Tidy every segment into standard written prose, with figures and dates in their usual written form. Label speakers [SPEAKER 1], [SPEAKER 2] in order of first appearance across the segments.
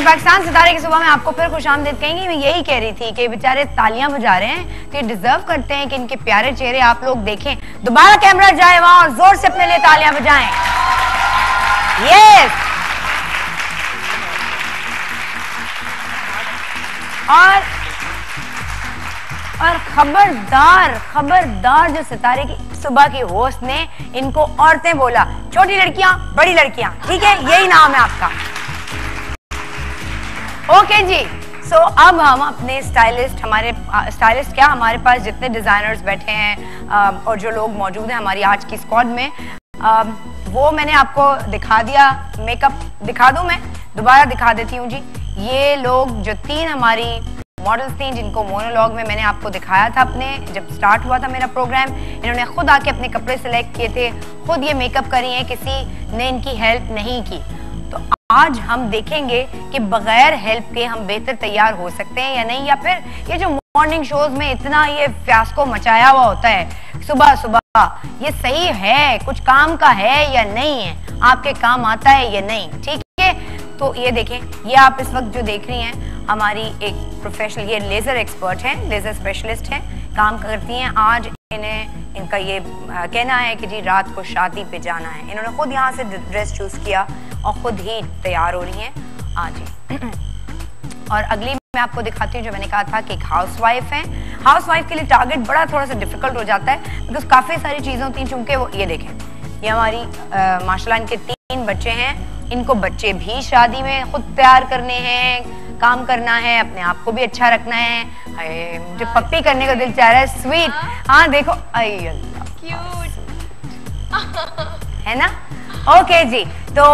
[SPEAKER 1] पाकिस्तान सितारे की सुबह में आपको फिर खुशामदीद कहेंगी। मैं यही कह रही थी कि बेचारे तालियां बजा रहे हैं तो ये डिजर्व करते हैं कि इनके प्यारे चेहरे आप लोग देखें। दोबारा कैमरा जाए वहां और जोर से अपने लिए तालियां बजाएं। यस। और खबरदार जो सितारे की सुबह की होस्ट ने इनको औरतें बोला, छोटी लड़कियां बड़ी लड़कियां, ठीक है, यही नाम है आपका। ओके जी। सो अब हम अपने स्टाइलिस्ट क्या, हमारे पास जितने डिजाइनर्स बैठे हैं और जो लोग मौजूद हैं हमारी आज की स्क्वाड में, वो मैंने आपको दिखा दिया। मेकअप दिखा दूं, मैं दोबारा दिखा देती हूँ जी। ये लोग जो 3 हमारी मॉडल्स थी जिनको मोनोलॉग में मैंने आपको दिखाया था, अपने जब स्टार्ट हुआ था मेरा प्रोग्राम, इन्होंने खुद आके अपने कपड़े सिलेक्ट किए थे, खुद ये मेकअप करी हैं, किसी ने इनकी हेल्प नहीं की। तो आज हम देखेंगे कि बगैर हेल्प के हम बेहतर तैयार हो सकते हैं या नहीं, या फिर ये जो मॉर्निंग शोज में इतना ये फियास्को मचाया हुआ होता है सुबह सुबह, ये सही है, कुछ काम का है या नहीं है, आपके काम आता है या नहीं, ठीक है। तो ये देखें, ये आप इस वक्त जो देख रही हैं हमारी एक प्रोफेशनल, ये लेजर एक्सपर्ट हैं, लेजर स्पेशलिस्ट हैं, काम करती हैं। आज इनका ये कहना है कि जी रात को शादी पे जाना है। इन्होंने खुद यहाँ से ड्रेस चूज किया और खुद ही तैयार हो रही हैं आज ही। और अगली मैं आपको दिखाती हूँ, जो मैंने कहा था कि एक हाउसवाइफ है। हाउसवाइफ के लिए टारगेट बड़ा थोड़ा सा डिफिकल्ट हो जाता है, बिकॉज काफी सारी चीजें होती हैं। चूंकि वो ये देखें, ये हमारी माशाल्लाह इनके 3 बच्चे हैं, इनको बच्चे भी शादी में खुद तैयार करने हैं, काम करना है, अपने आप को भी अच्छा रखना है। जो पप्पी करने का दिल चाह रहा है, स्वीट। हाँ देखो, क्यूट है ना। ओके जी। तो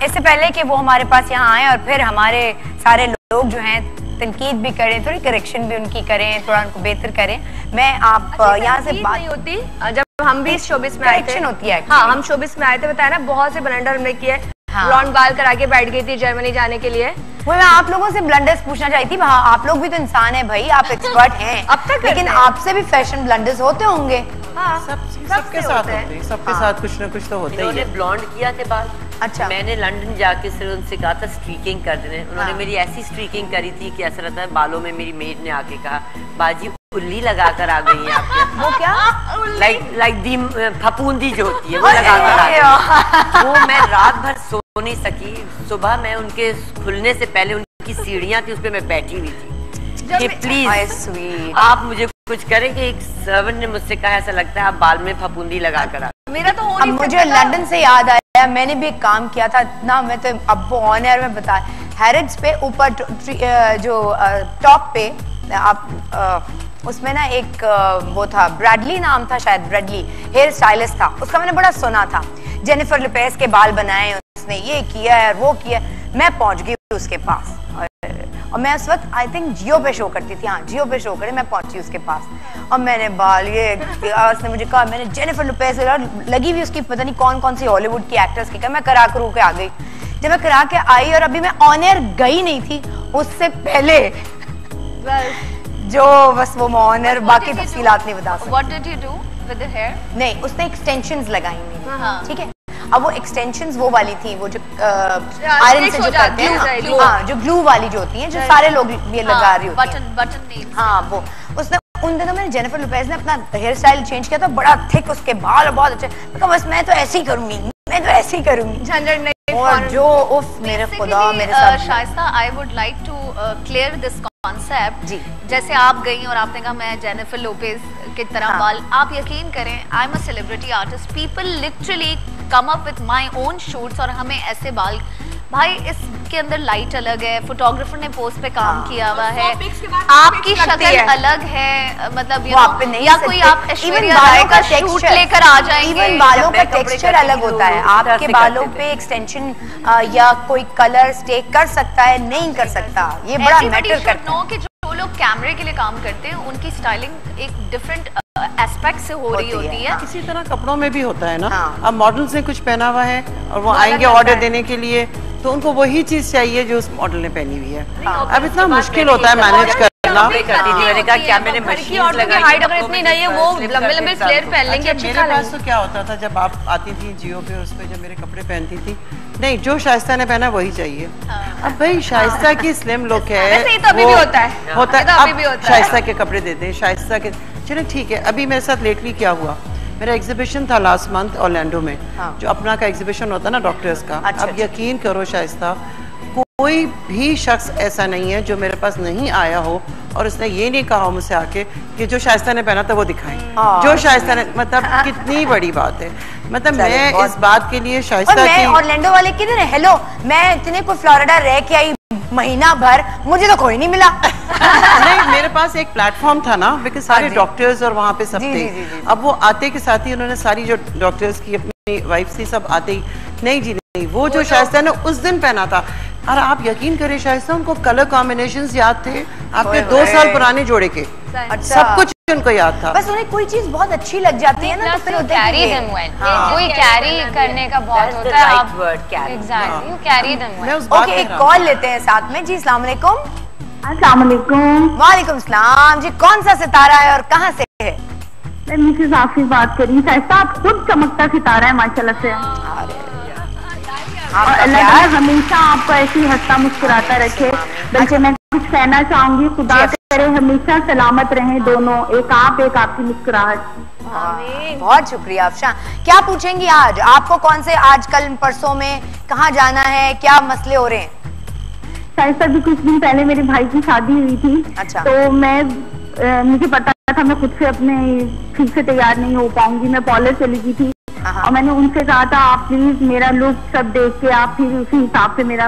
[SPEAKER 1] इससे पहले कि वो हमारे पास यहाँ आए और फिर हमारे सारे लोग जो हैं तनकीद भी करें, थोड़ी करेक्शन भी उनकी करें, थोड़ा उनको बेहतर करें, मैं आप यहाँ से बात नहीं होती।
[SPEAKER 2] जब हम भी शोबिस में आए थे,
[SPEAKER 1] होती है।
[SPEAKER 2] हाँ, हम शोबिस में आए थे, बताया ना, बहुत से ब्लंडर हमने किए। ब्लॉन्ड बाल करा के बैठ गई थी जर्मनी जाने के लिए।
[SPEAKER 1] वो मैं आप लोगों से ब्लंडर्स पूछना चाहती थी। हाँ, आप लोग भी तो इंसान हैं भाई, आप एक्सपर्ट हैं
[SPEAKER 2] अब तक,
[SPEAKER 1] लेकिन आपसे भी फैशन ब्लंडर्स होते होंगे।
[SPEAKER 3] हाँ, सबके साथ होते हैं, सबके साथ कुछ ना कुछ तो होता ही है।
[SPEAKER 4] उन्होंने ब्लॉन्ड किया थे बाल।
[SPEAKER 1] अच्छा।
[SPEAKER 4] मैंने लंदन जाके सिर्फ उनसे कहा था स्ट्रीकिंग कर देने। उन्होंने मेरी ऐसी स्ट्रीकिंग करी थी कि ऐसा लगता है बालों में मेरी मेड ने आके कहा, बाजी उल्ली लगाकर आ गई है आपके।
[SPEAKER 1] वो क्या?
[SPEAKER 4] लाइक दी फपूंदी जो होती है वो लगाकर आ गई। वो मैं रात भर सो नहीं सकी। सुबह मैं उनके खुलने से पहले उनकी सीढ़ियां थी, उस पे मैं बैठी हुई थी कि प्लीज आप मुझे कुछ करें। कि एक सर्वेंट ने मुझसे कहा, ऐसा लगता है आप बाल में फपूंदी लगा कर आ।
[SPEAKER 2] मेरा तो
[SPEAKER 1] अब मुझे लंदन से याद आया, मैंने भी एक काम किया था ना, मैं तो अब वो ऑन एयर में बता, हैरिड्स पे ऊपर जो टॉप पे आप उसमें ना एक वो था, ब्रैडली नाम था शायद, ब्रैडली हेयर स्टाइलिस्ट था, उसका मैंने बड़ा सुना था। जेनिफर लोपेज के बाल बनाए उसने, ये किया है वो किया। मैं पहुंच गई उसके पास और मैं उस वक्त आई थिंक जियो पे शो करती थी। हाँ, जियो पे शो करे, मैं पहुंची उसके पास और मैंने बाल ये, उसने मुझे कहा, मैंने जेनिफर लोपेज लगी हुई उसकी पता नहीं कौन कौन सी हॉलीवुड की एक्ट्रेस की, मैं करा करू के आ गई। जब मैं करा के आई और अभी मैं ऑन एयर गई नहीं थी, उससे पहले जो बस वो ऑन एयर बाकी तफसीलात नहीं बता सकती।
[SPEAKER 2] What did you do with the hair?
[SPEAKER 1] नहीं, उसने एक्सटेंशंस लगाई हुई, ठीक है। अब वो एक्सटेंशंस वो वाली थी, वो जो आयरन से जो करते हैं, हाँ, जो ग्लू वाली जो होती हैं, जो सारे लोग ये लगा रही होती हैं,
[SPEAKER 2] बटन नेल्स।
[SPEAKER 1] हाँ, वो उसने उन दिनों मैंने जेनिफर लोपेज ने अपना हेयर स्टाइल चेंज किया था, बड़ा थिक उसके बाल और बहुत अच्छे। बस मैं तो ऐसे ही करूंगी, मैं तो ऐसे ही करूंगी,
[SPEAKER 2] झंझट नहीं।
[SPEAKER 1] और जो उफ मेरे खुदा मेरे साथ।
[SPEAKER 2] Shaista, I would like to clear this concept जी। जैसे आप गई और आपने कहा मैं जेनिफर लोपेज की तरह बाल, आप यकीन करें, I am a celebrity artist, people literally come up with my own shoots और हमें ऐसे बाल, भाई इसके अंदर लाइट अलग है, फोटोग्राफर ने पोस्ट पे काम किया हुआ है, आपकी शक्ल अलग है, मतलब या कोई आप ऐश्वर्या राय का शूट लेकर आ जाएंगे,
[SPEAKER 1] इवन बालों का टेक्सचर अलग होता है। आपके बालों पे एक्सटेंशन या कोई कलर स्टे कर सकता है, नहीं कर सकता, ये बड़ा मैटर करता है।
[SPEAKER 2] जो लोग कैमरे के लिए काम करते हैं उनकी स्टाइलिंग एक डिफरेंट एस्पेक्ट से हो रही होती है।
[SPEAKER 3] इसी तरह कपड़ों में भी होता है ना। अब मॉडल्स ने कुछ पहना हुआ है और वो आएंगे ऑर्डर देने के लिए, तो उनको वही चीज चाहिए जो उस मॉडल ने पहनी हुई है। अब इतना मुश्किल होता है मैनेज करना। करना।
[SPEAKER 4] करती थी, मैंने कहा क्या मैंने मशीन लगाई,
[SPEAKER 2] हाइट अगर इतनी नहीं है वो लंबे लंबे फ्लेयर पहन लेंगे।
[SPEAKER 3] अच्छा, मेरे पास तो क्या होता था जब आप आती थी जियो पे, उस पे जब मेरे कपड़े पहनती थी, नहीं जो शाइस्ता ने पहना वही चाहिए। अब भाई शाइस्ता की स्लिम लुक है,
[SPEAKER 2] वैसे ये तो अभी भी होता है,
[SPEAKER 3] अब शाइस्ता के कपड़े देते हैं, शाइस्ता के। चलो ठीक है। अभी मेरे साथ लेटली क्या हुआ, मेरा एग्जीबिशन था लास्ट मंथ ऑरलैंडो में, जो अपना का एग्जीबिशन होता है ना डॉक्टर्स का। अब यकीन करो शाइस्ता, कोई भी शख्स ऐसा नहीं है जो मेरे पास नहीं आया हो और उसने ये नहीं कहा हो मुझसे आके कि जो शाइस्ता ने पहना था वो दिखाएं, जो शाइस्ता ने, मतलब कितनी बड़ी बात है। मतलब मैं इस बात के लिए शाइस्ता की,
[SPEAKER 1] ऑरलैंडो वाले किधर है? हेलो, मैं इतने को फ्लोरिडा रह के आई महीना भर, मुझे तो कोई नहीं मिला।
[SPEAKER 3] नहीं, मेरे पास एक प्लेटफॉर्म था ना, बिकॉज सारे डॉक्टर्स और वहाँ पे सब थे। अब वो आते के साथ ही उन्होंने सारी जो डॉक्टर्स की अपनी वाइफ थी सब आते ही, नहीं जी नहीं, वो जो शाइस्ता ने उस दिन पहना था, और आप यकीन करें शाइस्ता उनको कलर कॉम्बिनेशंस याद थे आपके 2 साल पुराने जोड़े के। अच्छा, सब कुछ उनको याद था।
[SPEAKER 1] बस उन्हें कोई चीज बहुत अच्छी लग जाती है ना, तो फिर कैरी देम वेल। कोई कैरी करने का बहुत होता है, आप exactly you carry them well. Okay, एक कॉल लेते हैं साथ में। जी अस्सलाम वालेकुम।
[SPEAKER 5] अस्सलाम वालेकुम।
[SPEAKER 1] वालेकुम सलाम। जी कौन सा सितारा है और कहाँ से है?
[SPEAKER 5] मैं मिसेस आफिफ बात कर रही हूँ। शाइस्ता आप खुद चमकता सितारा है माशाल्लाह से, और अल्लाह ताला हमेशा आपको ऐसी हंसता मुस्कुराता रखे। बल्कि मैं कुछ कहना चाहूंगी, खुदा करे हमेशा सलामत रहें दोनों, एक आप एक आपकी मुस्कुराहट।
[SPEAKER 1] बहुत शुक्रिया अफशा। क्या पूछेंगी आज? आपको कौन से आजकल परसों में कहाँ जाना है, क्या मसले हो रहे हैं?
[SPEAKER 5] शाइस्ता भी कुछ दिन पहले मेरे भाई की शादी हुई थी।
[SPEAKER 1] अच्छा।
[SPEAKER 5] तो मुझे पता था मैं खुद से अपने ठीक से तैयार नहीं हो पाऊंगी, मैं पार्लर चली गई थी और मैंने उनसे कहा था आप प्लीज मेरा लुक सब देख के आप फिर उसी हिसाब से मेरा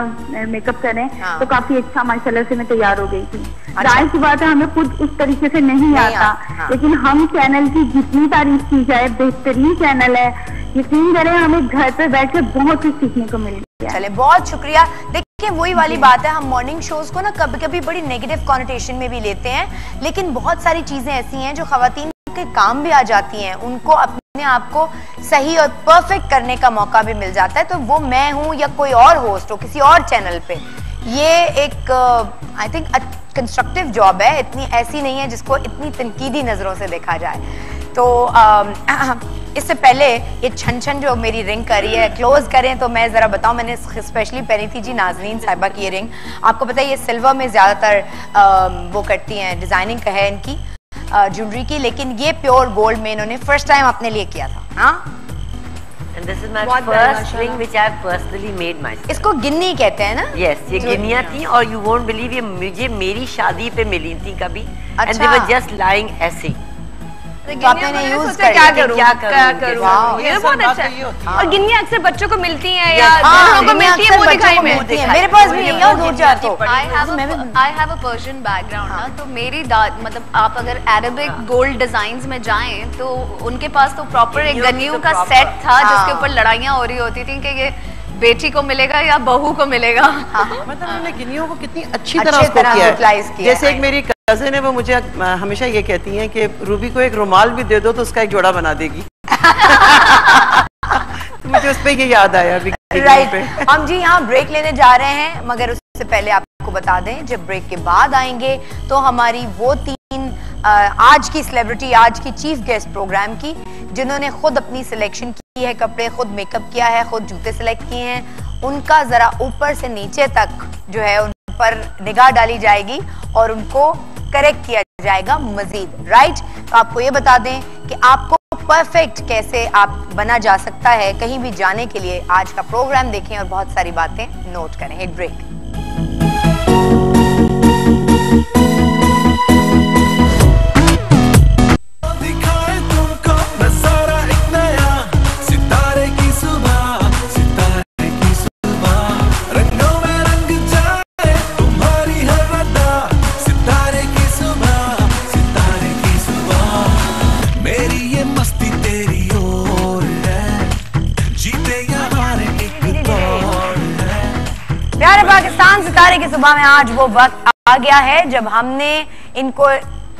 [SPEAKER 5] मेकअप करें। तो काफी अच्छा माशाल्लाह से मैं तैयार हो गई थी। जाहिर सी बात है हमें खुद उस तरीके से नहीं आता, लेकिन हम चैनल की जितनी तारीफ की जाए, बेहतरीन चैनल है, यकीन करें हमें घर पे बैठ के बहुत कुछ सीखने को मिल गया।
[SPEAKER 1] चले, बहुत शुक्रिया। देखिए वही वाली बात है, हम मॉर्निंग शोज को ना कभी कभी बड़ी नेगेटिव कॉनोटेशन में भी लेते हैं, लेकिन बहुत सारी चीजें ऐसी हैं जो खवातीन के काम भी आ जाती हैं, उनको अपने आप को सही और परफेक्ट करने का मौका भी मिल जाता है। तो वो मैं हूं या कोई और होस्ट हो किसी और चैनल पे, ये एक आई थिंक कंस्ट्रक्टिव जॉब है, इतनी ऐसी नहीं है जिसको इतनी तनकीदी नजरों से देखा जाए। तो इससे पहले ये छन छन जो मेरी रिंग कर रही है, क्लोज करें तो मैं जरा बताऊं, मैंने स्पेशली पहनी थी जी नाजनीन साहिबा की ये रिंग। आपको पता है ये सिल्वर में ज्यादातर वो करती हैं, डिजाइनिंग का है इनकी ज्वेलरी की, लेकिन ये प्योर गोल्ड में इन्होंने फर्स्ट टाइम अपने लिए किया था। हाँ,
[SPEAKER 4] And this is my first ring which I have personally made myself.
[SPEAKER 1] इसको गिन्नी कहते हैं ना?
[SPEAKER 4] Yes, ये गिन्नियाँ थी और you won't believe ये मुझे मेरी शादी पे मिली थी कभी।
[SPEAKER 1] अच्छा।
[SPEAKER 4] And they were just lying ऐसे।
[SPEAKER 1] तो आपने यूज कर
[SPEAKER 2] क्या करूं ये बहुत अच्छा है। और गिन्नियाँ अक्सर बच्चों को मिलती हैं या लोगों को मिलती है, वो दिखाई में
[SPEAKER 1] मेरे पास भी नहीं है, दूर जाती हूँ।
[SPEAKER 2] I have a Persian background ना, तो मेरी मतलब आप अगर अरेबिक गोल्ड डिजाइन्स में जाएं तो उनके पास तो प्रॉपर एक गन्नियों का सेट था जिसके ऊपर लड़ाइयाँ हो रही होती थी कि ये बेटी को मिलेगा या बहू को मिलेगा।
[SPEAKER 3] मतलब उन्होंने गिन्नियों को कितनी अच्छी तरह किया है। जैसे एक मेरी कजिन है, वो मुझे हमेशा ये कहती हैं कि रूबी को एक रुमाल भी दे दो तो उसका एक जोड़ा बना देगी। तो मुझे उस पे ये याद आया।
[SPEAKER 1] राइट, हम जी यहाँ ब्रेक लेने जा रहे हैं, मगर उससे पहले आपको बता दें जब ब्रेक के बाद आएंगे तो हमारी वो 3 आज की सेलिब्रिटी, आज की चीफ गेस्ट प्रोग्राम की, जिन्होंने खुद अपनी सिलेक्शन की है कपड़े, खुद मेकअप किया है, खुद जूते सिलेक्ट किए हैं, उनका जरा ऊपर से नीचे तक जो है उन पर निगाह डाली जाएगी और उनको करेक्ट किया जाएगा मजीद। राइट, तो आपको ये बता दें कि आपको परफेक्ट कैसे आप बना जा सकता है कहीं भी जाने के लिए, आज का प्रोग्राम देखें और बहुत सारी बातें नोट करें। एक ब्रेक। पाकिस्तान सितारे की सुबह में आज वो वक्त आ गया है जब हमने इनको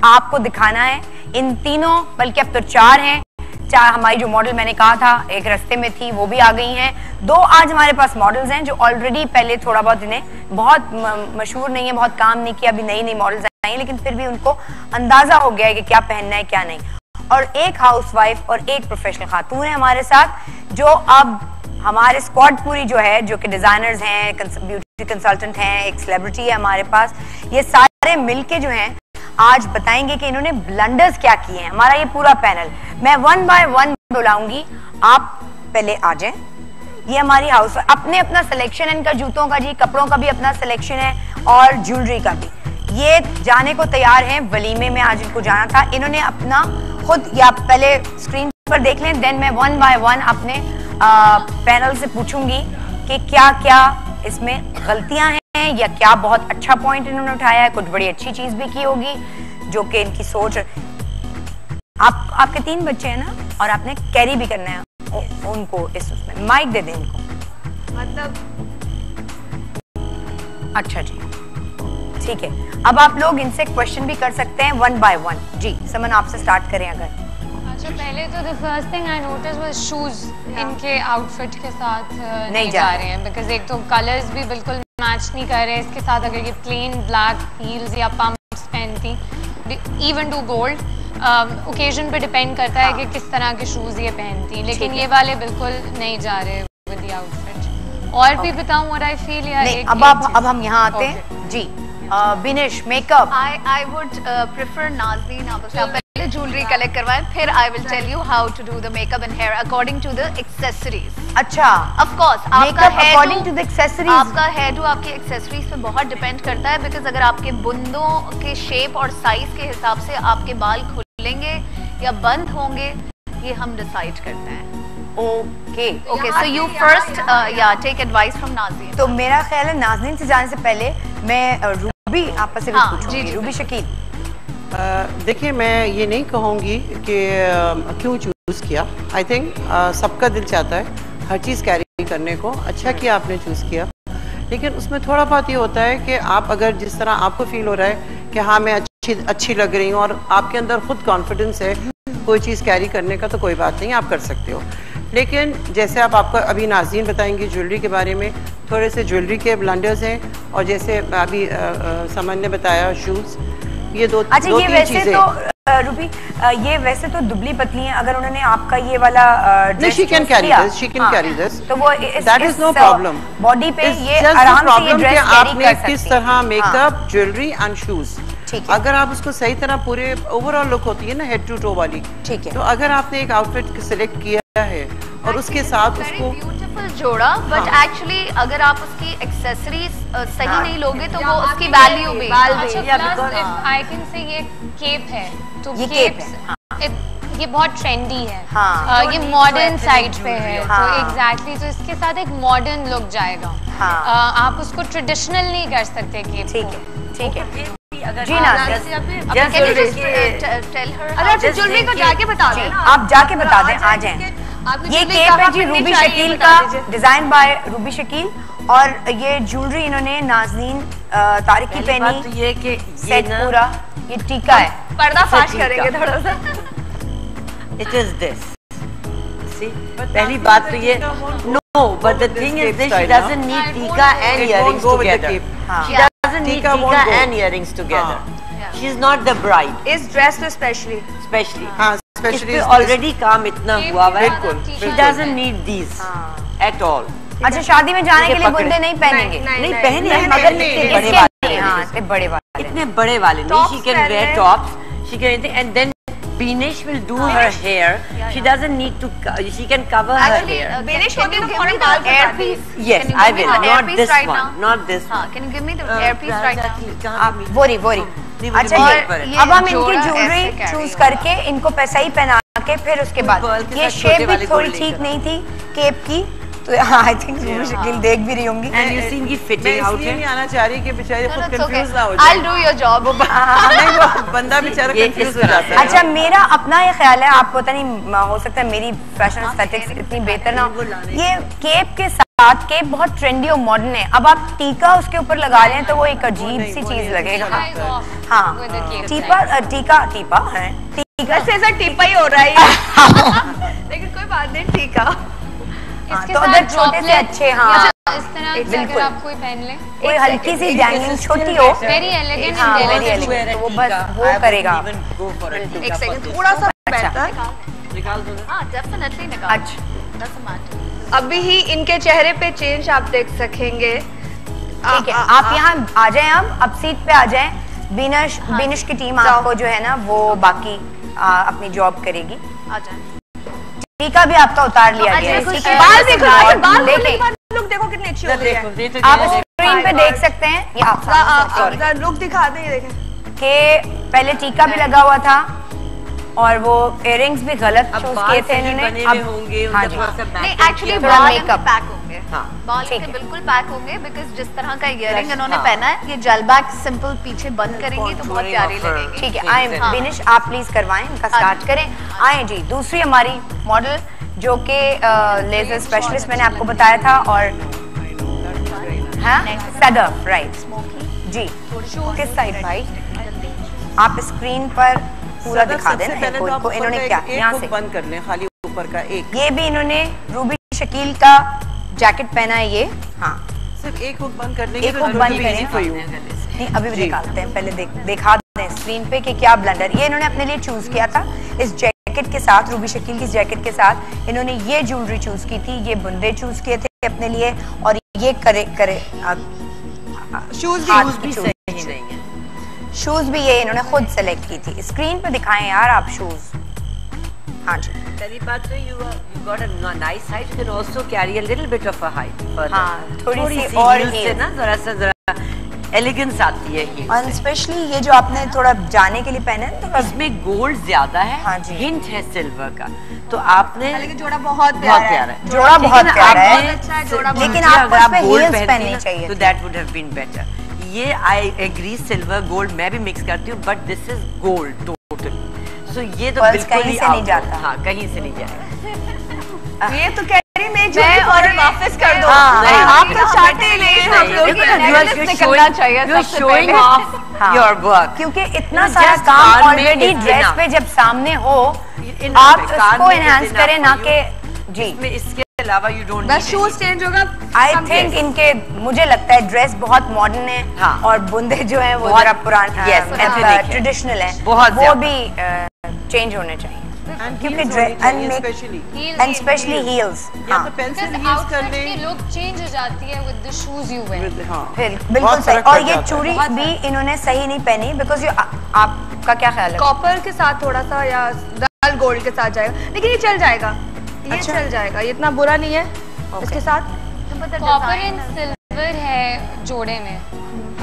[SPEAKER 1] आपको दिखाना है। इन तीनों, बल्कि अब तो 4 हैं, 4 हमारी जो मॉडल मैंने कहा था एक रास्ते में थी वो भी आ गई हैं। 2 आज हमारे पास मॉडल्स हैं जो ऑलरेडी पहले थोड़ा बहुत, इन्हें बहुत मशहूर नहीं है, बहुत काम नहीं किया, अभी नई नई मॉडल्स चाहिए, लेकिन फिर भी उनको अंदाजा हो गया है कि क्या पहनना है क्या नहीं। और एक हाउसवाइफ और एक प्रोफेशनल खातून है हमारे साथ, जो अब हमारे स्क्वाड पूरी जो है, जो कि डिजाइनर्स हैं, ब्यूटी कंसल्टेंट हैं, एक सेलिब्रिटी है हमारे पास, ये सारे मिलके जो हैं आज बताएंगे कि इन्होंने ब्लंडर्स क्या किए हैं। हमारा ये पूरा पैनल मैं 1 बाय 1 बुलाऊंगी, आप पहले आ जाएं। ये हमारी हाउस अपने अपना सिलेक्शन है, इनका जूतों का जी, कपड़ों का भी अपना सिलेक्शन है और ज्वेलरी का भी। ये जाने को तैयार हैं वलीमे में, आज इनको जाना था। इन्होंने अपना खुद, या पहले स्क्रीन पर देख लें, देन मैं 1 बाय 1 अपने पैनल से पूछूंगी कि क्या क्या इसमें गलतियां हैं या क्या बहुत अच्छा पॉइंट इन्होंने उठाया है। कुछ बड़ी अच्छी चीज भी की होगी जो कि इनकी सोच। आपके 3 बच्चे हैं ना, और आपने कैरी भी करना है उनको, इस उसमें माइक दे दें इनको,
[SPEAKER 2] मतलब
[SPEAKER 1] अच्छा जी ठीक है। अब आप लोग इनसे क्वेश्चन भी कर सकते हैं 1 बाय 1। जी समन आपसे स्टार्ट करें अगर।
[SPEAKER 6] अच्छा, पहले तो the first thing I notice was shoes इनके आउटफिट के साथ नहीं जा रहे हैं, बिकॉज एक तो कलर्स भी बिल्कुल मैच नहीं कर रहे इसके साथ। अगर ये प्लेन ब्लैक हील्स या पम्प्स पहनती, इवन टू गोल्ड, ओकेजन पे डिपेंड करता है कि किस तरह के शूज ये पहनती, लेकिन ये वाले बिल्कुल नहीं जा रहे विद द आउटफिट। और भी बताऊं व्हाट आई फील, या
[SPEAKER 1] अब हम यहाँ आते हैं जी। Binesh makeup,
[SPEAKER 2] I would prefer नाज़रीन आप पहले ज्वेलरी कलेक्ट करवाएं, फिर I will tell you how to do the makeup and hair according to the accessories।
[SPEAKER 1] अच्छा,
[SPEAKER 2] of course आपका
[SPEAKER 1] according to the accessories,
[SPEAKER 2] आपका हेयर टू आपके एक्सेसरीज पे बहुत डिपेंड करता है, बिकॉज अगर आपके बुंदों के शेप और साइज के हिसाब से आपके बाल खुलेंगे या बंद होंगे, ये हम डिसाइड करते हैं।
[SPEAKER 1] ओके
[SPEAKER 2] सो यू फर्स्ट या टेक एडवाइस फ्रॉम नाज़रीन।
[SPEAKER 1] तो मेरा ख्याल है नाज़रीन से जाने से पहले मैं रूबी आपसे भी पूछूंगी। रूबी शकील,
[SPEAKER 3] देखिए मैं ये नहीं कहूँगी कि क्यों चूज़ किया। आई थिंक सबका दिल चाहता है हर चीज़ कैरी करने को। अच्छा किया आपने चूज़ किया, लेकिन उसमें थोड़ा बहुत ये होता है कि आप अगर जिस तरह आपको फील हो रहा है कि हाँ मैं अच्छी लग रही हूँ और आपके अंदर खुद कॉन्फिडेंस है कोई चीज़ कैरी करने का, तो कोई बात नहीं, आप कर सकते हो। लेकिन जैसे आपको अभी नाज़रीन बताएंगी ज्वेलरी के बारे में, थोड़े से ज्वेलरी के ब्लंडर्स हैं, और जैसे अभी समन ने बताया शूज़, ये दो तीन चीज़ें।
[SPEAKER 1] तो रूबी ये वैसे तो दुबली पतली हैं, अगर उन्होंने आपका ये वाला
[SPEAKER 3] she can carry this, she can carry this,
[SPEAKER 1] तो वो
[SPEAKER 3] that is no problem।
[SPEAKER 1] Body पे ये आराम से ये ड्रेस कैरी कर सकती है।
[SPEAKER 3] आपने किस तरह मेकअप, ज्वेलरी एंड शूज, अगर आप उसको सही तरह पूरे ओवरऑल लुक होती है ना हेड टू टो वाली, ठीक है, तो अगर आपने एक आउटफिट सिलेक्ट किया है और उसके साथ उसको
[SPEAKER 2] ब्यूटीफुल जोड़ा, बट एक्चुअली अगर आप उसकी एक्सेसरीज सही नहीं लोगे तो वो उसकी वैल्यू भी।
[SPEAKER 6] आई कैन से ये केप है, तो ये केप है, ये बहुत ट्रेंडी है, ये मॉडर्न साइड पे है, तो एग्जैक्टली तो इसके साथ एक मॉडर्न लुक जाएगा। आप उसको ट्रेडिशनल नहीं कर सकते केप।
[SPEAKER 1] ठीक है
[SPEAKER 2] जी ना, ज्वेलरी को जाके बता दें,
[SPEAKER 1] आप जाके बता दें, आ जाएं। ये केप है जी रूबी शकील का, डिजाइन बाय रूबी शकील, और ये ज्वेलरी इन्होंने नाज़नीन तारिक की पहनी।
[SPEAKER 4] तो ये कि
[SPEAKER 1] सेट पूरा ये टीका है,
[SPEAKER 2] पर्दा फाश करेंगे थोड़ा सा।
[SPEAKER 4] इट इज दिस, सी पहली बात तो ये no, but the thing is this, she doesn't need tika and earrings together. She doesn't need tika and earrings together. She is not the bride.
[SPEAKER 1] Is dressed especially.
[SPEAKER 3] हाँ, especially
[SPEAKER 4] already काम इतना हुआ है। She doesn't need these at all.
[SPEAKER 1] अच्छा, शादी में जाने के लिए बुंदे नहीं पहनेंगे?
[SPEAKER 4] नहीं पहने, मगर इतने बड़े वाले,
[SPEAKER 1] इतने बड़े वाले,
[SPEAKER 4] इतने बड़े वाले नहीं। She can wear tops, she can anything, and then Binesh will do her hair. She doesn't need to. She can cover her hair.
[SPEAKER 2] Binesh, can you give me the earpiece?
[SPEAKER 4] Yes, I will. Not this one. Not this one.
[SPEAKER 2] Can you give me the earpiece right now?
[SPEAKER 1] वोरी। अच्छा, अब हम इनकी jewellery choose करके इनको पैसा ही पहना के, फिर उसके बाद ये शेप भी थोड़ी ठीक नहीं थी केप की, तो आई थिंक रूबी शकील देख भी रही होंगी।
[SPEAKER 4] And you see की fitting out है।
[SPEAKER 3] नहीं आना चाह रही कि बेचारे खुद कंफ्यूज ना हो जाए।
[SPEAKER 2] I'll do your job।
[SPEAKER 3] नहीं, वो बंदा बेचारा कंफ्यूज हो जाता है।
[SPEAKER 1] अच्छा, मेरा अपना ये ख्याल है, आपको पता नहीं हो सकता है मेरी फैशन एस्थेटिक्स इतनी बेहतर ना हो, ये केप के साथ केप बहुत ट्रेंडी और मॉडर्न है। अब आप टीका उसके ऊपर लगा लें तो वो एक अजीब सी चीज लगेगा। हाँ, टीपा है,
[SPEAKER 2] ऐसा टीपा ही हो रहा है, लेकिन कोई बात नहीं, टीका
[SPEAKER 1] तो अगर छोटे से अच्छे, हाँ
[SPEAKER 6] इस तरह से अगर आप कोई पहन ले,
[SPEAKER 1] कोई हल्की सी जैंगलिंग छोटी हो,
[SPEAKER 6] वेरी एलिगेंट,
[SPEAKER 1] वेरी एलिगेंट, वो बस वो करेगा।
[SPEAKER 2] एक सेकंड, थोड़ा सा
[SPEAKER 1] अच्छा
[SPEAKER 3] निकाल दो।
[SPEAKER 2] हाँ डेफिनेटली निकाल।
[SPEAKER 1] अच्छा
[SPEAKER 7] अभी ही इनके चेहरे पे चेंज आप देख सकेंगे।
[SPEAKER 1] ठीक है, आप यहाँ आ जाएं, अब सीट पे आ जाएं। बीनिश की टीम आपको जो है ना वो बाकी अपनी जॉब करेगी।
[SPEAKER 2] आ जाए।
[SPEAKER 1] टीका भी आपका उतार लिया गया है। ठीक है,
[SPEAKER 7] बाल देखो, बाल
[SPEAKER 1] देखें,
[SPEAKER 7] लुक देखो कितनी अच्छी हो गई है।
[SPEAKER 1] आप स्क्रीन पे देख सकते हैं, ये आप
[SPEAKER 7] लुक दिखा दें, ये देखें
[SPEAKER 1] कि पहले टीका भी लगा हुआ था और वो इयररिंग्स भी गलत चूज किए थे इन्होंने। अब हाँ जी,
[SPEAKER 2] नहीं एक्चुअली
[SPEAKER 1] थोड़ा
[SPEAKER 2] बाल
[SPEAKER 1] makeup।
[SPEAKER 2] पैक होंगे। बाल
[SPEAKER 1] ठीक
[SPEAKER 2] के
[SPEAKER 1] है।
[SPEAKER 2] बिल्कुल पैक होंगे बिकॉज जिस तरह का इयरिंग इन्होंने पहना है, ये जेल बैक सिंपल पीछे बंद करेंगी तो बहुत प्यारी लगेगी।
[SPEAKER 1] ठीक है, आए बिनिश आप प्लीज करवाएं, इनका स्टार्ट करें। आए जी, दूसरी हमारी मॉडल जो कि लेजर स्पेशलिस्ट मैंने आपको बताया था, और हाँ सदफ, राइट जी। किस साइड भाई, आप स्क्रीन पर पूरा दिखा दें ना इनको, इन्होंने क्या यहाँ से
[SPEAKER 3] बंद कर लें, खाली ऊपर का एक।
[SPEAKER 1] ये भी इन्होंने रूबी शकील का जैकेट पहना है ये। हाँ
[SPEAKER 3] सिर्फ एक हुक बंद कर लेंगे,
[SPEAKER 1] एक हुक बंद करें। नहीं अभी भी निकालते हैं, पहले दिखा दें स्क्रीन पे कि क्या ब्लेंडर ये इन्होंने अपने लिए चूज किया था। इस जैकेट के साथ, रूबी शकील की जैकेट के साथ इन्होंने ये ज्वेलरी चूज की थी, ये बुंदे चूज किए थे अपने लिए, और ये शूज भी ये इन्होंने खुद सेलेक्ट की थी। स्क्रीन पे दिखाएं यार आप शूज। हाँ जी,
[SPEAKER 4] पहली बात तो you got a nice height, you can also carry a little bit of a height further।
[SPEAKER 1] हाँ, थोड़ी सी और
[SPEAKER 4] heels से ना जरा एलिगेंस आती है heels
[SPEAKER 1] और
[SPEAKER 4] से।
[SPEAKER 1] स्पेशली ये जो आपने थोड़ा जाने के लिए पहना है तो
[SPEAKER 4] इसमें गोल्ड ज्यादा है।
[SPEAKER 1] हाँ जी।
[SPEAKER 4] हिंट है सिल्वर का, तो आपने
[SPEAKER 7] जोड़ा बहुत प्यारा है।
[SPEAKER 1] जोड़ा बहुत प्यारा है,
[SPEAKER 7] जोड़ा
[SPEAKER 1] लेकिन आपको इस पे heels पहननी चाहिए
[SPEAKER 4] तो that would have been better. ये आई एग्री, सिल्वर गोल्ड मैं भी मिक्स करती हूँ, but this is gold totally. So ये तो बिल्कुल
[SPEAKER 1] कहीं से नहीं जाता।
[SPEAKER 4] हाँ कहीं से नहीं जाएगा।
[SPEAKER 7] ये तो कह रही मैं और वापस कर दो।
[SPEAKER 1] आप
[SPEAKER 7] तो चाहते ही नहीं, हम लोग
[SPEAKER 2] निकलना चाहिए सबसे
[SPEAKER 4] शोइंग ऑफ योर वर्क,
[SPEAKER 1] क्योंकि इतना सारा काम ऑलरेडी ड्रेस पे जब सामने हो आप इसको एनहांस करें ना कि जी।
[SPEAKER 4] इसके अलावा यू डोंट
[SPEAKER 7] बस शूज चेंज होगा।
[SPEAKER 1] आई थिंक इनके मुझे लगता है ड्रेस बहुत मॉडर्न है।
[SPEAKER 4] हाँ।
[SPEAKER 1] और बुंदे जो है वो जरा पुराना ट्रेडिशनल है, वो भी चेंज होने चाहिए क्योंकि एंड स्पेशली हील्स।
[SPEAKER 3] या तो पेंसिल हील्स कर लें,
[SPEAKER 6] लुक चेंज हो जाती है with the shoes you wear.
[SPEAKER 1] फिर बिल्कुल सही। और ये चूड़ी भी इन्होंने सही नहीं पहनी बिकॉज आपका क्या ख्याल है?
[SPEAKER 7] कॉपर के साथ थोड़ा सा या डल गोल्ड के साथ जाएगा, लेकिन ये चल जाएगा, ये चल जाएगा, ये इतना बुरा नहीं है इसके साथ।
[SPEAKER 6] कॉपर एंड सिल्वर है जोड़े में।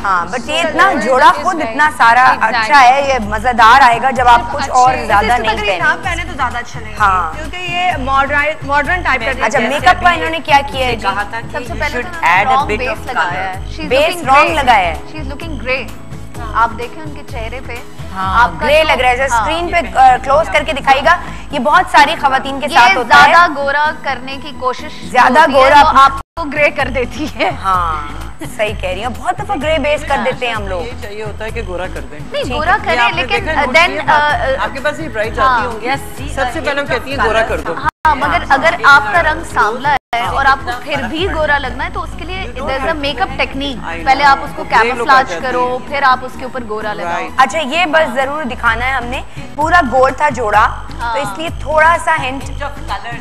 [SPEAKER 1] हाँ बट ये इतना जोड़ा खुद इतना सारा अच्छा है, ये मजेदार आएगा जब आप कुछ और ज्यादा नहीं
[SPEAKER 7] पहने तो ज्यादा अच्छा लगेगा।
[SPEAKER 1] हाँ।
[SPEAKER 7] क्योंकि ये मॉडर्न टाइप का।
[SPEAKER 1] अच्छा मेकअप का इन्होंने क्या किया है?
[SPEAKER 4] कहा था कि
[SPEAKER 2] सबसे
[SPEAKER 4] you
[SPEAKER 2] पहले
[SPEAKER 4] should
[SPEAKER 2] तो
[SPEAKER 4] add a
[SPEAKER 2] wrong
[SPEAKER 4] bit
[SPEAKER 2] base
[SPEAKER 4] of
[SPEAKER 2] लगाया
[SPEAKER 4] color।
[SPEAKER 2] है।
[SPEAKER 1] बेस रॉन्ग लगाया है।
[SPEAKER 2] She is looking grey. आप देखें उनके चेहरे पे
[SPEAKER 1] हाँ, ग्रे लग रहा है। स्क्रीन पे क्लोज करके दिखाएगा। ये बहुत सारी खवातीन के साथ होता है।
[SPEAKER 2] ज्यादा गोरा करने की कोशिश
[SPEAKER 1] ज्यादा गोरा
[SPEAKER 2] आपको ग्रे कर देती है।
[SPEAKER 1] हाँ सही कह रही है, बहुत दफा ग्रे बेस कर देते हैं हम लोग।
[SPEAKER 3] ये चाहिए होता है कि गोरा कर दें।
[SPEAKER 2] नहीं गोरा करें, लेकिन देन
[SPEAKER 3] आपके पास ये ब्राइट आती होंगी, सबसे पहले हम कहती हैं गोरा कर दो।
[SPEAKER 2] हाँ मगर अगर आपका रंग सांवला है और आपको फिर भी गोरा लगना है तो उसके लिए there is a makeup technique. पहले आप उसको कैमोफ्लेज करो, फिर आप उसके ऊपर गोरा लगाओ।
[SPEAKER 1] अच्छा ये बस जरूर दिखाना है, हमने पूरा गोल्ड था जोड़ा तो इसलिए थोड़ा सा हिंट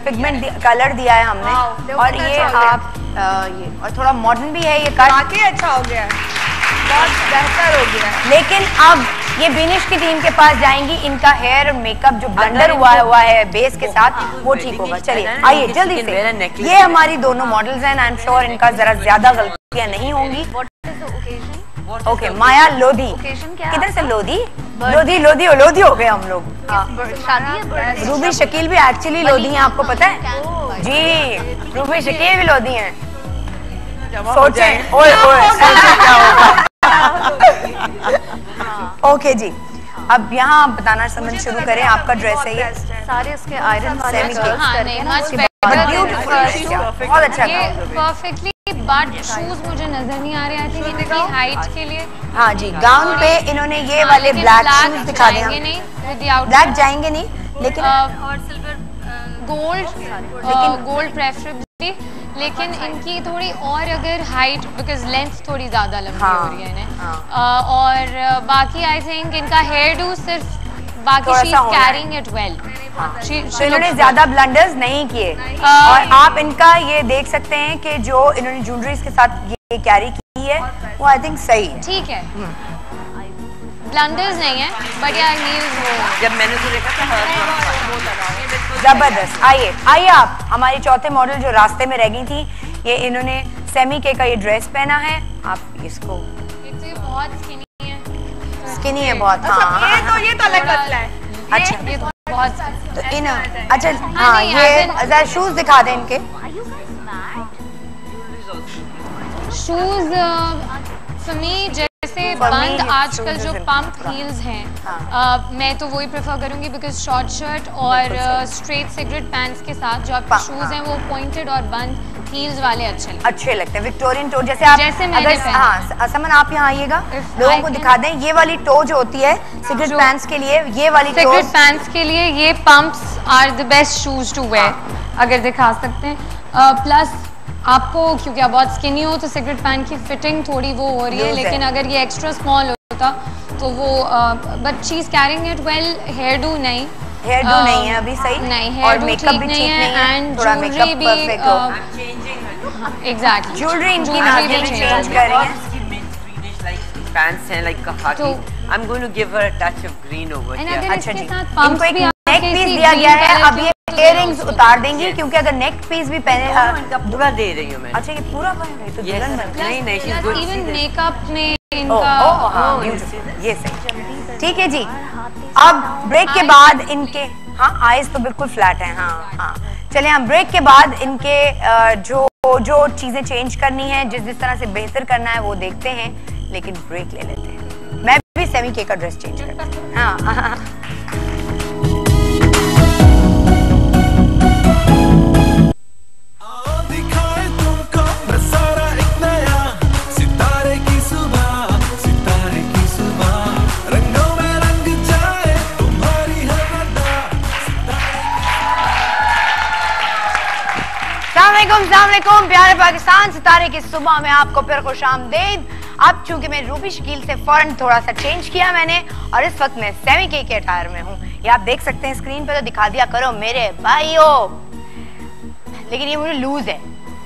[SPEAKER 1] पिगमेंट कलर दिया है हमने। और ये आप ये और थोड़ा मॉडर्न भी है ये कट,
[SPEAKER 7] काफी अच्छा हो गया है, बहुत बेहतर हो गया है।
[SPEAKER 1] लेकिन अब ये बिनिश की टीम के पास जाएंगी, इनका हेयर और मेकअप जो ब्लेंडर हुआ है बेस के साथ वो ठीक होगा। चलिए आइए जल्दी से, ये हमारी दोनों मॉडल्स हैं। आई एम श्योर इनका जरा ज्यादा गलतियां नहीं होंगी। ओके माया लोधी, किधर से लोधी? लोधी हो गए हम लोग। रूबी शकील भी एक्चुअली लोधी हैं, आपको पता है जी? रूबी शकील भी लोधी हैं। सोचें ओए क्या होगा। ओके जी, अब यहाँ बताना समझ शुरू करें। आपका ड्रेस है ये,
[SPEAKER 2] सारे इसके आयरन वाले
[SPEAKER 1] बहुत अच्छा
[SPEAKER 6] ये परफेक्टली, बट शूज मुझे नजर नहीं आ रहे। आई थिंक इनकी हाइट के लिए
[SPEAKER 1] हाँ जी गाउन पे इन्होंने ये वाले ब्लैक शूज दिखा दिए।
[SPEAKER 6] नहीं विद
[SPEAKER 1] ब्लैक जाएंगे नहीं, लेकिन
[SPEAKER 6] और सिल्वर गोल्ड, लेकिन गोल्ड प्रेफरेबली, लेकिन इनकी थोड़ी और अगर हाइट, बिकॉज लेंथ थोड़ी ज्यादा लंबी हो रही है इन्हें, और बाकी आई थिंक इनका हेयर डू सिर्फ बाकी she is carrying it well.
[SPEAKER 1] तो इन्होंने ज्यादा ब्लंडर्स नहीं किए, और आप इनका ये देख सकते हैं कि जो इन्होंने ज्वेलरीज के साथ ये कैरी की है वो आई थिंक सही है, ठीक है,
[SPEAKER 6] ब्लंडर्स नहीं है, बट यार हील्स वो
[SPEAKER 4] जब मैंने तो देखा था
[SPEAKER 1] जबरदस्त। आइए आइए आप, हमारी चौथे मॉडल जो रास्ते में रह गई थी, ये इन्होंने सेमी के का ये ड्रेस पहना है। आप इसको,
[SPEAKER 6] बहुत
[SPEAKER 1] स्किनी है बहुत, हाँ
[SPEAKER 7] ये तो अलग पतला है।
[SPEAKER 1] अच्छा
[SPEAKER 6] ये तो बहुत,
[SPEAKER 1] तो इन, अच्छा हाँ, ये जरा शूज दिखा दें इनके।
[SPEAKER 6] शूज फॉर मी जैसे बंद आजकल जो पंप हील्स हैं, मैं तो वही प्रेफर करूंगी, बिकॉज शॉर्ट शर्ट और स्ट्रेट सिगरेट पैंट्स के साथ जो आपके शूज हैं वो पॉइंटेड और बंद हील्स वाले अच्छे लगते हैं। विक्टोरियन टो जैसे आप, जैसे
[SPEAKER 1] अगर हाँ समन आप यहाँ आइएगा, लोगों को दिखा दें, ये वाली टो जो होती है सिगरेट पैंट्स के लिए, ये वाली
[SPEAKER 6] सिगरेट पैंट्स के लिए ये pumps are the best shoes to wear, अगर दिखा सकते हैं। प्लस आपको, क्योंकि आप बहुत स्किनी हो तो सिगरेट पैंट की फिटिंग थोड़ी वो हो रही है, लेकिन अगर ये एक्स्ट्रा स्मॉल होता तो वो, but she is carrying it well. Hairdo नहीं,
[SPEAKER 1] हेयर डू नहीं है अभी सही,
[SPEAKER 6] नहीं हेयर डू ठीक नहीं है, एंड ज्वेलरी भी एग्जैक्टली,
[SPEAKER 1] ज्वेलरी इनकी नाज़नीन चेंज कर रही है।
[SPEAKER 4] पैंट्स हैं like khaki, I'm going to give her a touch of green over here।
[SPEAKER 6] अच्छा जी, इनको एक
[SPEAKER 1] नेक पीस दिया गया है, अब ये इयररिंग्स उतार देंगी, क्योंकि अगर नेक पीस भी पहने,
[SPEAKER 4] पूरा दे रही हूँ मैं।
[SPEAKER 1] अच्छा ये पूरा बन गई तो दुल्हन बन गई।
[SPEAKER 4] नहीं नहीं, she's good।
[SPEAKER 6] इवन मेकअप में इनका,
[SPEAKER 1] ये सही, ठीक है जी। अब ब्रेक के बाद इनके, हाँ आईज तो बिल्कुल फ्लैट है, हाँ हाँ, चले हम ब्रेक के बाद इनके जो चीजें चेंज करनी है, जिस तरह से बेहतर करना है वो देखते हैं, लेकिन ब्रेक ले लेते हैं। मैं भी सेमी के का ड्रेस चेंज करती हूँ, हाँ अस्सलामुअलैकुम प्यारे पाकिस्तान, सितारे की सुबह में आपको फिर खुशामदीद। अब चूंकि मैं रूबी शकील से फौरन थोड़ा सा चेंज किया मैंने, और इस वक्त मैं सेमी के अटायर में हूँ। ये आप देख सकते हैं स्क्रीन पे, तो दिखा दिया करो मेरे भाइयों। लेकिन ये मुझे लूज है,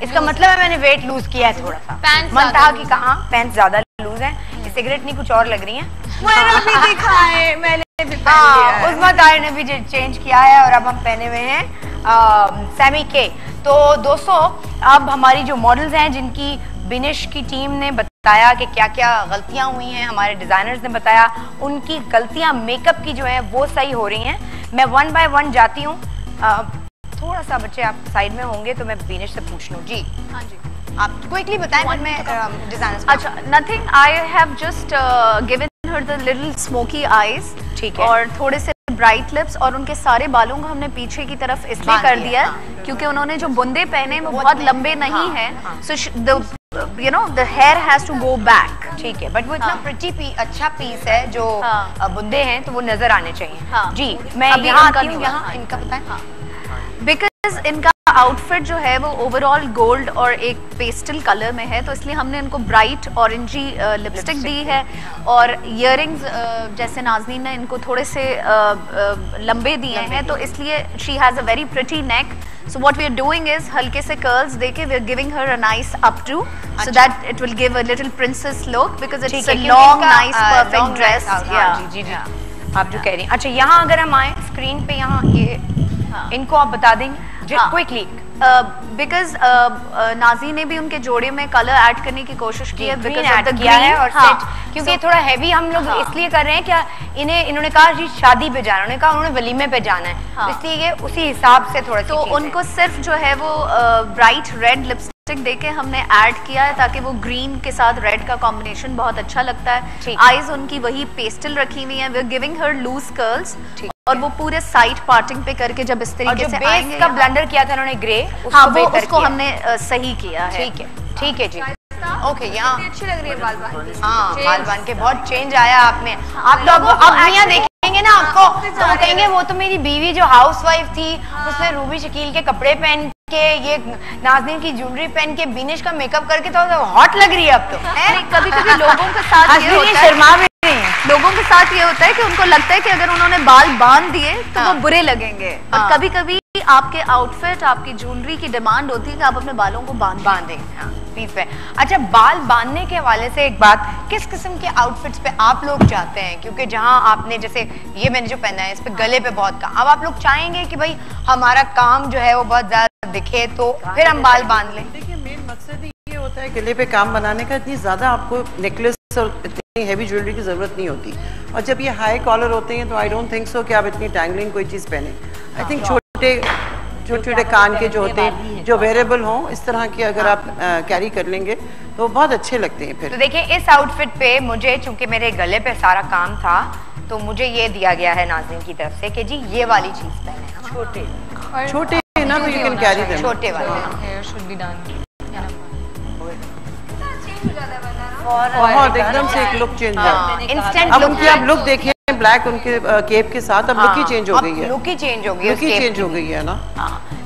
[SPEAKER 1] इसका मतलब है मैंने वेट लूज किया है थोड़ा सा। मनता की कहा पैंट ज्यादा लूज है, ये सिगरेट नहीं कुछ और लग रही है। उस्मा ताहिर ने भी चेंज किया है, और अब हम पहने हुए हैं सेमी के। तो दोस्तों, अब हमारी जो मॉडल्स हैं, जिनकी बिनिश की टीम ने बताया कि क्या क्या गलतियां हुई हैं, हमारे डिजाइनर्स ने बताया उनकी गलतियां मेकअप की जो है वो सही हो रही हैं। मैं 1 बाय 1 जाती हूँ। थोड़ा सा बच्चे आप साइड में होंगे तो मैं बिनिश से पूछ लूँ। जी हाँ जी, आप क्विकली बताएं, फिर मैं डिजाइनर्स।
[SPEAKER 2] अच्छा, nothing, I have just given her the little smoky eyes, ठीक है, और थोड़े से ब्राइट लिप्स, और उनके सारे बालों को हमने पीछे की तरफ इसलिए कर दिया है क्योंकि उन्होंने जो बुंदे पहने वो बहुत लंबे नहीं हैं, so you know the hair has to go back,
[SPEAKER 1] ठीक है, बट वो इतना प्रिटी अच्छा पीस है, जो बुंदे हैं तो वो नजर आने चाहिए। जी मैं यहाँ आती हूँ, यहाँ इनका बताएं।
[SPEAKER 2] बिकॉज इनका आउटफिट जो है वो ओवरऑल गोल्ड और एक पेस्टल कलर में है, तो इसलिए हमने इनको ब्राइट ऑरेंजी लिपस्टिक दी है, और इयररिंग्स जैसे नाज़नीन ने इनको थोड़े से लंबे दिए हैं, तो इसलिए she has a very pretty neck. So what we are doing is हल्के से curls देके we are giving her a nice updo, so that it will give a little princess look because it's a long, nice, perfect dress.
[SPEAKER 1] जी जी, आप जो कह रही हैं। अच्छा, यहाँ अगर हम आए स्क्रीन पे, यहाँ ये इनको आप बता देंगे क्विकली,
[SPEAKER 2] बिकॉज नाजी ने भी उनके जोड़े में कलर ऐड करने की कोशिश की है,
[SPEAKER 1] बिकॉज ऑफ द ग्रीन, और सेट, क्योंकि थोड़ा हैवी हम लोग इसलिए कर रहे हैं क्या, इन्होंने कहा जी शादी पे जाना, उन्होंने कहा उन्होंने वलीमे पे जाना है, इसलिए ये उसी हिसाब से थोड़ा,
[SPEAKER 2] तो उनको सिर्फ जो है वो ब्राइट रेड लिपस्टिक देके हमने ऐड किया है, ताकि वो ग्रीन के साथ रेड का कॉम्बिनेशन बहुत अच्छा लगता है। आईज उनकी वही पेस्टल रखी हुई है, we are giving her loose curls, और वो पूरे साइड पार्टिंग पे करके जब इस तरीके से आएंगे,
[SPEAKER 1] का ब्लेंडर किया था उन्होंने ग्रे,
[SPEAKER 2] उसको हमने सही किया है।
[SPEAKER 1] ठीक है जी, ओके। यहाँ
[SPEAKER 7] अच्छी लग रही है बाल बाल,
[SPEAKER 1] हाँ बाल बन के बहुत चेंज आया आप में। आप लोग अब यहाँ देखेंगे ना आपको, तो कहेंगे वो तो मेरी बीवी जो हाउसवाइफ थी, उसने रूबी शकील के कपड़े पहन के ये नाज़नीन की ज्वेलरी पहन के बिनिश का मेकअप करके तो हॉट लग रही है अब तो।
[SPEAKER 2] कभी कभी लोगों के साथ ये होता है, शर्मा भी नहीं है। लोगों के साथ ये होता है कि उनको लगता है कि अगर उन्होंने बाल बांध दिए तो वो बुरे लगेंगे। और कभी कभी आपके आउटफिट, आपकी ज्वेलरी की डिमांड होती है कि आप अपने बालों को बांधें।
[SPEAKER 1] अच्छा, बाल बांधने के हवाले से एक बात, किस किस्म के आउटफिट्स पे आप लोग जाते हैं? क्योंकि जहां आपने जैसे ये मैंने जो पहना है इस पे गले पे बहुत काम, अब आप लोग चाहेंगे कि भाई हमारा काम जो है वो बहुत ज्यादा दिखे तो फिर हम बाल बांध लें।
[SPEAKER 3] देखिए मेन मकसद ये होता है गले पे काम बनाने का, इतनी ज्यादा आपको नेकलेस और इतनी हैवी ज्वेलरी की जरूरत नहीं होती। और जब ये हाई कॉलर होते हैं तो आई डोंट थिंक सो कि आप इतनी टैंगलिंग कोई चीज पहने। आई थिंक छोटे छोटे कान के जो होते हैं जो वेरेबल हों, इस तरह के अगर आप कैरी कर लेंगे तो बहुत अच्छे लगते हैं फिर।
[SPEAKER 1] तो देखिए इस आउटफिट पे मुझे, चूंकि मेरे गले पे सारा काम था, तो मुझे ये दिया गया है नाज़रीन की तरफ से कि जी ये वाली चीज पहने।
[SPEAKER 3] छोटे ना तो यू कैन कैरी देम,
[SPEAKER 1] छोटे वाले।
[SPEAKER 6] हेयर शुड बी डन
[SPEAKER 3] बहुत एकदम से एक लुक चेंज है।
[SPEAKER 1] इंस्टेंट
[SPEAKER 3] अब उनकी आप लुक देखिए ब्लैक उनके केप के साथ, अब लुक ही चेंज हो गई है।
[SPEAKER 1] लुक ही चेंज हो गई है,
[SPEAKER 3] लुक ही चेंज हो गई है ना।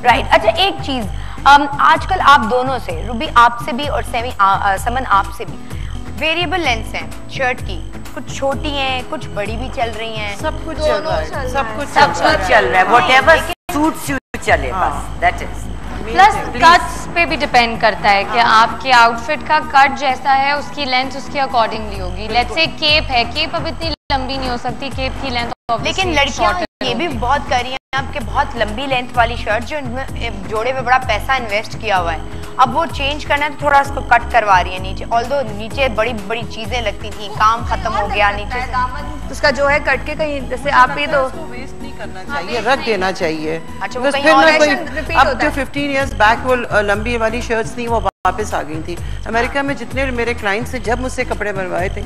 [SPEAKER 1] राइट। अच्छा एक चीज, आजकल आप दोनों से, रूबी आपसे भी और समन आपसे भी, वेरिएबल लेंथ्स हैं शर्ट की, कुछ छोटी हैं कुछ बड़ी भी चल रही हैं,
[SPEAKER 3] सब कुछ चल रहा है, सब कुछ
[SPEAKER 4] चल रहा है, व्हाटएवर सूट्स यू चले बस, दैट इज।
[SPEAKER 6] प्लस कट्स पे भी डिपेंड करता है कि आपके आउटफिट का कट जैसा है उसकी लेंथ उसके अकॉर्डिंगली होगी। लेट्स से केप है, केप अब इतनी लंबी नहीं हो सकती, केप की लेंथ
[SPEAKER 1] लेकिन लड़कियां ये भी बहुत कर रही हैं आपके, बहुत लंबी लेंथ वाली शर्ट जो इनमें जोड़े में बड़ा पैसा इन्वेस्ट किया हुआ है, अब वो चेंज करना है तो थोड़ा उसको कट करवा रही है नीचे। ऑल्दो नीचे बड़ी बड़ी चीजें लगती थी, काम खत्म हो गया नीचे से।
[SPEAKER 7] उसका जो है कट के कहीं जैसे आप ये तो
[SPEAKER 3] वेस्ट नहीं करना चाहिए, रख देना चाहिए।
[SPEAKER 1] अच्छा,
[SPEAKER 3] बस फिर ना कोई अब जो 15 इयर्स बैक वो लंबी वाली शर्ट्स थी वो वापस आ गई थी। अमेरिका में जितने मेरे क्लाइंट्स से जब मुझसे कपड़े बनवाए थे,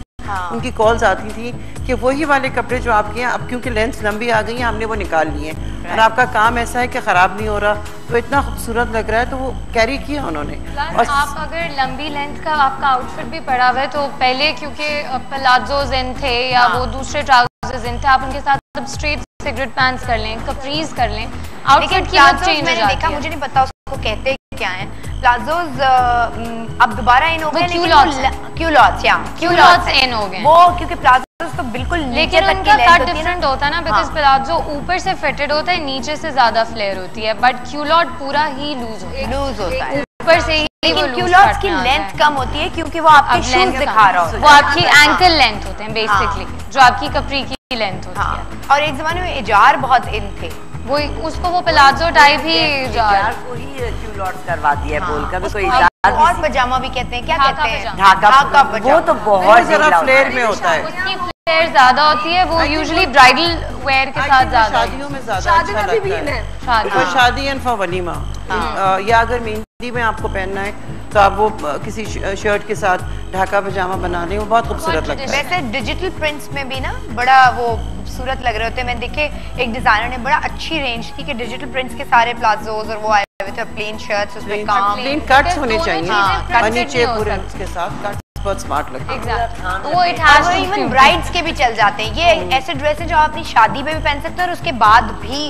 [SPEAKER 3] उनकी कॉल्स आती थी कि वही वाले कपड़े जो आपके हैं अब क्योंकि लेंथ लंबी आ गई है हमने वो निकाल लिए और आपका काम ऐसा है कि खराब नहीं हो रहा, तो इतना खूबसूरत लग रहा है, तो वो कैरी किया उन्होंने।
[SPEAKER 6] और आप अगर लंबी लेंथ का आपका आउटफिट भी पड़ा हुआ है तो पहले क्योंकि प्लाजोज इन थे या वो दूसरे ट्राउजर्स इन थे, आप उनके साथ अब स्ट्रेट सिगरेट पैंट्स कर लें, कपरीज कर लें, आउटफिट की लुक चेंज हो जाती है।
[SPEAKER 1] मुझे नहीं पता उसको कहते क्या है, प्लाजोज अब दोबारा इन हो गए,
[SPEAKER 6] क्यूलॉट्स इन हो गए
[SPEAKER 1] वो, क्योंकि प्लाजोज तो बिल्कुल
[SPEAKER 6] लेकिन उनका कट डिफरेंट होता है ना, बिकॉज प्लाजो ऊपर से फिटेड होता है, नीचे से ज्यादा फ्लेयर होती है, बट क्यूलॉट पूरा ही लूज होता है ऊपर से ही।
[SPEAKER 1] लेकिन क्यूलॉट्स की लेंथ कम होती है क्योंकि वो आपकी शूज दिखा रहा होता है,
[SPEAKER 6] वो आपकी एंकल लेंथ होते हैं बेसिकली, जो आपकी कपरी की लेंथ होती है।
[SPEAKER 1] और एक जमाने में इजार बहुत इन थे,
[SPEAKER 6] वो उसको वो प्लाजो टाइप ही
[SPEAKER 4] इजार को ही क्यूलॉट्स करवा दिया है बोलकर भी कोई इजार
[SPEAKER 1] और पजामा भी कहते हैं, क्या कहते हैं,
[SPEAKER 4] ढाका पजामा, वो तो बहुत
[SPEAKER 3] जरा फ्लेयर में होता है,
[SPEAKER 6] उसकी फ्लेयर ज्यादा होती है, वो यूजुअली ब्राइडल वेयर के साथ ज्यादा,
[SPEAKER 3] शादियों में ज्यादा अच्छा लगता है, शादी एंड फॉर वलीमा, या अगर मेहंदी में आपको पहनना है तो आप वो किसी शर्ट के साथ ढाका पजामा बना लें, वो बहुत खूबसूरत लगता है।
[SPEAKER 1] वैसे डिजिटल प्रिंट्स में भी ना बड़ा वो खूबसूरत लग रहे होते हैं। मैं देखे एक डिजाइनर ने बड़ा अच्छी रेंज थी कि डिजिटल प्रिंट्स के सारे प्लाजोज और वो आए हुए थे, प्लेन शर्ट्स उसमें काम,
[SPEAKER 3] प्लेन कट्स होने चाहिए नीचे पूरे उसके साथ, कट्स बहुत स्मार्ट लगते हैं।
[SPEAKER 6] वो it has to
[SPEAKER 1] even brides के भी चल जाते हैं ये ऐसे ड्रेसेस जो आप अपनी शादी में भी पहन सकते हैं और उसके बाद भी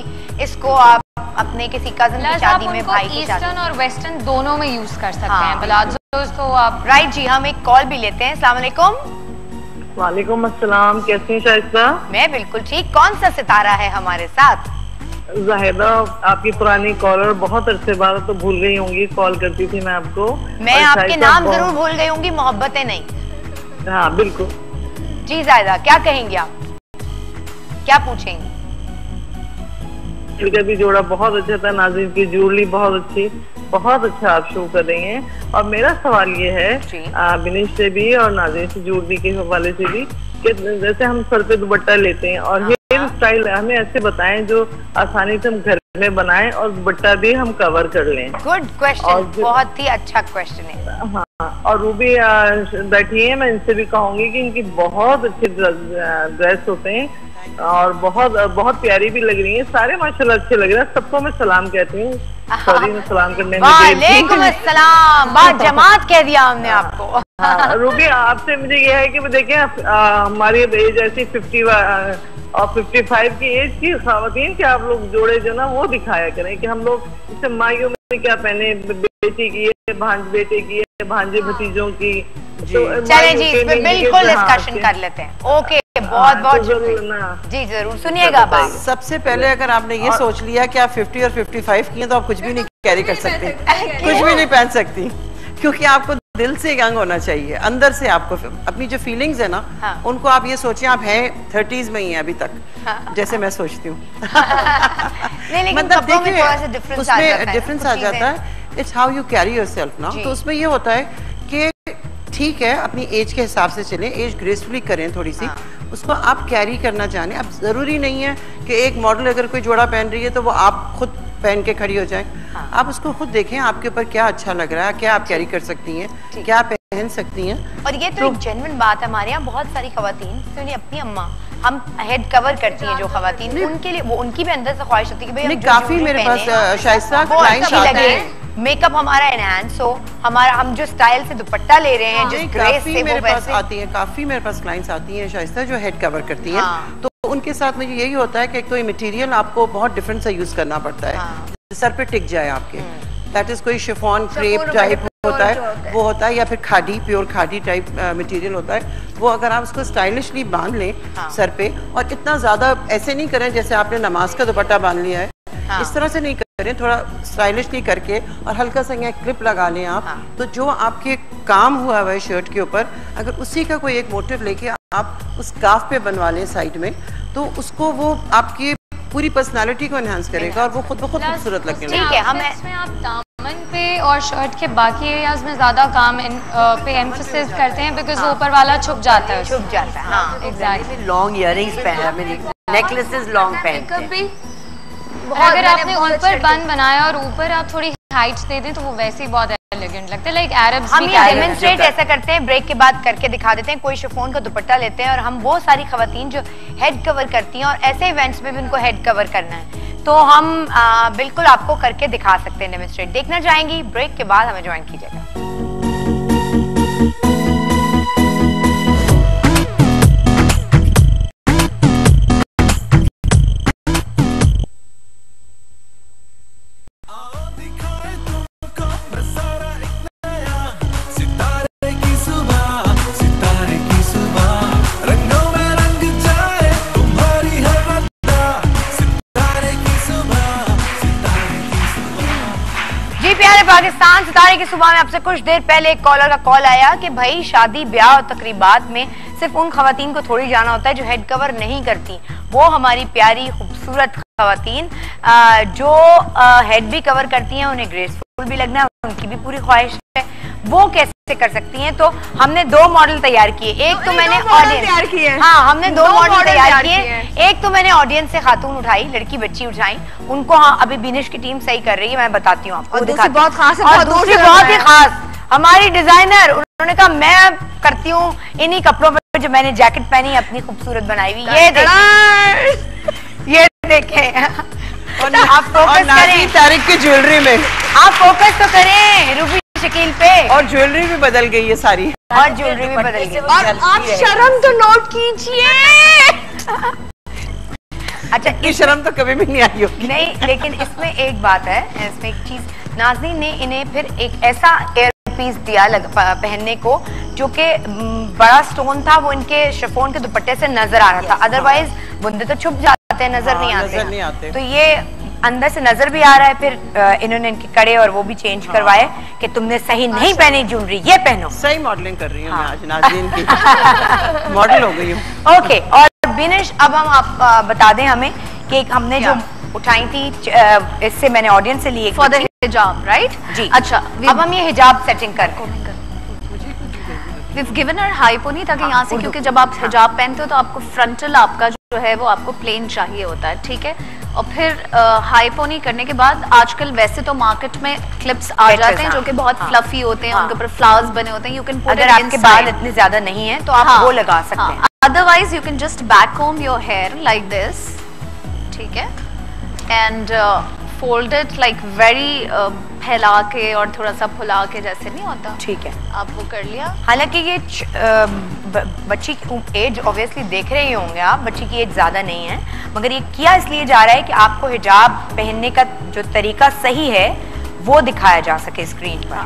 [SPEAKER 1] इसको आप अपने किसी कजन की शादी में, भाई की शादी,
[SPEAKER 6] ईस्टर्न और वेस्टर्न दोनों में यूज कर सकते हैं प्लाजोस को आप।
[SPEAKER 1] राइट जी, हम एक कॉल भी लेते हैं। अस्सलाम वालेकुम।
[SPEAKER 8] वालेकुम अस्सलाम, कैसी हैं शाइस्ता?
[SPEAKER 1] मैं बिल्कुल ठीक। कौन सा सितारा है हमारे साथ?
[SPEAKER 8] जाहिदा, आपकी पुरानी कॉलर, बहुत अरसे बाद तो भूल गई होंगी, कॉल करती थी मैं आपको।
[SPEAKER 1] मैं आपके नाम जरूर भूल गई होंगी, मोहब्बतें नहीं।
[SPEAKER 8] हाँ बिल्कुल
[SPEAKER 1] जी जाहिदा, क्या कहेंगे आप, क्या पूछेंगे?
[SPEAKER 8] का भी जोड़ा बहुत अच्छा था, नाज़रीन की ज्वेलरी बहुत अच्छी, बहुत अच्छा आप शो कर रही हैं। और मेरा सवाल ये है बिनिश से भी और नाज़रीन से, ज्वेलरी के हवाले से भी, कि जैसे हम सर पे दुपट्टा लेते हैं और हेयर स्टाइल हमें ऐसे बताएं जो आसानी से हम घर में बनाएं और दुपट्टा भी हम कवर कर लें।
[SPEAKER 1] गुड क्वेश्चन, बहुत ही अच्छा क्वेश्चन है।
[SPEAKER 8] हाँ, और रूबी बैठी है, मैं इनसे भी कहूंगी कि इनकी बहुत अच्छे ड्रेस होते हैं और बहुत बहुत प्यारी भी लग रही है, सारे माशाल्लाह अच्छे लग रहे हैं। सबको मैं सलाम कहती हूँ, सॉरी मैं सलाम करने में
[SPEAKER 1] वालेकुम अस्सलाम, बात जमात कह दिया हमने आपको।
[SPEAKER 8] हाँ, रूबी आपसे मुझे यह है कि देखें हमारी एज ऐसी 50 और 55 की एज की खवातीन के आप लोग जोड़े जो ना वो दिखाया करें कि हम लोग इससे माइयों क्या पहने, बेटी की है, बेटे की है, भांजे भतीजों की।
[SPEAKER 1] चले जी, इस पे बिल्कुल डिस्कशन कर लेते हैं। ओके, बहुत बहुत जी, जरूर सुनिएगा बात।
[SPEAKER 3] सबसे पहले अगर आपने ये सोच लिया कि आप 50 और 55 की हैं तो आप कुछ भी नहीं कैरी कर सकती, कुछ भी नहीं पहन सकती, क्योंकि आपको दिल से यंग होना चाहिए, अंदर से आपको अपनी जो फीलिंग्स है ना, उनको आप ये सोचें आप हैं 30s में ही हैं अभी तक, जैसे मैं सोचती हूँ। मतलब देखिए उसमें डिफरेंस आ जाता है, it's how you carry yourself ना। तो उसमें ये होता है कि ठीक है अपनी एज के हिसाब से चलें, एज ग्रेसफुली करें थोड़ी सी, उसको आप कैरी करना जाने। अब जरूरी नहीं है कि एक मॉडल अगर कोई जोड़ा पहन रही है तो वो आप खुद पहन के खड़ी हो जाए। आप उसको खुद देखें आपके ऊपर क्या अच्छा लग रहा है, क्या आप कैरी कर सकती हैं, क्या पहन सकती हैं।
[SPEAKER 1] और ये तो एक जेन्युइन बात है, हमारे यहाँ बहुत सारी खवातीन अपनी अम्मा हम हेड कवर करती हैं जो खवातीन, उनके लिए वो उनकी भी अंदर से ख्वाहिश होती है कि भाई
[SPEAKER 3] काफी मेरे पास शाइस्ता क्लाइंट्स आते हैं,
[SPEAKER 1] मेकअप हमारा एनहांस हो, हमारा हम जो स्टाइल से दुपट्टा ले रहे हैं जिस ग्रेस से
[SPEAKER 3] मेरे पास आती हैं, काफी मेरे पास क्लाइंट्स आती हैं शाइस्ता जो हेड कवर करती हैं। तो उनके साथ मुझे यही होता है कि एक तो ये मटेरियल आपको बहुत डिफरेंट से यूज करना पड़ता है, सर पे टिक जाए आपके, दैट इज कोई शिफॉन क्रेप टाइप होता है, वो होता है, या फिर khadi, pure khadi type material होता है। वो अगर आप उसको स्टाइलिशली बांध लें सर पे, और इतना ज्यादा ऐसे नहीं करें जैसे आपने नमाज का दुपट्टा बांध लिया है, इस तरह से नहीं करें, थोड़ा स्टाइलिशली करके और हल्का सा यहाँ क्लिप लगा लें आप। तो जो आपके काम हुआ है शर्ट के ऊपर, अगर उसी का कोई एक मोटिव लेके आप उस काफ पे बनवा लें साइड में, तो उसको वो आपकी पूरी पर्सनालिटी को एनहांस करेगा और वो खुद ब खुद खूबसूरत लगने लगेगा।
[SPEAKER 6] ठीक है, हम इसमें आप दामन पे और शर्ट के बाकी एरियाज में ज्यादा काम पे एम्फेसिस करते हैं, बिकॉज वो ऊपर वाला छुप जाता है,
[SPEAKER 1] छुप जाता है। हाँ,
[SPEAKER 6] एग्जैक्टली।
[SPEAKER 4] लॉन्ग इयरिंग्स पहना, मैंने नेकलेसेस लॉन्ग पहनते हैं।
[SPEAKER 6] अगर आपने ऊपर बंद बनाया और ऊपर आप थोड़ी हाइट दे दें तो वो वैसे ही बहुत एलिगेंट लगता है, लाइक अरब्स।
[SPEAKER 1] हम ये डेमोंस्ट्रेट ऐसा करते हैं, ब्रेक के बाद करके दिखा देते हैं। कोई शिफॉन का दुपट्टा लेते हैं और हम वो सारी खवातीन जो हेड कवर करती हैं, और ऐसे इवेंट्स में भी उनको हेड कवर करना है, तो हम बिल्कुल आपको करके दिखा सकते हैं डेमोंस्ट्रेट। देखना चाहेंगी? ब्रेक के बाद हमें ज्वाइन कीजिएगा। पाकिस्तान सितारे की सुबह में आपसे कुछ देर पहले एक कॉलर का कॉल आया कि भाई शादी ब्याह और तकरीबात में सिर्फ उन खवातीन को थोड़ी जाना होता है जो हेड कवर नहीं करती, वो हमारी प्यारी खूबसूरत खवातीन जो हेड भी कवर करती हैं, उन्हें ग्रेसफुल भी लगना है, उनकी भी पूरी ख्वाहिश है, वो कैसे कर सकती हैं। तो हमने दो मॉडल तैयार किए। एक तो मैंने ऑडियंस, हाँ हमने दो मॉडल तैयार किए। एक तो मैंने ऑडियंस से खातून उठाई, लड़की बच्ची उठाई, उनको हाँ अभी बिनिश की टीम सही कर रही है, मैं बताती हूँ आपको।
[SPEAKER 7] दूसरी बहुत खास है,
[SPEAKER 1] और दूसरी बहुत ही खास हमारी डिजाइनर, उन्होंने कहा मैं करती हूँ इन्हीं कपड़ों पे जो मैंने जैकेट पहनी अपनी खूबसूरत बनाई हुई। ये देखें, ये देखें, आप फोकस करें
[SPEAKER 3] तारीख की ज्वेलरी में,
[SPEAKER 1] आप फोकस तो करें रूबी शकील पे।
[SPEAKER 3] और ज्वेलरी भी बदल गई है सारी,
[SPEAKER 1] और ज्वेलरी भी बदल गई,
[SPEAKER 7] और आप शर्म तो नोट कीजिए।
[SPEAKER 3] अच्छा, ये शर्म तो कभी भी नहीं आई होगी।
[SPEAKER 1] नहीं, लेकिन इसमें एक बात है, इसमें एक चीज, नाज़रीन ने इन्हें फिर एक ऐसा एयर पीस दिया पहनने को जो कि बड़ा स्टोन था, वो इनके शिफॉन के दुपट्टे से नजर आ रहा था, अदरवाइज बुंदे तो छुप जाते हैं, नजर नहीं आते। तो ये अंदर से नजर भी आ रहा है। फिर इन्होंने इनके कड़े और वो भी चेंज करवाए कि तुमने सही नहीं पहनी ज्वेलरी, ये पहनो।
[SPEAKER 3] सही मॉडलिंग कर रही हूँ मैं आज नाज़रीन की, मॉडल हो गई हूँ।
[SPEAKER 1] ओके, और बिनिश अब हम आप बता दें हमें कि हमने जो उठाई थी, इससे मैंने ऑडियंस से लिए
[SPEAKER 2] फॉर द हिजाब, राइट
[SPEAKER 1] जी।
[SPEAKER 2] अच्छा,
[SPEAKER 1] अब हम ये हिजाब सेटिंग कर
[SPEAKER 2] We've given her high pony ताकि यहाँ से, क्योंकि जब आप हिजाब पहनते हो तो आपको फ्रंटल आपका जो है वो आपको प्लेन चाहिए होता है, ठीक है। और फिर हाई पोनी करने के बाद आजकल वैसे तो मार्केट में क्लिप्स आ जाते हैं जो कि बहुत फ्लफी होते हैं, उनके ऊपर फ्लावर्स बने होते हैं। यू कैन पुट
[SPEAKER 1] अगर आपके बाल इतने ज्यादा नहीं है तो आप वो लगा सकते हैं,
[SPEAKER 2] otherwise you can just back comb your hair like this, ठीक है, and fold it like very फैला के और थोड़ा सा फुला के, जैसे नहीं होता,
[SPEAKER 1] ठीक है,
[SPEAKER 2] आप वो कर लिया।
[SPEAKER 1] हालांकि ये बच्ची की एज ऑब्वियसली देख रहे ही होंगे आप, बच्ची की एज ज्यादा नहीं है, मगर ये किया इसलिए जा रहा है कि आपको हिजाब पहनने का जो तरीका सही है वो दिखाया जा सके स्क्रीन पर,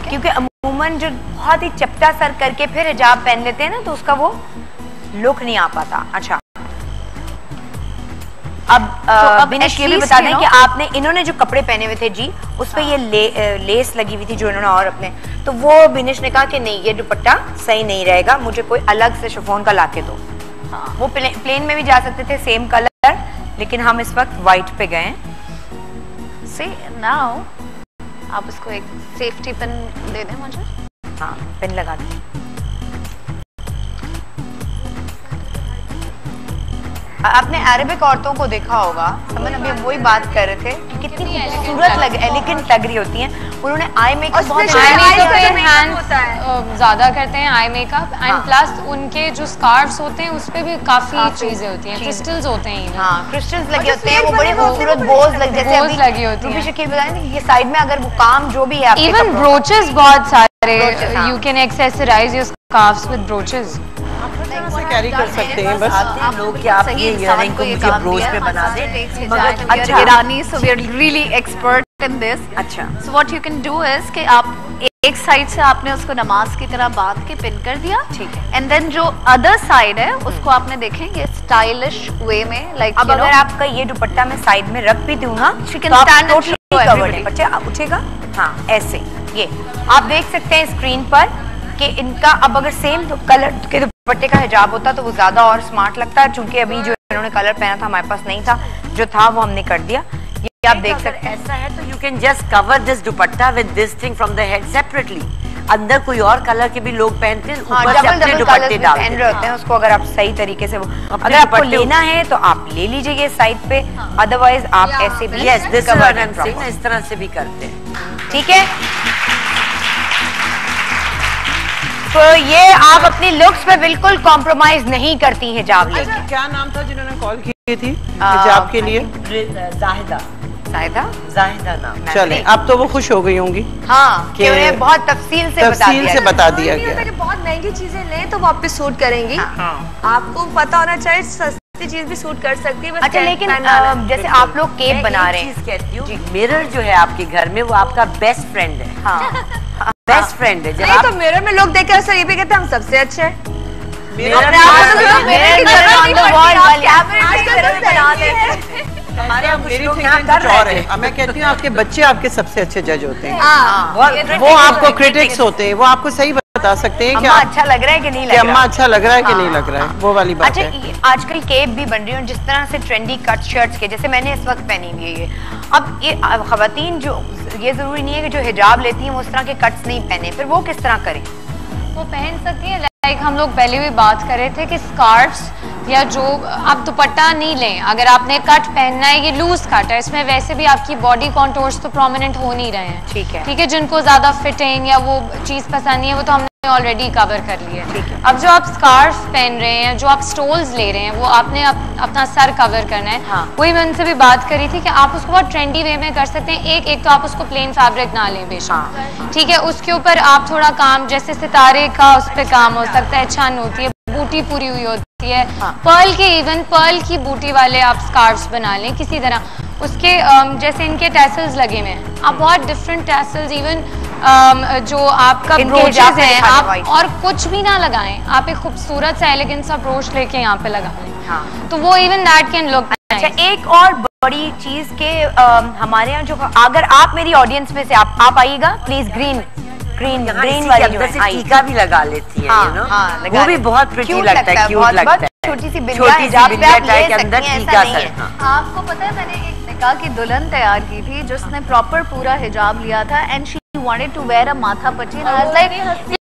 [SPEAKER 1] क्योंकि अमूमन जो बहुत ही चपटा सर करके फिर हिजाब पहन लेते हैं ना, तो उसका वो लुक नहीं आ पाता। अच्छा, अब बिनिश ये भी बता दें कि आपने इन्होंने जो कपड़े पहने हुए थे जी, उस पे ये लेस लगी हुई थी जो इन्होंने और अपने, तो वो बिनिश ने कहा कि नहीं ये दुपट्टा सही नहीं रहेगा, मुझे कोई अलग से शिफॉन का लाके दो। वो प्लेन में भी जा सकते थे सेम कलर, लेकिन हम इस वक्त व्हाइट पे गए।
[SPEAKER 2] सी नाउ आप इसको एक सेफ्टी पिन दे दें मुझे।
[SPEAKER 1] हाँ, पिन लगा दें। आपने अरेबिक औरतों को देखा होगा, समन अभी वही बात कर रहे थे, कितनी खूबसूरत एलिगेंट लग रही होती हैं। उन्होंने आई मेकअप
[SPEAKER 6] ज्यादा करते हैं, आई मेकअप, एंड प्लस उनके जो स्कार्फ्स होते हैं उस पे भी काफी चीजें होती हैं, क्रिस्टल्स होते हैं।
[SPEAKER 1] हाँ, क्रिस्टल्स लगे होते हैं, वो बड़ी खूबसूरत बोज लगी होती है। शकील बताएं ये साइड में अगर वो काम जो भी है,
[SPEAKER 6] इवन ब्रोचेस बहुत सारे, you can accessorise your scarfs with brooches,
[SPEAKER 3] से कैरी कर सकते हैं। बस
[SPEAKER 4] आप लोग क्या आप ये इयररिंग को मुझे ब्रोच पे बना दें।
[SPEAKER 2] अच्छा Irani, so we are really expert in this.
[SPEAKER 1] अच्छा,
[SPEAKER 2] so what you can do is कि आप एक साइड से आपने उसको नमाज की तरह बांध के पिन कर दिया,
[SPEAKER 1] ठीक है,
[SPEAKER 2] एंड देन जो अदर साइड है उसको आपने देखेंगे स्टाइलिश वे में, लाइक
[SPEAKER 1] अब अगर आपका ये दुपट्टा मैं साइड में रख भी दूं ना,
[SPEAKER 2] तो आप टोटली कवर्ड है।
[SPEAKER 1] बच्चे उठेगा, हाँ ऐसे, ये आप देख सकते हैं स्क्रीन पर कि इनका अब अगर सेम कलर के दुपट्टे का हिजाब होता तो वो ज्यादा और स्मार्ट लगता है, चूंकि अभी जो इन्होंने कलर पहना था हमारे पास नहीं था, जो था वो हमने कर दिया। ये आप देख सकते हैं,
[SPEAKER 4] ऐसा है तो you can just cover this dupatta with this thing from the head separately. अंदर कोई और कलर के भी लोग पहनते हैं, ऊपर से अपने दुपट्टे
[SPEAKER 1] पहन रहे होते हैं उसको, अगर आप सही तरीके से अगर आपको लेना है तो आप ले लीजिए साइड पे, अदरवाइज आप ऐसे भी
[SPEAKER 4] इस तरह से भी करते हैं।
[SPEAKER 1] ठीक है, तो ये आप अपनी लुक्स पे बिल्कुल कॉम्प्रोमाइज नहीं करती हिजाब लेके।
[SPEAKER 3] क्या नाम था जिन्होंने कॉल की थी हिजाब के लिए?
[SPEAKER 4] जाहिदा नाम।
[SPEAKER 3] चले, अब तो वो खुश हो गई होंगी।
[SPEAKER 1] हाँ, कि उन्हें बहुत तफसील से
[SPEAKER 3] बता दिया गया।
[SPEAKER 7] बहुत महंगी चीजें लें तो वो आप पे सूट करेंगी। आपको पता होना चाहिए सस्ती चीज भी सूट कर सकती है।
[SPEAKER 1] अच्छा, लेकिन जैसे आप लोग केक बना रहे हैं,
[SPEAKER 4] कहती हूँ मिरर जो है आपके घर में वो आपका बेस्ट फ्रेंड है।
[SPEAKER 1] हाँ,
[SPEAKER 4] बेस्ट फ्रेंड है।
[SPEAKER 7] नहीं तो मिरर में लोग देख कर ये भी कहते हैं हम सबसे अच्छे हैं।
[SPEAKER 3] मैं कहती हूँ आपके बच्चे आपके सबसे अच्छे जज होते हैं, वो आपको क्रिटिक्स होते हैं, वो आपको सही बता सकते हैं कि
[SPEAKER 1] अच्छा लग रहा है कि नहीं लग रहा,
[SPEAKER 3] अम्मा अच्छा लग रहा है कि नहीं लग रहा है, वो वाली बात है।
[SPEAKER 1] अच्छा, आजकल केप भी बन रही है जिस तरह से ट्रेंडी कट शर्ट्स के, जैसे मैंने इस वक्त पहनी हुई है ये। अब ये खवातीन जो, ये जरूरी नहीं है कि जो हिजाब लेती हैं वो उस तरह के कट्स नहीं पहने, फिर वो किस तरह करें?
[SPEAKER 6] वो पहन सकती है, लाइक हम लोग पहले भी बात कर रहे थे कि स्कार्फ्स या जो आप दुपट्टा नहीं लें, अगर आपने कट पहनना है, ये लूज कट है, इसमें वैसे भी आपकी बॉडी कॉन्टोर्स तो प्रोमिनेंट हो नहीं रहे हैं।
[SPEAKER 1] ठीक है,
[SPEAKER 6] ठीक है, जिनको ज्यादा फिटिंग या वो चीज पसंद नहीं है वो तो हमने ऑलरेडी कवर कर लिया।
[SPEAKER 1] ठीक है,
[SPEAKER 6] अब जो आप स्कार्फ पहन रहे हैं, जो आप स्टोल्स ले रहे हैं, वो आपने अपना सर कवर करना है।
[SPEAKER 1] हाँ।
[SPEAKER 6] वही मैं उनसे भी बात करी थी कि आप उसको बहुत ट्रेंडी वे में कर सकते हैं। एक तो आप उसको प्लेन फैब्रिक ना लें बेशक।
[SPEAKER 1] हाँ।
[SPEAKER 6] ठीक है, उसके ऊपर आप थोड़ा काम, जैसे सितारे का उस पर काम हो सकता है, छन होती है, बूटी पूरी हुई होती है, पर्ल के, इवन पर्ल की बूटी वाले आप स्कार्फ्स बना लें किसी तरह। उसके जैसे इनके टैसल्स लगे हुए हैं, आप बहुत डिफरेंट टैसल्स, इवन जो आपका ब्रोचेस हैं, आप और कुछ भी ना लगाएं, आप एक खूबसूरत सा एलिगेंट सा ब्रोच लेके यहाँ पे लगा लें, तो वो इवन दैट कैन लुक।
[SPEAKER 1] अच्छा, एक और बड़ी चीज के हमारे यहाँ जो, अगर आप मेरी ऑडियंस में से आप आइएगा प्लीज, ग्रीन वाली जो है
[SPEAKER 4] टीका भी लगा लेती है,
[SPEAKER 1] हाँ,
[SPEAKER 4] वो भी बहुत प्रिटी लगता है, क्यूट लगता है,
[SPEAKER 1] छोटी सी बिंदिया
[SPEAKER 4] के अंदर टीका है।
[SPEAKER 2] आपको पता है मैंने एक निकाह की दुल्हन तैयार की थी जिसने प्रॉपर पूरा हिजाब लिया था, and she wanted to wear a matha patti, like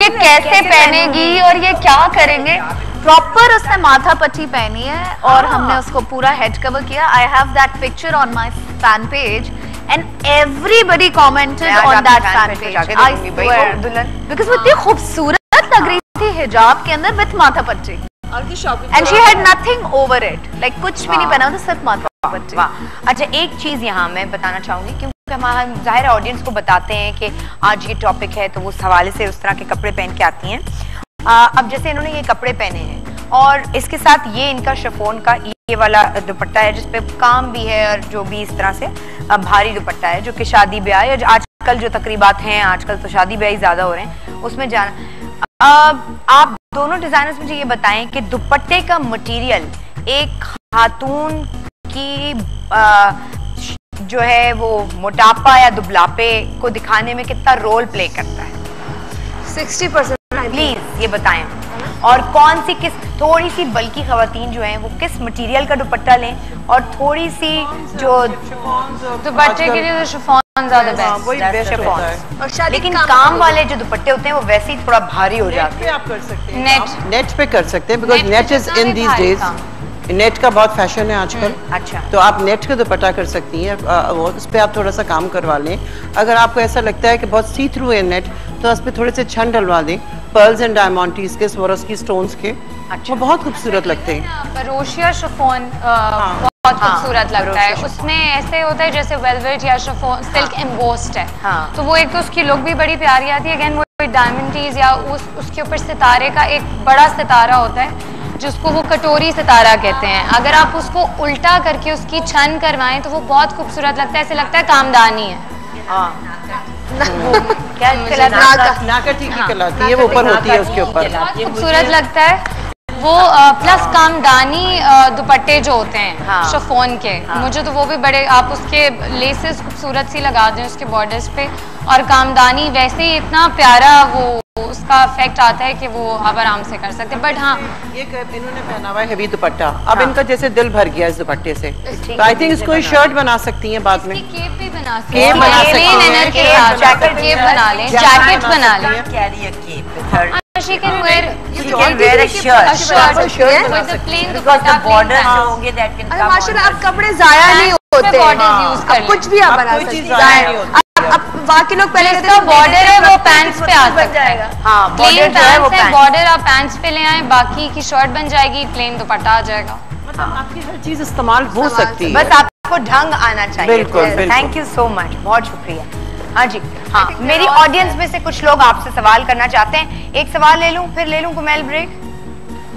[SPEAKER 2] ये कैसे पहनेगी और ये क्या करेंगे। प्रॉपर उसने माथा पट्टी पहनी है और हमने उसको पूरा हेड कवर किया। I have that picture on my fan page and everybody commented on that fan page. I swear, because वो इतनी खूबसूरत लग रही थी हिजाब के अंदर विथ माथा पट्टी, and she had nothing over it, like कुछ भी नहीं पहना था, सिर्फ माथा पट्टी।
[SPEAKER 1] अच्छा, एक चीज यहाँ मैं बताना चाहूंगी, क्योंकि हम जाहिर ऑडियंस को बताते हैं कि आज ये टॉपिक है तो उस हवाले से उस तरह के कपड़े पहन के आती हैं। अब जैसे इन्होंने ये कपड़े पहने हैं और इसके साथ ये इनका शिफॉन का ये वाला दुपट्टा है जिसपे काम भी है और जो भी इस तरह से भारी दुपट्टा है जो कि शादी ब्याह या आजकल जो तकरीबात हैं, आजकल तो शादी ब्याह ही ज्यादा हो रहे हैं, उसमें जाना। आप दोनों डिजाइनर्स मुझे ये बताएं कि दुपट्टे का मटेरियल एक खातून की जो है वो मोटापा या दुबलापे को दिखाने में कितना रोल प्ले करता है?
[SPEAKER 7] 60%।
[SPEAKER 1] प्लीज ये बताएं। और कौन सी किस थोड़ी सी बल्कि खवातीन जो हैं वो किस मटेरियल का दुपट्टा लें, और थोड़ी सी जो
[SPEAKER 6] दुपट्टे के लिए शिफॉन ज्यादा बेस्ट
[SPEAKER 1] शिफॉन। लेकिन काम वाले जो दुपट्टे होते हैं वो वैसे ही थोड़ा भारी हो जाते हैं।
[SPEAKER 3] आप कर सकते हैं नेट पे कर सकते हैं, because net is in these days, net का बहुत फैशन है आजकल।
[SPEAKER 1] अच्छा, तो
[SPEAKER 3] आप नेट का दुपट्टा कर सकती हैं, उस पर आप थोड़ा सा काम करवा लें। अगर आपको ऐसा लगता है कि बहुत सी थ्रू है नेट, तो उस पर थोड़े से छन डलवा दें, पर्ल्स एंड डायमंडीज के, स्वरोस्की स्टोन्स के। अच्छा, वो बहुत खूबसूरत लगते हैं।
[SPEAKER 6] बरोशिया शिफॉन बहुत खूबसूरत लगता है। उसमें ऐसे होता है जैसे वेलवेट या शिफॉन सिल्क एम्बोस्ड है, तो वो एक तो उसकी लुक भी बड़ी प्यारी आती है। अगेन वो डायमंडीज या उसके ऊपर सितारे का एक बड़ा सितारा होता है जिसको वो कटोरी सितारा कहते हैं। अगर आप उसको उल्टा करके उसकी छन करवाएं तो वो बहुत खूबसूरत लगता है, ऐसे लगता है कामदानी है।
[SPEAKER 1] क्या
[SPEAKER 3] नाका टिकी कहलाती है, वो ऊपर होती है, उसके ऊपर
[SPEAKER 6] बहुत खूबसूरत लगता है वो। प्लस कामदानी दुपट्टे जो होते हैं शिफॉन के, मुझे तो वो भी बड़े, आप उसके लेसेस खूबसूरत सी लगा दें उसके बॉर्डर्स पे, और कामदानी वैसे ही इतना प्यारा वो उसका इफेक्ट आता है कि वो आप आराम से कर सकते हैं। बट हाँ,
[SPEAKER 3] ये इन्होंने पहना हुआ है हेवी दुपट्टा, अब इनका जैसे दिल भर गया इस दुपट्टे से, तो आई थिंक इसको शर्ट बना सकती हैं बाद में,
[SPEAKER 6] केप भी बना सकती हैं, जैकेट बना लें, जैकेट बना लें। She can wear
[SPEAKER 4] a shirt
[SPEAKER 6] with the plain
[SPEAKER 4] because the borders जो होंगे that can come.
[SPEAKER 7] माशाल्लाह, अब कपड़े जाया नहीं होते,
[SPEAKER 6] अब
[SPEAKER 7] कुछ भी आप बना सकती हैं। अब बाकी लोग पहले कहते
[SPEAKER 6] हैं बॉर्डर है वो पैंट्स पे आ सकता है।
[SPEAKER 1] हाँ,
[SPEAKER 6] प्लेन पैंट्स है, बॉर्डर आप पैंट्स पे ले आए, बाकी की शर्ट बन जाएगी, प्लेन दुपट्टा आ जाएगा।
[SPEAKER 3] मतलब आपकी हर चीज इस्तेमाल हो सकती है,
[SPEAKER 1] बस आपको ढंग आना चाहिए।
[SPEAKER 3] बिल्कुल।
[SPEAKER 1] थैंक यू सो मच, बहुत शुक्रिया। हाँ जी, हाँ, मेरी ऑडियंस में से कुछ लोग आपसे सवाल करना चाहते हैं। एक सवाल ले लूं, फिर ले लूं कमेल ब्रेक।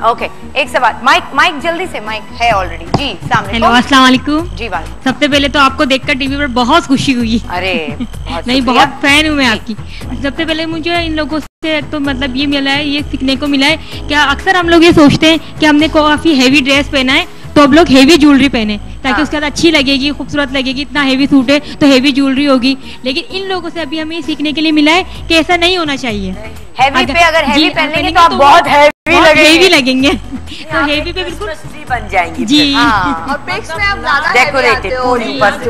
[SPEAKER 1] ओके, एक सवाल, माइक जल्दी से, माइक है ऑलरेडी जी।
[SPEAKER 9] हेलो, अस्सलाम वालेकुम
[SPEAKER 1] जी। वालेकुम।
[SPEAKER 9] सबसे पहले तो आपको देखकर टीवी पर बहुत खुशी हुई।
[SPEAKER 1] अरे
[SPEAKER 9] नहीं, बहुत फैन हूँ मैं आपकी। सबसे पहले मुझे इन लोगों से तो मतलब ये मिला है, ये सीखने को मिला है क्या अक्सर हम लोग ये सोचते हैं कि हमने काफी हैवी ड्रेस पहना है तो अब लोग हेवी ज्वेलरी पहने ताकि उसके बाद अच्छी लगेगी, खूबसूरत लगेगी। इतना हेवी सूट है तो हेवी ज्वेलरी होगी, लेकिन इन लोगों से अभी हमें ये सीखने के लिए मिला है कि ऐसा नहीं होना चाहिए।
[SPEAKER 1] हेवी पे अगर हेवी पहनेंगे तो आप बहुत हेवी
[SPEAKER 9] लगेंगे, तो हेवी पे बिल्कुल
[SPEAKER 4] बन जाएंगी
[SPEAKER 9] जी।
[SPEAKER 7] और पिक्स में आप ज्यादा
[SPEAKER 4] डेकोरेटेड पूरी ऊपर से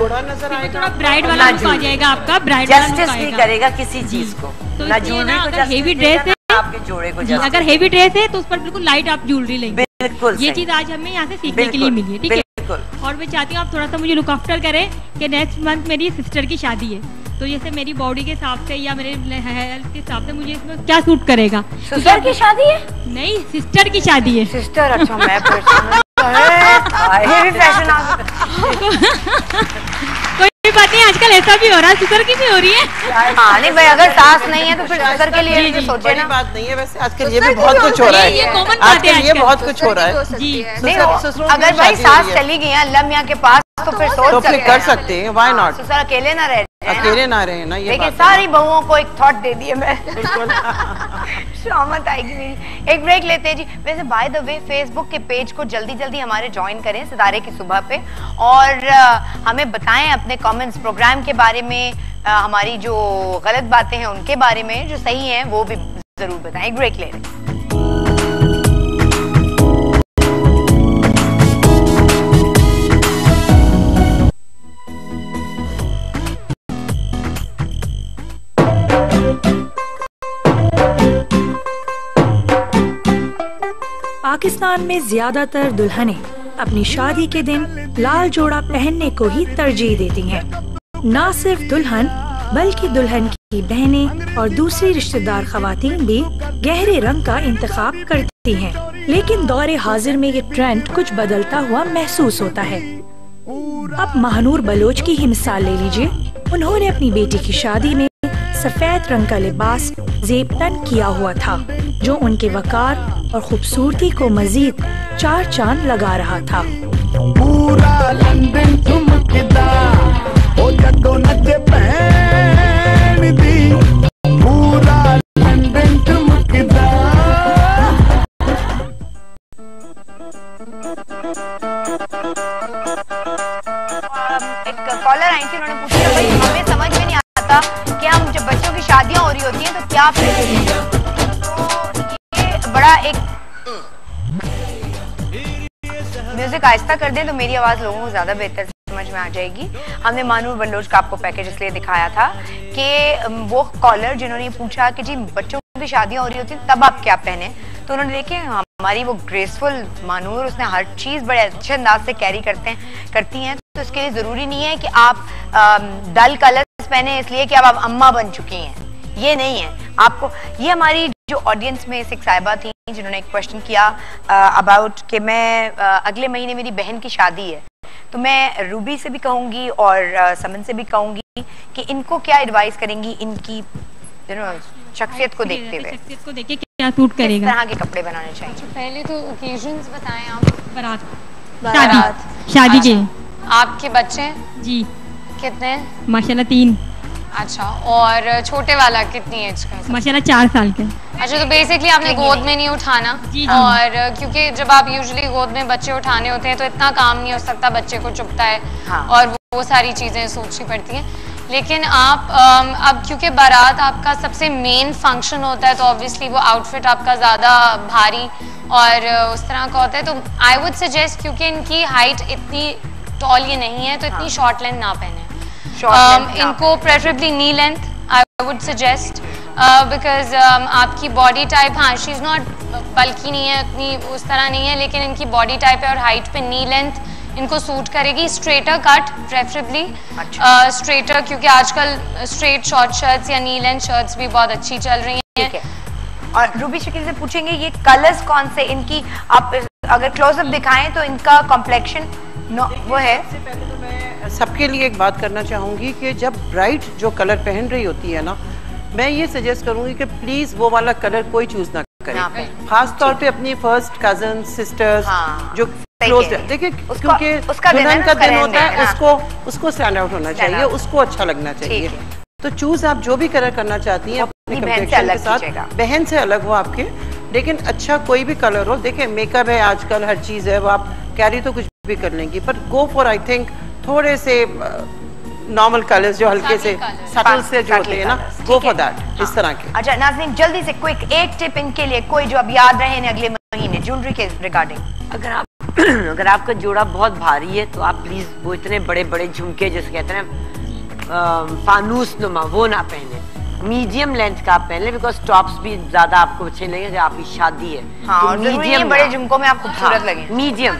[SPEAKER 9] थोड़ा ब्राइड वाला लुक आ जाएगा आपका, ब्राइड वाला
[SPEAKER 4] जस्टिस नहीं करेगा किसी चीज को, ना ज्वेलरी को जस्टिस
[SPEAKER 9] हेवी ड्रेस है,
[SPEAKER 4] आपके जोड़े को जस्टिस।
[SPEAKER 9] अगर हेवी ड्रेस है तो उस पर बिल्कुल लाइट आप ज्वेलरी लेंगे।
[SPEAKER 4] बिल्कुल,
[SPEAKER 9] ये चीज आज हमें यहाँ से सीखने के लिए मिली है, ठीक है। और मैं चाहती हूँ आप थोड़ा सा मुझे लुक आफ्टर करें कि नेक्स्ट मंथ मेरी सिस्टर की शादी है, तो जैसे मेरी बॉडी के हिसाब से या मेरे हेल्थ के हिसाब से मुझे इसमें क्या सूट करेगा।
[SPEAKER 1] सिस्टर की शादी है?
[SPEAKER 9] नहीं, सिस्टर की शादी है।
[SPEAKER 1] सिस्टर, अच्छा मैं हेवी फैशन आ
[SPEAKER 9] कोई बात नहीं, आजकल ऐसा भी हो रहा है, सिस्टर की भी हो रही है।
[SPEAKER 1] हाँ, नहीं भाई, अगर सास नहीं है तो फिर सिस्टर के लिए भी सोचे ना।
[SPEAKER 3] बात नहीं है वैसे, आजकल ये भी बहुत कुछ हो रहा है,
[SPEAKER 9] ये कॉमन बात है,
[SPEAKER 3] ये बहुत कुछ हो रहा है
[SPEAKER 9] जी।
[SPEAKER 1] नहीं, अगर भाई सास चली गई है अल्लाह मियां के पास तो फिर सोच सकते हैं,
[SPEAKER 3] कर सकते हैं, व्हाई नॉट।
[SPEAKER 1] ससुर अकेले ना रहे,
[SPEAKER 3] अकेले ना रहे ना, ये
[SPEAKER 1] लेकिन सारी बहुओं को एक थॉट दे दिए मैं। शामत आएगी मेरी। एक ब्रेक लेते हैं जी। वैसे बाय द वे फेसबुक के पेज को जल्दी जल्दी हमारे ज्वाइन करें सितारे की सुबह पे, और हमें बताएं अपने कमेंट्स प्रोग्राम के बारे में, हमारी जो गलत बातें हैं उनके बारे में, जो सही हैं वो भी जरूर बताएं। एक ब्रेक ले रहे हैं।
[SPEAKER 10] पाकिस्तान में ज्यादातर दुल्हनें अपनी शादी के दिन लाल जोड़ा पहनने को ही तरजीह देती हैं। न सिर्फ दुल्हन बल्कि दुल्हन की बहनें और दूसरी रिश्तेदार खवातीन भी गहरे रंग का इंतखाब करती हैं। लेकिन दौरे हाजिर में ये ट्रेंड कुछ बदलता हुआ महसूस होता है। अब महानूर बलोच की ही मिसाल ले लीजिए। उन्होंने अपनी बेटी की शादी में सफेद रंग का लिबास जेबतन किया हुआ था, जो उनके वकार और खूबसूरती को मजीद चार चांद लगा रहा था।
[SPEAKER 11] पूरा लंदन चमकदा ओ जदों नचे भैन दी पूरा लंदन चमकदा।
[SPEAKER 1] एक कॉलर आई थी, उन्होंने पूछा भाई हमें समझ में नहीं आता कि हम जब बच्चों की शादियां हो रही होती हैं तो क्या पहनें। तो ये बड़ा एक म्यूजिक आहिस्ता कर दें तो मेरी आवाज लोगों को ज्यादा बेहतर समझ में आ जाएगी। हमने मानूर बल्लोच का आपको पैकेज इसलिए दिखाया था कि वो कॉलर जिन्होंने पूछा कि जी बच्चों की शादियां हो रही होती हैं तब आप क्या पहने, तो उन्होंने देखे हमारी वो ग्रेसफुल मानूर, उसने हर चीज बड़े अच्छे अंदाज से कैरी करती हैं, तो इसके लिए जरूरी नहीं है कि आप डल कलर्स पहने इसलिए कि अब आप अम्मा बन चुकी हैं, ये नहीं है आपको। ये हमारी जो ऑडियंस में एक साहिबा थी जिन्होंने एक क्वेश्चन किया अबाउट कि मैं अगले महीने मेरी बहन की शादी है, तो मैं रूबी से भी कहूंगी और समन से भी कहूंगी कि इनको क्या एडवाइस करेंगी इनकी शख्सियत को देखते हुए,
[SPEAKER 9] शख्सियत को देखे क्या सूट करेगा,
[SPEAKER 1] किस तरह के कपड़े बनाने चाहिए।
[SPEAKER 6] पहले तो ओकेजन्स बताएं आप।
[SPEAKER 9] बारात शादी के।
[SPEAKER 6] आपके बच्चे
[SPEAKER 9] जी
[SPEAKER 6] कितने?
[SPEAKER 9] माशाल्लाह 3।
[SPEAKER 6] अच्छा, और छोटे वाला कितनी एज का?
[SPEAKER 9] माशाल्लाह 4 साल के।
[SPEAKER 6] अच्छा, तो बेसिकली आपने गोद में नहीं उठाना, और क्योंकि जब आप यूजुअली गोद में बच्चे उठाने होते हैं तो इतना काम नहीं हो सकता, बच्चे को चुभता है और वो सारी चीजें सोचनी पड़ती हैं। लेकिन आप अब क्योंकि बारात आपका सबसे मेन फंक्शन होता है तो ऑब्वियसली वो आउटफिट आपका ज़्यादा भारी और उस तरह का होता है, तो आई वुड सजेस्ट क्योंकि इनकी हाइट इतनी टॉल ये नहीं है तो इतनी शॉर्ट लेंथ ना पहने। इनको preferably knee length I would suggest, because आपकी बॉडी टाइप, हाँ शी इज़ नॉट बल्कि नहीं है इतनी उस तरह नहीं है, लेकिन इनकी बॉडी टाइप है और हाइट पे नी लेंथ इनको सूट करेगी। स्ट्रेटर कट प्रेफरेबली, स्ट्रेटर, क्योंकि आजकल स्ट्रेट शॉर्ट शर्ट्स या नी लेंथ शर्ट्स भी बहुत अच्छी चल रही हैं।
[SPEAKER 1] और रूबी शकील से पूछेंगे ये कलर्स कौन से इनकी, आप अगर क्लोजअप दिखाएं तो इनका कॉम्प्लेक्शन वो है।
[SPEAKER 3] सबके लिए एक बात करना चाहूँगी कि जब ब्राइड जो कलर पहन रही होती है ना, मैं ये सजेस्ट करूँगी कि प्लीज़ वो वाला कलर कोई चूज़ ना करे, खास तौर पे अपनी फर्स्ट कजन सिस्टर्स जो क्लोज, देखिए क्योंकि दुल्हन का दिन होता है, उसको स्टैंड आउट होना चाहिए, उसको अच्छा लगना चाहिए। तो चूज आप जो भी कलर करना चाहती हैं अपनी कम्प्लेक्शन के साथ, बहन से अलग हो आपके, लेकिन अच्छा कोई भी कलर हो। देखिए मेकअप है आजकल, हर चीज है, वो आप कैरी तो कुछ भी कर लेंगी, पर गो फॉर आई थिंक थोड़े से नॉर्मल कलर्स जो हल्के से सटल से जो होते हैं ना, गो फॉर दैट, इस तरह के।
[SPEAKER 1] अच्छा नाज़रीन, जल्दी से क्विक एक टिप इनके लिए कोई जो अब याद रहे अगले महीने ज्वेलरी के रिगार्डिंग।
[SPEAKER 4] अगर आपका जोड़ा बहुत भारी है तो आप प्लीज वो इतने बड़े बड़े झुमके जिसे कहते हैं फानूस नुमा, वो ना पहने, मीडियम लेंथ का आप पहन ले, बिकॉज टॉप्स भी ज्यादा आपको अच्छे लगेंगे जब आपकी शादी है।
[SPEAKER 1] हाँ, तो मीडियम बड़े झुमकों में आपको खूबसूरत लगे।
[SPEAKER 4] मीडियम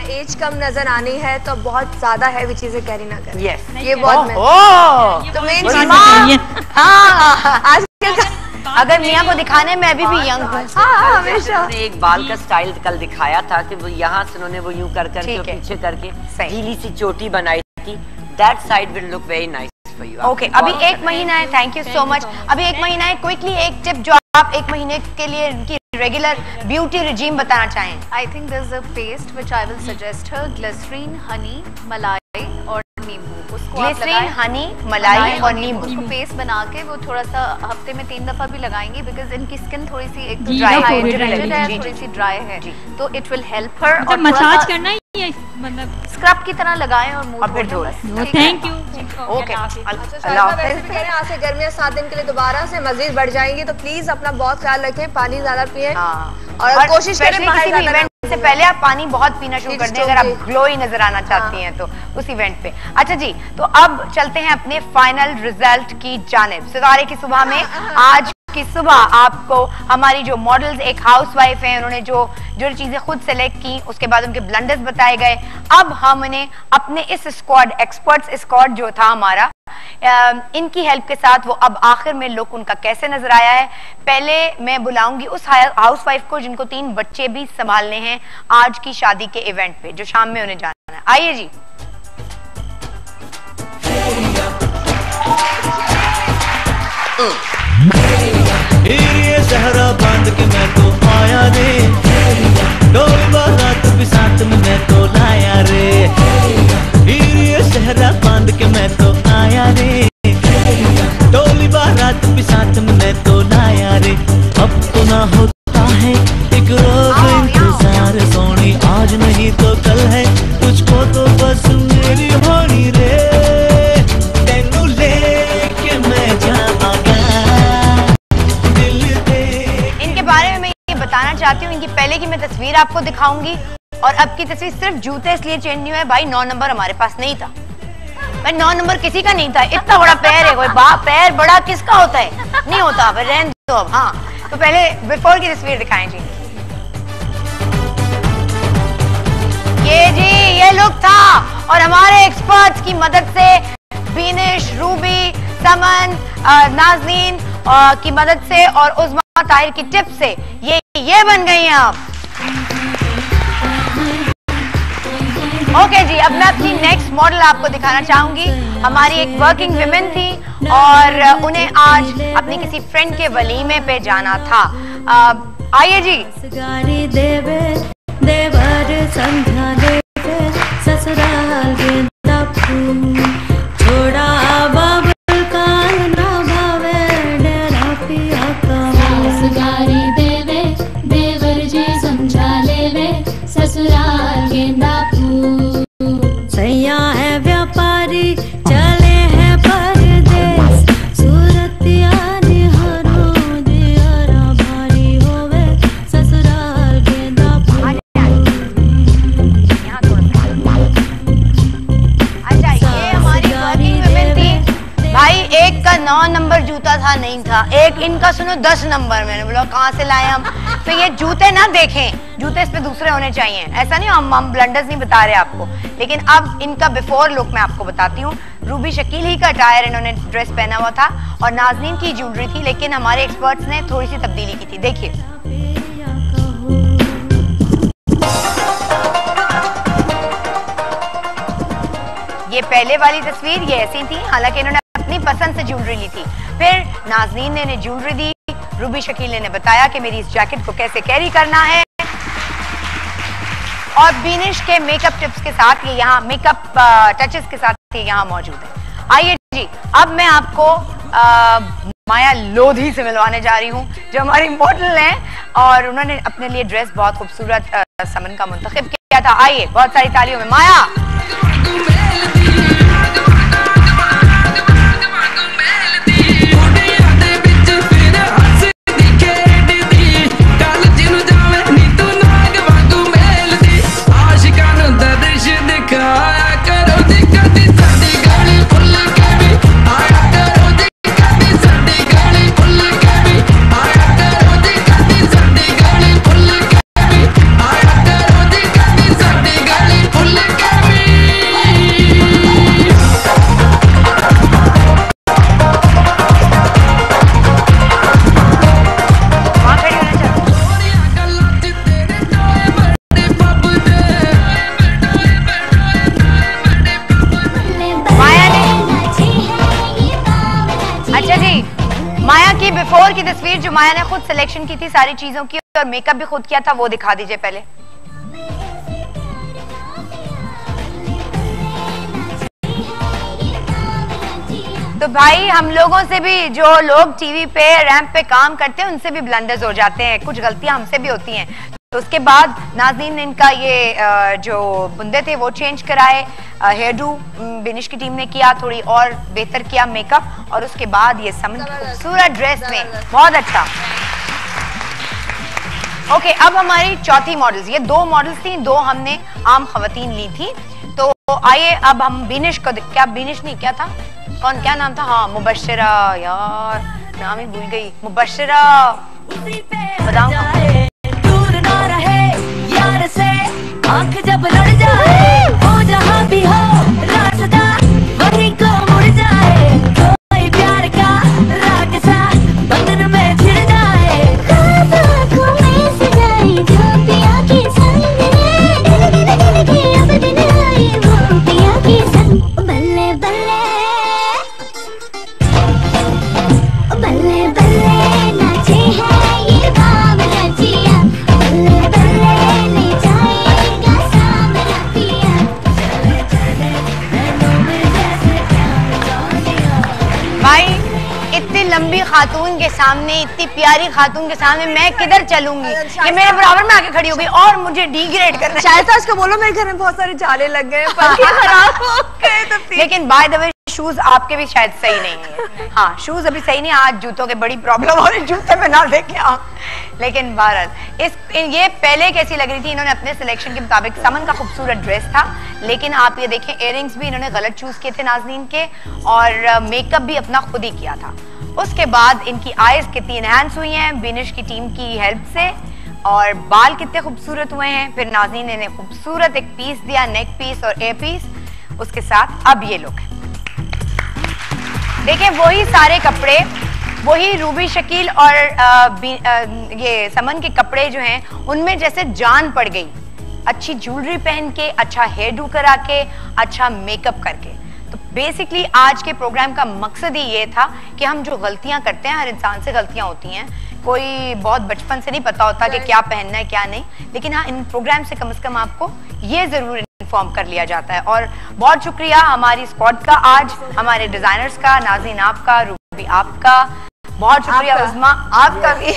[SPEAKER 7] एज कम नजर आनी है तो बहुत ज्यादा हैवी चीजें कैरी ना करें।
[SPEAKER 1] यस,
[SPEAKER 7] ये बहुत
[SPEAKER 1] तो आजकल अगर मियाँ को दिखाने में अभी भी यंग हूँ।
[SPEAKER 4] हमेशा एक बाल का स्टाइल कल दिखाया था कि वो यहाँ से उन्होंने वो यूं कर करके पीछे करके ढीली सी चोटी बनाई थी, that side will look very nice for you.
[SPEAKER 1] Okay, अभी एक महीना है, थैंक यू सो मच। अभी एक महीना है, क्विकली एक टिप जो आप एक महीने के लिए इनकी रेगुलर ब्यूटी रिजीम बताना चाहें।
[SPEAKER 2] I think this is a paste which I will suggest her, glycerine, honey, मलाई और नींबू। उसको
[SPEAKER 1] ग्लिसरीन, हनी, मलाई और नींबू,
[SPEAKER 2] उसको पेस्ट बना के वो थोड़ा सा हफ्ते में 3 दफा भी लगाएंगे, बिकॉज इनकी स्किन थोड़ी सी एक ड्राई है, थोड़ी सी ड्राई है, तो इट विल हेल्प हर। और
[SPEAKER 9] मसाज करना ही है, मतलब
[SPEAKER 2] स्क्रब की तरह लगाएं और मुंह
[SPEAKER 1] फिर धो।
[SPEAKER 9] Thank you.
[SPEAKER 1] ओके,
[SPEAKER 7] आज से गर्मियां 7 दिन के लिए दोबारा से मजीद बढ़ जाएंगी, तो प्लीज अपना बहुत ख्याल रखें, पानी ज्यादा पिए और कोशिश करें किसी भी इवेंट से पहले आप पानी बहुत पीना शुरू कर दें अगर आप ग्लोई नजर आना चाहती हैं तो उस इवेंट पे। अच्छा जी, तो अब चलते हैं अपने फाइनल रिजल्ट की जानिब। सितारे की सुबह में आज की सुबह आपको हमारी जो मॉडल्स एक हाउसवाइफ हैं, उन्होंने जो चीजें खुद सेलेक्ट की, उसके बाद उनके ब्लंडर्स बताए गए। अब हमने अपने इस स्क्वाड, एक्सपर्ट्स स्क्वाड जो था हमारा, इनकी हेल्प के साथ वो अब आखिर में लुक उनका कैसे नजर आया है। पहले मैं बुलाऊंगी उस हाउसवाइफ को जिनको 3 बच्चे भी संभालने हैं आज की शादी के इवेंट पे, जो शाम में उन्हें जाना है। आइए जी।
[SPEAKER 11] सहरा बांध के मैं तो आया रे, डोल बारात भी साथ में मैं तो लाया रे, ये शहरा बांध के मैं तो आया रे, डोली बारात भी साथ में मैं तो लाया रे। अब तो ना होता है एक रोज इंतजार सोनी, आज नहीं तो कल है, तुझको तो बस मेरी होनी रे, तेनू लेके मैं जाऊंगा दिल दे।
[SPEAKER 1] इनके बारे में मैं ये बताना चाहती हूँ, इनकी पहले की मैं तस्वीर आपको दिखाऊंगी और अब की तस्वीर सिर्फ जूते इसलिए चेंज नहीं हुआ है, भाई 9 नंबर हमारे पास नहीं था, भाई 9 नंबर किसी का नहीं था, इतना बड़ा पैर है, कोई पैर बड़ा किसका होता है, नहीं होता, फिर रहने दो अब। हाँ तो पहले बिफोर की तस्वीर दिखाएं जी, ये लुक था और हमारे एक्सपर्ट्स की मदद से बीनिश, रूबी, समन, नाज़नीन की मदद से और उज़मा ताहिर की टिप से ये बन गई हैं आप। ओके जी, अब मैं अपनी नेक्स्ट मॉडल आपको दिखाना चाहूंगी। हमारी एक वर्किंग विमेन थी और उन्हें आज अपनी किसी फ्रेंड के वलीमे पे जाना था। आइए जी। ससुराल छोड़ा बाबुल का ना भावे डेरा पिया का, ससुरारी देवे देवर जी समझा लेवे, ससुराल गेंदा फूल सैया है व्यापारी चले हैं परदेस, सूरतिया निहारो दियारा भारी होवे, ससुराल गेंदा फूल। अच्छा ये हमारी वर्किंग विमेन थी भाई, एक का 9 नंबर जूता था नहीं था, एक इनका सुनो 10 नंबर, मैंने बोला कहाँ से लाए हम, तो ये जूते ना देखें, जूते इस पे दूसरे होने चाहिए, ऐसा नहीं हम ब्लंडर्स नहीं बता रहे आपको, लेकिन अब इनका बिफोर लुक मैं आपको बताती हूँ। रूबी शकील ही का अटायर इन्होंने ड्रेस पहना हुआ था और नाज़नीन की ज्वेलरी थी, लेकिन हमारे एक्सपर्ट्स ने थोड़ी सी तब्दीली की थी, देखिए। ये पहले वाली तस्वीर ये ऐसी थी, हालांकि इन्होंने अपनी पसंद से ज्वेलरी ली थी, फिर नाज़नीन ने इन्हें ज्वेलरी दी, रूबी शकील ने बताया कि मेरी इस जैकेट को कैसे कैरी करना है, और बीनिश के मेकअप टिप्स के साथ ये यहाँ मेकअप टचेस के साथ ये यहाँ मौजूद है। आइए जी, अब मैं आपको माया लोधी से मिलवाने जा रही हूँ जो हमारी मॉडल हैं और उन्होंने अपने लिए ड्रेस बहुत खूबसूरत समन का मुंतखब किया था। आइए बहुत सारी तालियों में माया। बिफोर की तस्वीर जो माया ने खुद सिलेक्शन की थी सारी चीजों की और मेकअप भी खुद किया था, वो दिखा दीजिए पहले। तो भाई हम लोगों से भी, जो लोग टीवी पे रैंप पे काम करते हैं उनसे भी ब्लंडर्स हो जाते हैं, कुछ गलतियां हमसे भी होती हैं। तो उसके बाद नाज़नीन ने इनका ये जो बुंदे थे वो चेंज कराए, हेयर डू बिनिश की टीम ने किया, थोड़ी और बेहतर किया मेकअप, और उसके बाद ये समन की खूबसूरत ड्रेस में बहुत अच्छा। ओके, अब हमारी चौथी मॉडल्स, ये 2 मॉडल्स थी, 2 हमने आम खवातीन ली थी। तो आइए अब हम बिनिश को, क्या बिनिश नहीं, क्या था, कौन, क्या नाम था, हाँ मुबश्शिरा, यार नाम ही भूल गई, मुबश्शिरा, बताऊं यार से आंख जब लड़ जाए, वो जहां भी हो रास्ता वहीं को मुड़ जाए, कोई प्यार का रास्ता बंधन में छिड़ जाए, आंखों में सजाई जो पिया की संग, दिल के अब दिन आए वो पिया की संग, बल्ले बल्ले बल्ले बल्ले नाचे है ये बावला जिया, बल्ले बल्ले ले जाएगा सामरा पिया। लंबी खातून के सामने, इतनी प्यारी खातून के सामने मैं किधर चलूंगी कि मेरे बराबर में आके खड़ी हो गई और मुझे डिग्रेड करना।
[SPEAKER 7] शायद उसको बोलो मेरे घर में बहुत सारे जाले लग गए, खराब हो गए तो।
[SPEAKER 1] लेकिन बाय द वे शूज आपके भी शायद सही नहीं है। हाँ, शूज अभी सही नहीं, आज जूतों के बड़ी प्रॉब्लम हो रही, जूते में ना देखे आओ। लेकिन बहरहाल ये पहले कैसी लग रही थी, इन्होंने अपने सिलेक्शन के मुताबिक, समन का खूबसूरत ड्रेस था, लेकिन आप ये देखें इयररिंग्स भी इन्होंने गलत चूज किए थे नाज़नीन के, और मेकअप भी अपना खुद ही किया था। उसके बाद इनकी आईज कितनी एनहांस हुई हैं बिनिश की टीम की हेल्प से, और बाल कितने खूबसूरत हुए हैं। फिर नाज़नीन ने इन्हें खूबसूरत एक पीस दिया, नेक पीस और एयर पीस, उसके साथ अब ये लुक है। देखें वही सारे कपड़े, वही रूबी शकील और ये समन के कपड़े जो हैं उनमें जैसे जान पड़ गई, अच्छी ज्वेलरी पहन के, अच्छा हेयर डू करा के, अच्छा मेकअप करके। तो बेसिकली आज के प्रोग्राम का मकसद ही ये था कि हम जो गलतियां करते हैं, हर इंसान से गलतियां होती हैं, कोई बहुत बचपन से नहीं पता होता कि क्या पहनना है क्या नहीं, लेकिन हाँ इन प्रोग्राम से कम आपको ये जरूर इन्फॉर्म कर लिया जाता है। और बहुत शुक्रिया हमारी स्क्वाड का, आज हमारे डिजाइनर्स का, नाज़रीन आपका, रूबी आपका, बहुत शुक्रिया, उस्मा आपका भी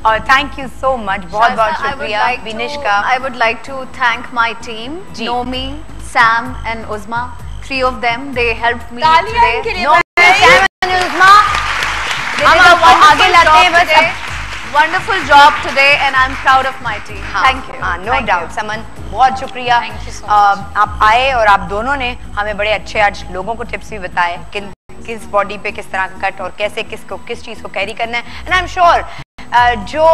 [SPEAKER 1] और थैंक यू सो मच, बहुत बहुत शुक्रिया बिनिश का।
[SPEAKER 2] I would like to thank my team, Nomi, Sam and Uzma, 3 of them, they helped me today.
[SPEAKER 1] Nomi, Sam and Uzma, हम आगे लाते हैं बस।
[SPEAKER 2] Wonderful job today and I'm proud of my team. Thank you.
[SPEAKER 1] No doubt. समन बहुत शुक्रिया, आप आए और आप दोनों ने हमें बड़े अच्छे आज लोगों को टिप्स भी बताए कि किस बॉडी पे किस तरह का कट और कैसे किसको किस चीज को कैरी करना है। एंड आई एम श्योर जो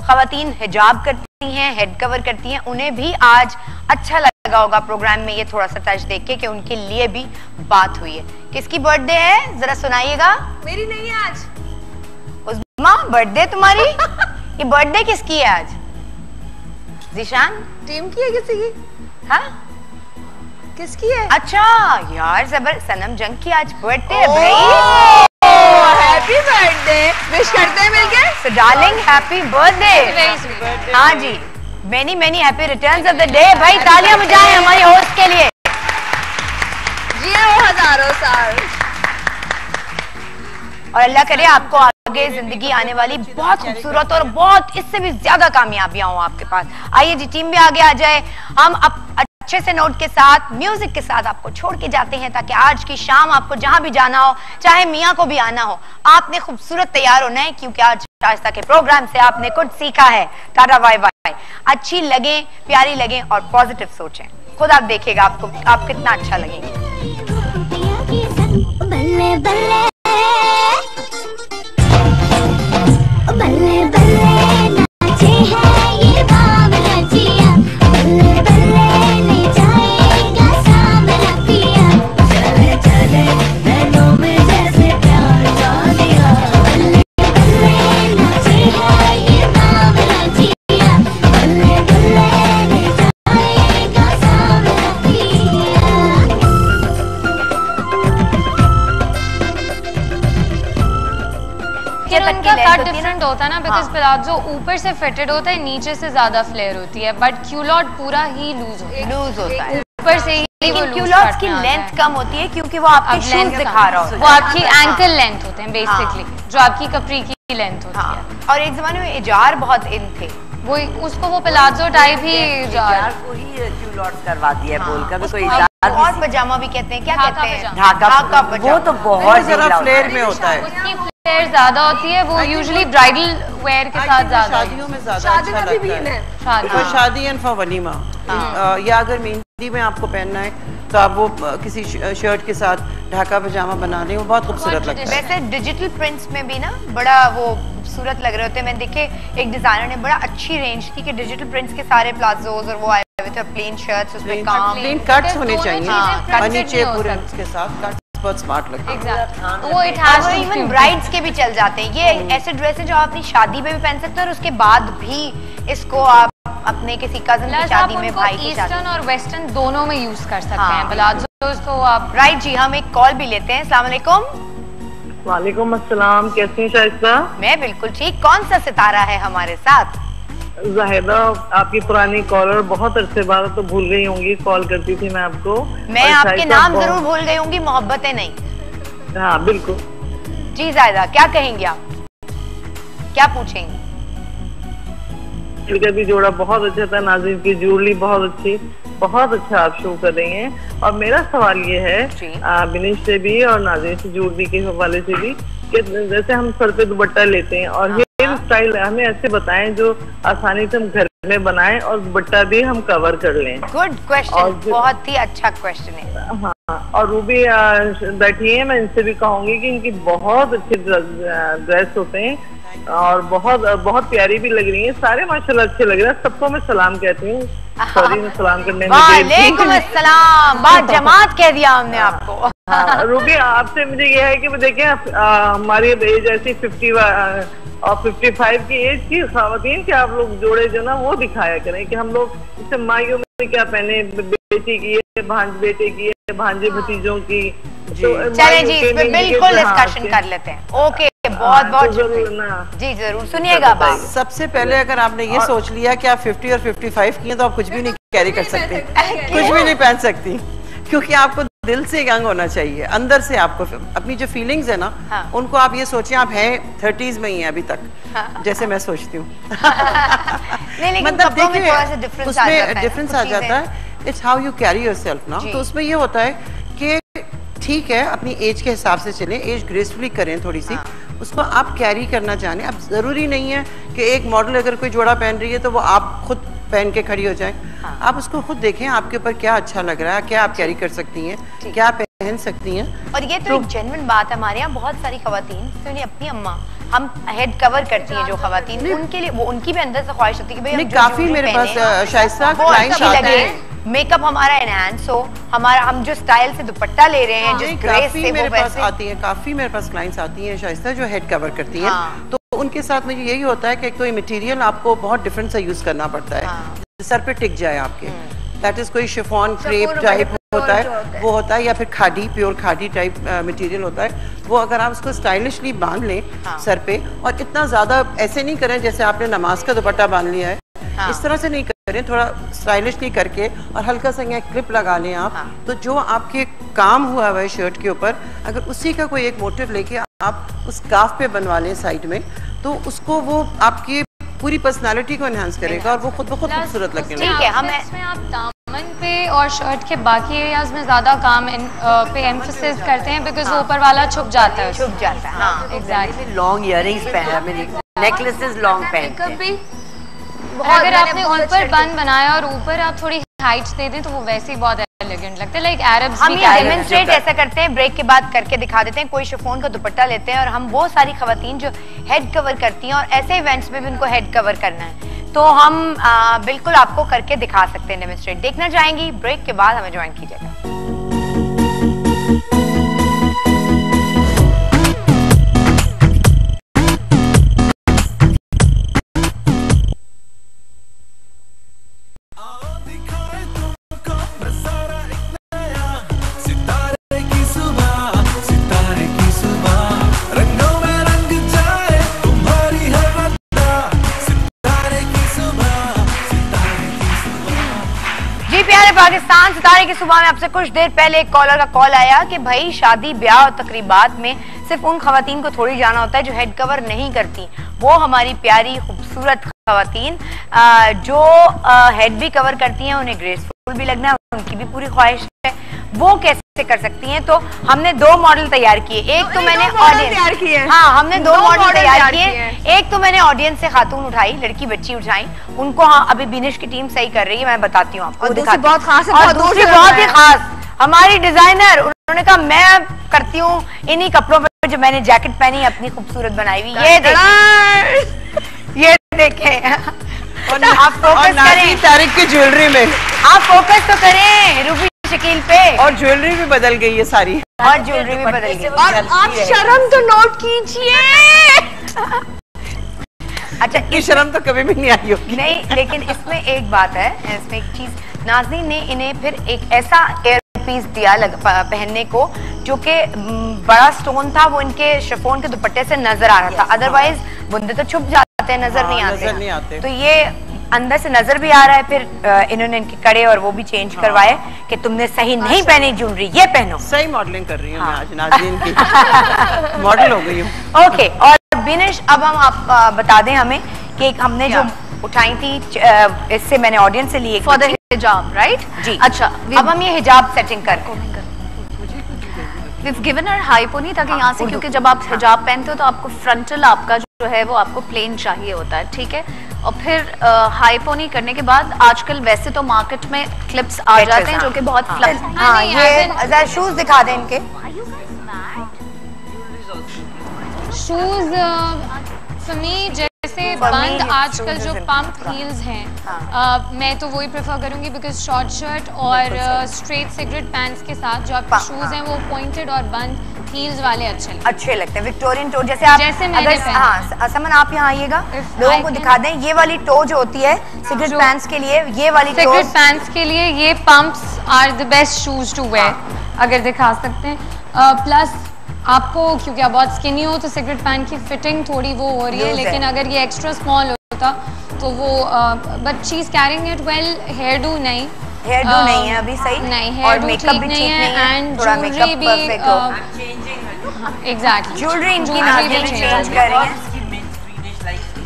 [SPEAKER 1] खवातीन हिजाब करती हैं, हेड कवर करती हैं, उन्हें भी आज अच्छा लगा होगा प्रोग्राम में ये थोड़ा सा टच देख के कि उनके लिए भी बात हुई है। किसकी बर्थडे है जरा सुनाइएगा।
[SPEAKER 7] मेरी नहीं है आज।
[SPEAKER 1] उस्मा बर्थडे तुम्हारी? ये बर्थडे किसकी है आज? जिशान
[SPEAKER 7] टीम की है किसी की?
[SPEAKER 1] हाँ
[SPEAKER 7] किसकी है?
[SPEAKER 1] अच्छा यार जबर, सनम जंग की आज बर्थडे है भाई।
[SPEAKER 7] हैप्पी बर्थडे, विश करते हैं मिलके।
[SPEAKER 1] So darling, happy birthday। हाँ जी, many many happy returns of the day। भाई तालियां बजाएं हमारी होस्ट के लिए।
[SPEAKER 7] जिए वो हजारों साल।
[SPEAKER 1] और अल्लाह करे आपको आगे जिंदगी आने वाली बहुत खूबसूरत और बहुत इससे भी ज्यादा कामयाबियां हो आपके पास। आइए जी टीम भी आगे आ जाए। हम अच्छे से नोट के साथ, म्यूजिक के साथ आपको छोड़ के जाते हैं ताकि आज की शाम आपको जहां भी जाना हो, चाहे मियाँ को भी आना हो, आपने खूबसूरत तैयार होना है, क्योंकि आज शाइस्ता के प्रोग्राम से आपने कुछ सीखा है। Tata bye bye. अच्छी लगे, प्यारी लगे और पॉजिटिव सोचें। खुद आप देखिएगा आपको आप कितना अच्छा लगेंगे।
[SPEAKER 12] बल्ले बल्ले नाचे हैं ये बावला जिया, बल्ले बल्ले ले जाएगा सामना पिया, चले चले नैनों में जैसे प्यार जा दिया, बल्ले बल्ले नाचे हैं ये बावला जिया, बल्ले बल्ले ले जाएगा सामना पिया।
[SPEAKER 6] उनका कट डिफरेंट होता है ना, बिकॉज प्लाजो ऊपर से फिटेड होता है, नीचे से ज्यादा फ्लेयर होती है, बट क्यूलॉट पूरा ही लूज होता है ऊपर से ही।
[SPEAKER 1] लेकिन क्यूलॉट्स की लेंथ कम होती है क्योंकि वो आपकी शूज दिखा रहा होता है,
[SPEAKER 6] वो आपकी एंकल लेंथ होते हैं बेसिकली, जो आपकी कपरी की लेंथ होती है।
[SPEAKER 1] और एक जमाने में इजार बहुत इन थे,
[SPEAKER 6] वो उसको वो प्लाजो टाइप ही
[SPEAKER 4] इजार को ही क्यूलॉट्स करवा दिया बोलकर कोई इजार
[SPEAKER 1] और पजामा भी कहते हैं, क्या कहते हैं?
[SPEAKER 4] ढाका पजामा। वो तो बहुत
[SPEAKER 3] जरा फ्लेयर में होता है,
[SPEAKER 6] उसकी फ्लेयर ज्यादा होती है, वो यूजुअली ब्राइडल वेयर के साथ ज्यादा,
[SPEAKER 3] शादियों में ज्यादा अच्छा लगता है, फॉर शादी एंड फॉर वलीमा। या अगर मेहंदी में आपको पहनना है तो आप वो किसी शर्ट के साथ ढाका पजामा बना लें, वो बहुत खूबसूरत लगता है।
[SPEAKER 1] वैसे डिजिटल प्रिंट्स में भी ना बड़ा वो खूबसूरत लग रहे होते हैं। मैं देखे एक डिजाइनर ने बड़ा अच्छी रेंज की कि डिजिटल प्रिंट्स के सारे प्लाजोज और वो आए हुए थे, प्लेन शर्ट्स, उसमें काम
[SPEAKER 3] प्लेन कट्स होने चाहिए और नीचे पूरे उसके साथ कट्स बहुत स्मार्ट लगता है।
[SPEAKER 1] वो इट हैज इवन ब्राइड्स के भी चल जाते हैं। ये ऐसे ड्रेसेस जो आप अपनी शादी में भी पहन सकते हैं और उसके बाद भी इसको आप अपने किसी कजन की शादी में, भाई की शादी,
[SPEAKER 6] ईस्टर्न और वेस्टर्न दोनों में यूज कर सकते हैं प्लाजोस को आप।
[SPEAKER 1] राइट जी, हम एक कॉल भी लेते हैं। अस्सलाम वालेकुम।
[SPEAKER 8] वालेकुम अस्सलाम, कैसी हैं शाइस्ता?
[SPEAKER 1] मैं बिल्कुल ठीक। कौन सा सितारा है हमारे साथ?
[SPEAKER 8] जाहिदा, आपकी पुरानी कॉलर, बहुत अरसे बाद तो भूल गई होंगी, कॉल करती थी मैं आपको।
[SPEAKER 1] मैं आपके नाम जरूर भूल गई होंगी, मोहब्बतें नहीं।
[SPEAKER 8] हाँ बिल्कुल।
[SPEAKER 1] जी जायदा, क्या कहेंगे आप, क्या पूछेंगे?
[SPEAKER 8] का भी जोड़ा बहुत अच्छा था, नाज़रीन की ज्वेलरी बहुत अच्छी, बहुत अच्छा आप शो कर रही हैं। और मेरा सवाल ये है बिनिश से भी और नाज़रीन से ज्वेलरी के हवाले से भी कि जैसे हम सर पे दुपट्टा लेते हैं और हेयर स्टाइल हमें ऐसे बताएं जो आसानी से हम घर में बनाएं और दुपट्टा भी हम कवर कर लें।
[SPEAKER 1] गुड क्वेश्चन, बहुत ही अच्छा क्वेश्चन है।
[SPEAKER 8] हाँ, और रूबी बैठी है, मैं इनसे भी कहूंगी कि इनकी बहुत अच्छे ड्रेस होते हैं और बहुत प्यारी भी लग रही है, सारे माशाल्लाह अच्छे लग रहे हैं। सबको मैं सलाम कहती हूँ, सॉरी मैं सलाम करने में
[SPEAKER 1] वालेकुम अस्सलाम, बात जमात कह दिया हमने आपको।
[SPEAKER 8] हाँ, रूबी आपसे मुझे यह है कि देखिए हमारी एज ऐसी 50 और 55 की एज की खवातीन के आप लोग जोड़े जो ना वो दिखाया करें कि हम लोग इससे माइयों में क्या पहने, बेटी की है, भांज बेटे की है, भांजे भतीजों की।
[SPEAKER 1] चले जी, इस पे बिल्कुल डिस्कशन कर लेते हैं। ओके, बहुत बहुत जी जरूर सुनिएगा बात।
[SPEAKER 3] सबसे पहले अगर आपने ये सोच लिया कि आप 50 और 55 की हैं तो आप कुछ भी नहीं कैरी कर सकते, कुछ भी नहीं पहन सकती, क्योंकि आपको दिल से यंग होना चाहिए, अंदर से आपको अपनी जो फीलिंग्स है ना उनको आप ये सोचें आप हैं 30s में ही हैं अभी तक, जैसे मैं सोचती हूँ। मतलब देखिए उसमें डिफरेंस आ जाता है, it's how you carry yourself ना। तो उसमें ये होता है कि ठीक है अपनी एज के हिसाब से चलें, एज ग्रेसफुली करें थोड़ी सी, उसको आप कैरी करना जाने। अब जरूरी नहीं है कि एक मॉडल अगर कोई जोड़ा पहन रही है तो वो आप खुद पहन के खड़ी हो जाएं। आप उसको खुद देखें आपके ऊपर क्या अच्छा लग रहा है, क्या आप कैरी कर सकती हैं, क्या पहन सकती हैं।
[SPEAKER 1] और ये तो एक जेन्युइन बात है, हमारे यहाँ बहुत सारी खवातीन अपनी अम्मा हम हेड कवर करती हैं जो खवातीन, उनके लिए वो उनकी भी अंदर से ख्वाहिश होती है कि भाई
[SPEAKER 3] काफी मेरे पास शाइस्ता क्लाइंट्स आते हैं,
[SPEAKER 1] मेकअप हमारा एनहांस हो, हमारा हम जो स्टाइल से दुपट्टा ले रहे हैं, जिस ग्रेस से
[SPEAKER 3] मेरे पास आती है, काफी मेरे पास क्लाइंट्स आती हैं शाइस्ता जो हेड कवर करती हैं। तो उनके साथ मुझे यही होता है कि एक तो ये मटेरियल आपको बहुत डिफरेंट सा यूज करना पड़ता है, सर पे टिक जाए आपके, दैट इज कोई शिफॉन क्रेप टाइप होता है, वो होता है, या फिर khadi, pure khadi type material होता है। वो अगर आप उसको स्टाइलिशली बांध लें सर पे, और इतना ज्यादा ऐसे नहीं करें जैसे आपने नमाज का दुपट्टा बांध लिया है, इस तरह से नहीं करें, थोड़ा स्टाइलिशली करके और हल्का सा यहाँ क्लिप लगा लें आप। तो जो आपके काम हुआ है शर्ट के ऊपर, अगर उसी का कोई एक मोटिव लेके आप उस काफ पे बनवा लें साइड में, तो उसको वो आपकी पूरी पर्सनालिटी को एनहांस करेगा और वो खुद ब खुद खूबसूरत लगने लगेगा।
[SPEAKER 6] ठीक है, हम इसमें आप दामन पे और शर्ट के बाकी एरियाज में ज्यादा काम पे एम्फेसिस करते हैं, बिकॉज ऊपर वाला छुप जाता है,
[SPEAKER 1] छुप जाता है। हाँ
[SPEAKER 4] एग्जैक्टली। लॉन्ग इयरिंग्स पहना, नेकलेसेस लॉन्ग पहनते हैं।
[SPEAKER 6] अगर आपने ऊपर बन बनाया और ऊपर आप थोड़ी हाइट दे दें तो वो वैसे ही बहुत एलिगेंट लगता है, लाइक अरब्स
[SPEAKER 1] हम ये डेमोंस्ट्रेट ऐसा करते हैं, ब्रेक के बाद करके दिखा देते हैं। कोई शिफॉन का दुपट्टा लेते हैं और हम वो सारी खवातीन जो हेड कवर करती हैं और ऐसे इवेंट्स में भी उनको हेड कवर करना है, तो हम बिल्कुल आपको करके दिखा सकते हैं डेमोंस्ट्रेट। देखना चाहेंगी? ब्रेक के बाद हमें ज्वाइन कीजिएगा। पाकिस्तान सितारे की सुबह में आपसे कुछ देर पहले एक कॉलर का कॉल आया कि भाई शादी ब्याह और तकरीबात में सिर्फ उन खवातीन को थोड़ी जाना होता है जो हेड कवर नहीं करती, वो हमारी प्यारी खूबसूरत खवातीन जो हेड भी कवर करती हैं, उन्हें ग्रेसफुल भी लगना है, उनकी भी पूरी ख्वाहिश है, वो कैसे कर सकती हैं। तो हमने 2 मॉडल तैयार किए, एक तो मैंने ऑडियंस, हाँ हमने 2 मॉडल तैयार किए, एक तो मैंने ऑडियंस से खातून उठाई, लड़की बच्ची उठाई, उनको हाँ अभी बिनिश की टीम सही कर रही है, मैं बताती हूँ आपको,
[SPEAKER 7] दूसरी बहुत खास है,
[SPEAKER 1] और दूसरी बहुत ही खास हमारी डिजाइनर, उन्होंने कहा मैं करती हूँ इन्हीं कपड़ों पे जो मैंने जैकेट पहनी अपनी खूबसूरत बनाई हुई, ये देखें, ये देखें। आप फोकस करें
[SPEAKER 3] तारिक की ज्वेलरी में,
[SPEAKER 1] आप फोकस तो करें रूबी शकील पे,
[SPEAKER 3] और ज्वेलरी भी बदल गई है सारी,
[SPEAKER 1] और ज्वेलरी भी बदल गई,
[SPEAKER 7] और आप शर्म तो नोट कीजिए।
[SPEAKER 3] अच्छा ये शर्म तो कभी भी नहीं आई होगी।
[SPEAKER 1] नहीं, लेकिन इसमें एक बात है, इसमें एक चीज, नाज़रीन ने इन्हें फिर एक ऐसा एयर पीस दिया पहनने को जो कि बड़ा स्टोन था, वो इनके शिफॉन के दुपट्टे से नजर आ रहा था, अदरवाइज बुंदे तो छुप जाते हैं, नजर नहीं आते।
[SPEAKER 3] नहीं आते।
[SPEAKER 1] तो ये अंदर से नजर भी आ रहा है, फिर इन्होंने इनके कड़े और वो भी चेंज करवाए कि तुमने सही नहीं पहनी ज्वेलरी, ये पहनो।
[SPEAKER 3] सही मॉडलिंग कर रही हूँ मैं आज नाज़रीन की मॉडल हो गई हूँ।
[SPEAKER 1] ओके, और बिनिश अब हम आप बता दें हमें कि हमने जो उठाई थी इससे मैंने ऑडियंस से लिए
[SPEAKER 2] फॉर द हिजाब, राइट जी। अच्छा,
[SPEAKER 1] अब हम ये हिजाब सेटिंग कर
[SPEAKER 2] We've given her high pony ताकि यहाँ से, क्योंकि जब आप हिजाब पहनते हो तो आपको फ्रंटल आपका जो है वो आपको प्लेन चाहिए होता है, ठीक है। और फिर हाई पोनी करने के बाद आजकल वैसे तो मार्केट में क्लिप्स आ जाते हैं जो कि बहुत
[SPEAKER 1] हाँ, ये शूज दिखा दें इनके
[SPEAKER 6] शूज फॉर मी। जैसे बंद आजकल जो पंप हील्स हैं, मैं तो वही प्रेफर करूंगी बिकॉज शॉर्ट शर्ट और स्ट्रेट सिगरेट पैंट्स के साथ जो आपके शूज हैं वो पॉइंटेड और बंद हील्स वाले अच्छे लगते हैं। विक्टोरियन टो जैसे आप अगर समन आप यहाँ आइएगा लोगों को दिखा दें, ये वाली टो जो होती है सिगरेट पैंट्स के लिए, ये वाली सिगरेट पैंट्स के लिए ये pumps are the best shoes to wear, अगर दिखा सकते हैं। प्लस आपको क्योंकि आप बहुत स्किनी हो तो सिगरेट पैंट की फिटिंग थोड़ी वो हो रही है, लेकिन अगर ये एक्स्ट्रा स्मॉल होता तो वो but she is carrying it well. Hairdo नहीं,
[SPEAKER 1] हेयर डू नहीं है अभी सही,
[SPEAKER 6] नहीं हेयर डू ठीक नहीं है, एंड ज्वेलरी भी एग्जैक्टली
[SPEAKER 1] ज्वेलरी इनकी नाज़रीन चेंज कर रही है।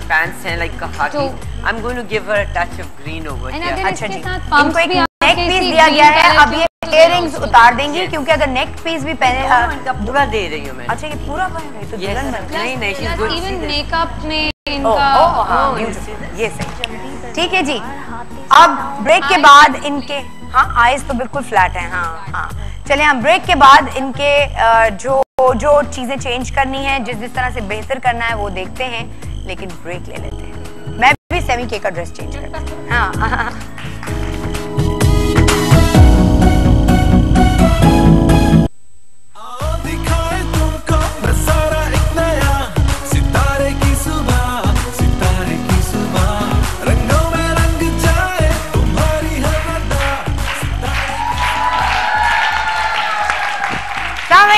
[SPEAKER 4] पैंट्स हैं like khaki, I am going to give her a touch of green over here.
[SPEAKER 1] अच्छा जी, इनको एक नेक पीस दिया गया है, अब ये इयररिंग्स उतार देंगी क्योंकि अगर नेक पीस भी पहने
[SPEAKER 4] पूरा दे रही हूँ मैं।
[SPEAKER 1] अच्छा, ये पूरा पहन रही तो दुल्हन बन गई।
[SPEAKER 4] नहीं she is good.
[SPEAKER 6] Even makeup में इनका
[SPEAKER 1] ये सही, ठीक है जी। अब ब्रेक के बाद इनके आईज तो बिल्कुल फ्लैट हैं। हाँ, चले हम ब्रेक के बाद इनके जो चीजें चेंज करनी है, जिस तरह से बेहतर करना है वो देखते हैं, लेकिन ब्रेक ले लेते हैं। मैं भी सेमी के का ड्रेस चेंज करती हूँ। हाँ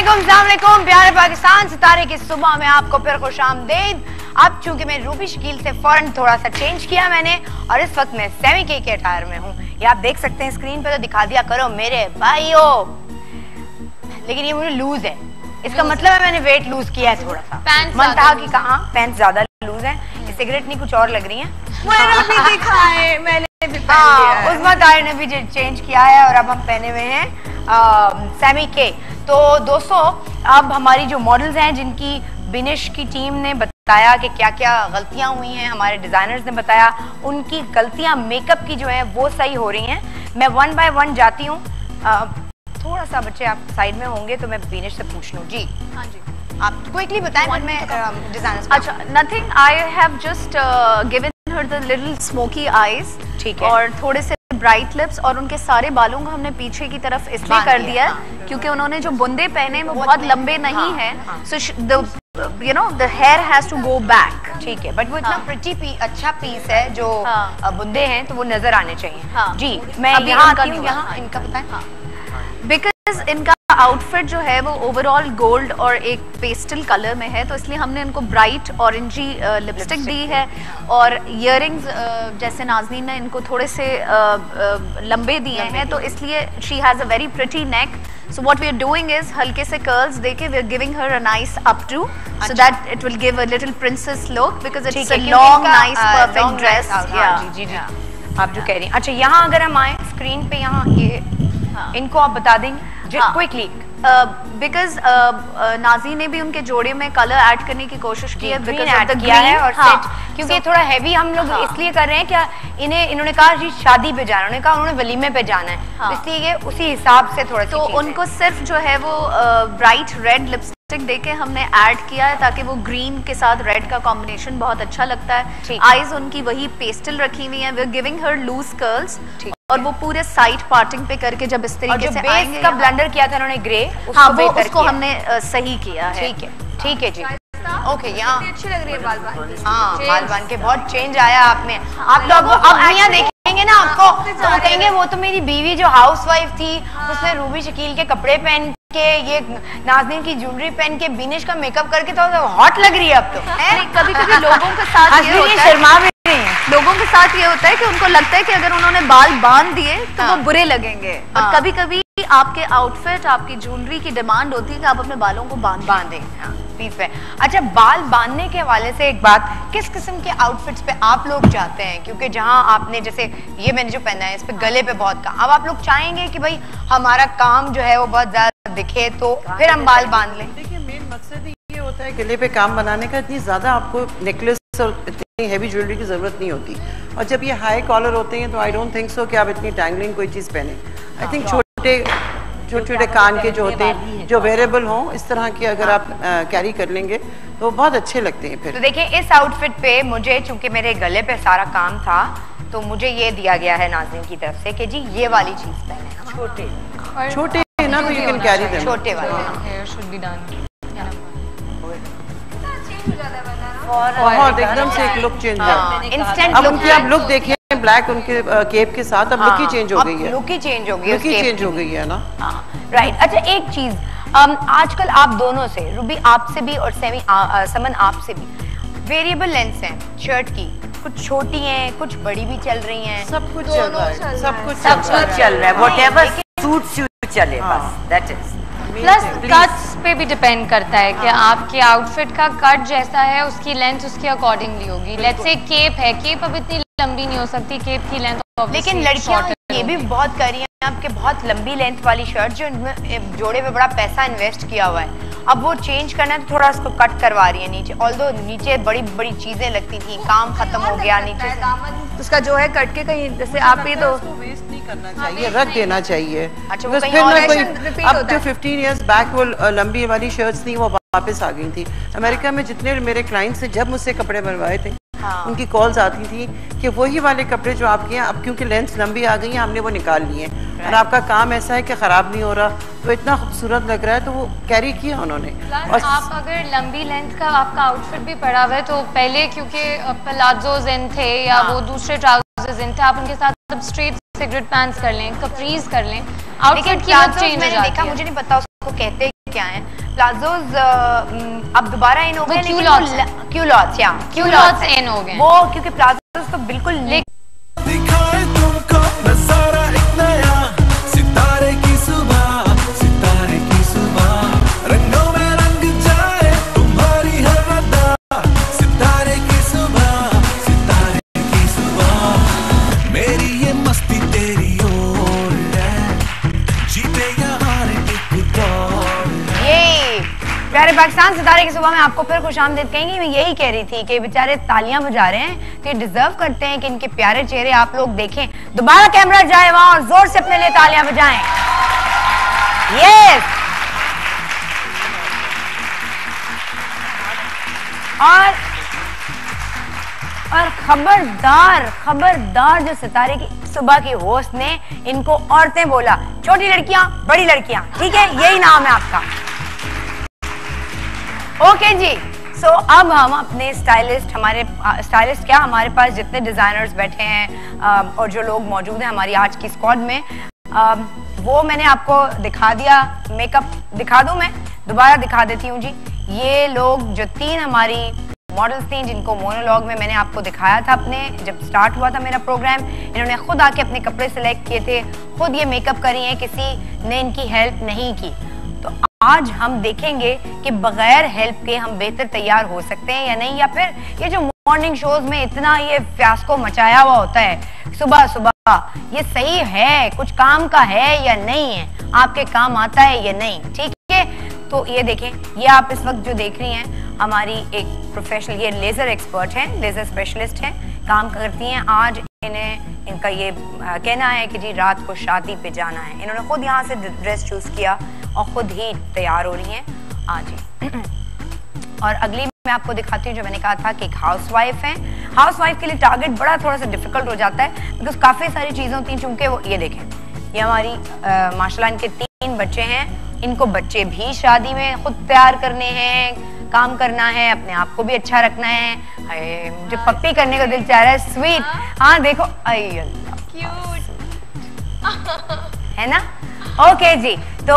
[SPEAKER 1] अस्सलामुअलैकुम प्यारे पाकिस्तान, सितारे की सुबह में आपको फिर खुशामदीद। अब चूंकि मैं रूबी शकील से फौरन थोड़ा सा चेंज किया मैंने और इस वक्त मैं सेमी के अटायर में हूँ। ये आप देख सकते हैं स्क्रीन पे, तो दिखा दिया करो मेरे भाइयों। लेकिन ये मुझे लूज है, इसका मतलब है मैंने वेट लूज किया है थोड़ा सा। मनता की कहा पैंट ज्यादा लूज है, सिगरेट नहीं कुछ और लग रही है। उस्मा ताहिर ने भी चेंज किया है और अब हम पहने हुए हैं सेमी के। तो दोस्तों, अब हमारी जो मॉडल्स हैं जिनकी बिनिश की टीम ने बताया कि क्या क्या गलतियां हुई हैं, हमारे डिजाइनर्स ने बताया उनकी गलतियां मेकअप की जो है वो सही हो रही हैं। मैं 1 बाय 1 जाती हूँ। थोड़ा सा बच्चे आप साइड में होंगे तो मैं बिनिश से पूछ लूँ। जी हाँ जी, आप क्विकली बताएं। मैं डिजाइनर्स
[SPEAKER 2] अच्छा, nothing, I have just given her the little smoky eyes, ठीक है, और थोड़े से ब्राइट लिप्स, और उनके सारे बालों को हमने पीछे की तरफ इसलिए कर दिया है क्योंकि उन्होंने जो बुंदे पहने वो बहुत लंबे नहीं है, सो you know the hair has to go back,
[SPEAKER 1] ठीक है, बट वो इतना प्रिटी अच्छा पीस है जो बुंदे हैं तो वो नजर आने चाहिए। जी मैं यहाँ आती हूँ, यहाँ इनका बताएं।
[SPEAKER 2] बिकॉज इनका आउटफिट जो है वो ओवरऑल गोल्ड और एक पेस्टल कलर में है, तो इसलिए हमने इनको ब्राइट ऑरेंजी लिपस्टिक दी है, और इयररिंग्स जैसे नाज़नीन ने इनको थोड़े से लंबे दिए हैं, तो इसलिए she has a very pretty neck. So what we are doing is हल्के से कर्ल्स देके we are giving her a nice updo, so that it will give a little princess look, because it's a long nice perfect dress.
[SPEAKER 1] जी जी, आप जो कह रही हैं। अच्छा, यहाँ अगर हम आए स्क्रीन पे, यहाँ ये इनको आप बता देंगे क्विकली,
[SPEAKER 2] बिकॉज नाज़ी ने भी उनके जोड़े में कलर ऐड करने की कोशिश की है,
[SPEAKER 1] बिकॉज ऑफ द ग्रीन, और क्योंकि ये थोड़ा हैवी हम लोग इसलिए कर रहे हैं क्या, इन्होंने कहा जी शादी पे जाना, उन्होंने कहा उन्होंने वलीमे पे जाना है, तो इसलिए ये उसी हिसाब से थोड़ा,
[SPEAKER 2] तो उनको सिर्फ जो है वो ब्राइट रेड लिपस्टिक देके हमने ऐड किया है ताकि वो ग्रीन के साथ रेड का कॉम्बिनेशन बहुत अच्छा लगता है। आईज उनकी वही पेस्टल रखी हुई है, we are giving her loose curls, और वो पूरे साइड पार्टिंग पे करके जब इस तरीके से आएंगे,
[SPEAKER 1] का ब्लेंडर किया था उन्होंने ग्रे,
[SPEAKER 2] उसको हमने सही किया है।
[SPEAKER 1] ठीक है, ठीक है जी, ओके। यहाँ
[SPEAKER 7] अच्छी लग रही है बाल बान।
[SPEAKER 1] हाँ, बाल बान के बहुत चेंज आया आप में। आप लोग अब मियां देखेंगे ना आपको तो वो कहेंगे वो तो मेरी बीवी जो हाउसवाइफ थी उसने रूबी शकील के कपड़े पहन के, ये नाज़नीन की ज्वेलरी पहन के, बिनिश का मेकअप करके तो हॉट लग रही है अब तो।
[SPEAKER 2] कभी कभी लोगों के साथ ये होता है,
[SPEAKER 1] शर्मा भी रही है।
[SPEAKER 2] लोगों के साथ ये होता है कि उनको लगता है कि अगर उन्होंने बाल बांध दिए तो वो बुरे लगेंगे, और कभी कभी आपके आउटफिट, आपकी ज्वेलरी की डिमांड होती है कि आप अपने बालों को बांधें।
[SPEAKER 1] पीस पे। अच्छा, बाल बांधने के हवाले से एक बात, किस किस्म के आउटफिट्स पे आप लोग जाते हैं? क्योंकि जहां आपने जैसे ये मैंने जो पहना है इस पे गले पे बहुत काम, अब आप लोग चाहेंगे कि भाई हमारा काम जो है वो बहुत ज्यादा दिखे तो फिर हम बाल बांध लें।
[SPEAKER 3] देखिए मेन मकसद ही ये होता है गले पे काम बनाने का, इतनी ज्यादा आपको नेकलेस और इतनी हैवी ज्वेलरी की जरूरत नहीं होती, और जब ये हाई कॉलर होते हैं तो आई डोंट थिंक सो कि आप इतनी टैंगलिंग कोई चीज पहने। आई थिंक छोटे छोटे कान के जो होते हैं जो वेरेबल हों इस तरह के अगर आप कैरी कर लेंगे तो बहुत अच्छे लगते हैं फिर।
[SPEAKER 1] तो देखिए इस आउटफिट पे मुझे, चूंकि मेरे गले पे सारा काम था, तो मुझे ये दिया गया है नाज़रीन की तरफ से कि जी ये वाली चीज पहने, छोटे ना, तो यू कैन कैरी देम, छोटे वाले
[SPEAKER 6] हेयर शुड बी डन।
[SPEAKER 3] बहुत एकदम से एक लुक चेंज है इंस्टेंट। अब उनकी आप लुक देखिए ब्लैक उनके केप के साथ, अब लुक ही चेंज हो गई है,
[SPEAKER 1] लुक ही चेंज हो गई है,
[SPEAKER 3] लुक ही चेंज हो गई है ना।
[SPEAKER 1] राइट। अच्छा एक चीज, आजकल आप दोनों से, रूबी आपसे भी और समन आपसे भी, वेरिएबल लेंथ है शर्ट की, कुछ छोटी हैं कुछ बड़ी भी चल रही हैं,
[SPEAKER 3] सब कुछ चल रहा है, सब कुछ
[SPEAKER 4] चल रहा है, व्हाटएवर सूट्स यू चले बस, दैट इज।
[SPEAKER 6] प्लस कट्स पे भी डिपेंड करता है कि आपके आउटफिट का कट जैसा है उसकी लेंथ उसके अकॉर्डिंगली होगी। लेट्स से केप है, केप अब इतनी लंबी नहीं हो सकती, केप की लेंथ
[SPEAKER 1] लेकिन लड़कियां ये भी बहुत कर रही हैं आपके, बहुत लंबी लेंथ वाली शर्ट जो जोड़े में बड़ा पैसा इन्वेस्ट किया हुआ है, अब वो चेंज करना है तो थोड़ा उसको कट करवा रही है नीचे, ऑल्दो नीचे बड़ी बड़ी चीजें लगती थी, काम खत्म हो गया नीचे से।
[SPEAKER 7] उसका जो है कट के कहीं जैसे आप ही तो
[SPEAKER 3] वेस्ट नहीं करना चाहिए, रख देना चाहिए।
[SPEAKER 1] अच्छा,
[SPEAKER 3] बस फिर ना कोई, अब जो 15 इयर्स बैक वो लंबी वाली शर्ट्स थी वो वापस आ गई थी। अमेरिका में जितने मेरे क्लाइंट्स से जब मुझसे कपड़े बनवाए थे उनकी कॉल्स आती थी कि वही वाले कपड़े जो आपके हैं अब क्योंकि लेंथ लंबी आ गई है हमने वो निकाल लिए हैं, और आपका काम ऐसा है कि खराब नहीं हो रहा, तो इतना खूबसूरत लग रहा है, तो वो कैरी किया उन्होंने।
[SPEAKER 6] और आप अगर लंबी लेंथ का आपका आउटफिट भी पड़ा हुआ है तो पहले क्योंकि प्लाजोज इन थे या वो दूसरे ट्राउजर्स इन थे, आप उनके साथ अब स्ट्रेट सिगरेट पैंट्स कर लें, कपरीज कर लें, आउटफिट की लुक चेंज हो जाती है।
[SPEAKER 1] मुझे नहीं पता उसको कहते क्या है, प्लाजोज अब दोबारा इन हो गए, क्यूलॉट्स
[SPEAKER 6] इन हो गए
[SPEAKER 1] वो, क्योंकि प्लाजोज तो बिल्कुल
[SPEAKER 11] दिखाए तुमको नजारा एक नया, सितारे की सुबह, सितारे की सुबह, रंगों में रंग जाए तुम्हारी हर अदा, सितारे की सुबह, सितारे की सुबह, मेरी ये मस्ती तेरी ओर है, जीते यहाँ एक दौर।
[SPEAKER 1] प्यारे पाकिस्तान सितारे की सुबह में आपको फिर खुशामदीद कहेंगी। मैं यही कह रही थी कि बेचारे तालियां बजा रहे हैं तो ये डिजर्व करते हैं कि इनके प्यारे चेहरे आप लोग देखें, दोबारा कैमरा जाए वहां और जोर से अपने लिए तालियां बजाएं। यस। और खबरदार जो सितारे की सुबह की होस्ट ने इनको औरतें बोला, छोटी लड़कियां बड़ी लड़कियां, ठीक है, यही नाम है आपका। ओके जी, सो अब हम अपने स्टाइलिस्ट, हमारे स्टाइलिस्ट क्या, हमारे पास जितने डिजाइनर्स बैठे हैं और जो लोग मौजूद हैं हमारी आज की स्क्वाड में, वो मैंने आपको दिखा दिया। मेकअप दिखा दूं, मैं दोबारा दिखा देती हूँ जी। ये लोग जो 3 हमारी मॉडल्स थी जिनको मोनोलॉग में मैंने आपको दिखाया था, अपने जब स्टार्ट हुआ था मेरा प्रोग्राम, इन्होंने खुद आके अपने कपड़े सिलेक्ट किए थे, खुद ये मेकअप करी हैं, किसी ने इनकी हेल्प नहीं की। तो आज हम देखेंगे कि बगैर हेल्प के हम बेहतर तैयार हो सकते हैं या नहीं, या फिर ये जो मॉर्निंग शोज में इतना ये फियास्को मचाया हुआ होता है सुबह सुबह, ये सही है, कुछ काम का है या नहीं है, आपके काम आता है या नहीं, ठीक है। तो ये देखें, ये आप इस वक्त जो देख रही हैं हमारी एक प्रोफेशनल, ये लेजर एक्सपर्ट हैं, लेजर स्पेशलिस्ट हैं, काम करती हैं। आज इनका ये कहना है कि जी रात को शादी पे जाना है, इन्होंने खुद यहाँ से ड्रेस चूज किया और खुद ही तैयार हो रही हैं आज ही। और अगली मैं आपको दिखाती हूँ, जो मैंने कहा था कि एक हाउसवाइफ है, हाउसवाइफ के लिए टारगेट बड़ा थोड़ा सा डिफिकल्ट हो जाता है बिकॉज काफी सारी चीजें होती हैं, चूंकि वो ये देखें, ये हमारी माशाल्लाह इनके 3 बच्चे हैं, इनको बच्चे भी शादी में खुद तैयार करने हैं, काम करना है, अपने आप को भी अच्छा रखना है। मुझे पप्पी करने का दिल चाह रहा है, स्वीट। हाँ देखो, क्यूट है ना। ओके जी, तो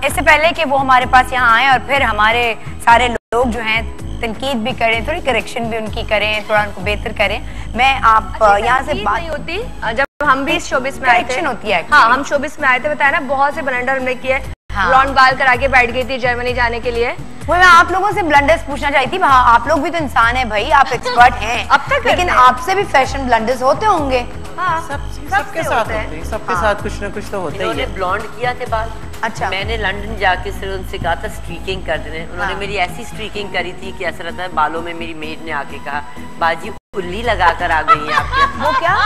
[SPEAKER 1] इससे पहले कि वो हमारे पास यहाँ आए और फिर हमारे सारे लोग जो हैं तनकीद भी करें, थोड़ी करेक्शन भी उनकी करें, थोड़ा उनको बेहतर करें। मैं आप यहाँ से बात
[SPEAKER 7] नहीं होती, जब हम भी शोबिस में आए थे
[SPEAKER 1] होती है।
[SPEAKER 7] हाँ, हम शोबिस में आए थे, बताया ना, बहुत से ब्लंडर हमने किए। ब्लॉन्ड बाल करा के बैठ गई थी जर्मनी जाने के लिए।
[SPEAKER 1] वो मैं आप लोगों से ब्लंडर्स पूछना चाहती थी। आप लोग भी तो इंसान हैं भाई, आप एक्सपर्ट हैं
[SPEAKER 7] अब तक,
[SPEAKER 1] लेकिन आपसे भी फैशन ब्लंडर्स होते होंगे।
[SPEAKER 3] सबके साथ होते हैं, सबके साथ कुछ ना कुछ तो होता ही है।
[SPEAKER 4] ब्लॉन्ड किया थे बाल।
[SPEAKER 1] अच्छा,
[SPEAKER 4] मैंने लंदन जाके सिर्फ उनसे कहा था स्ट्रीकिंग कर देने। उन्होंने मेरी ऐसी स्ट्रीकिंग करी थी कि ऐसा लगता है बालों में मेरी मेड ने आके कहा, बाजी उल्ली लगा कर आ गई है आपके।
[SPEAKER 1] वो क्या?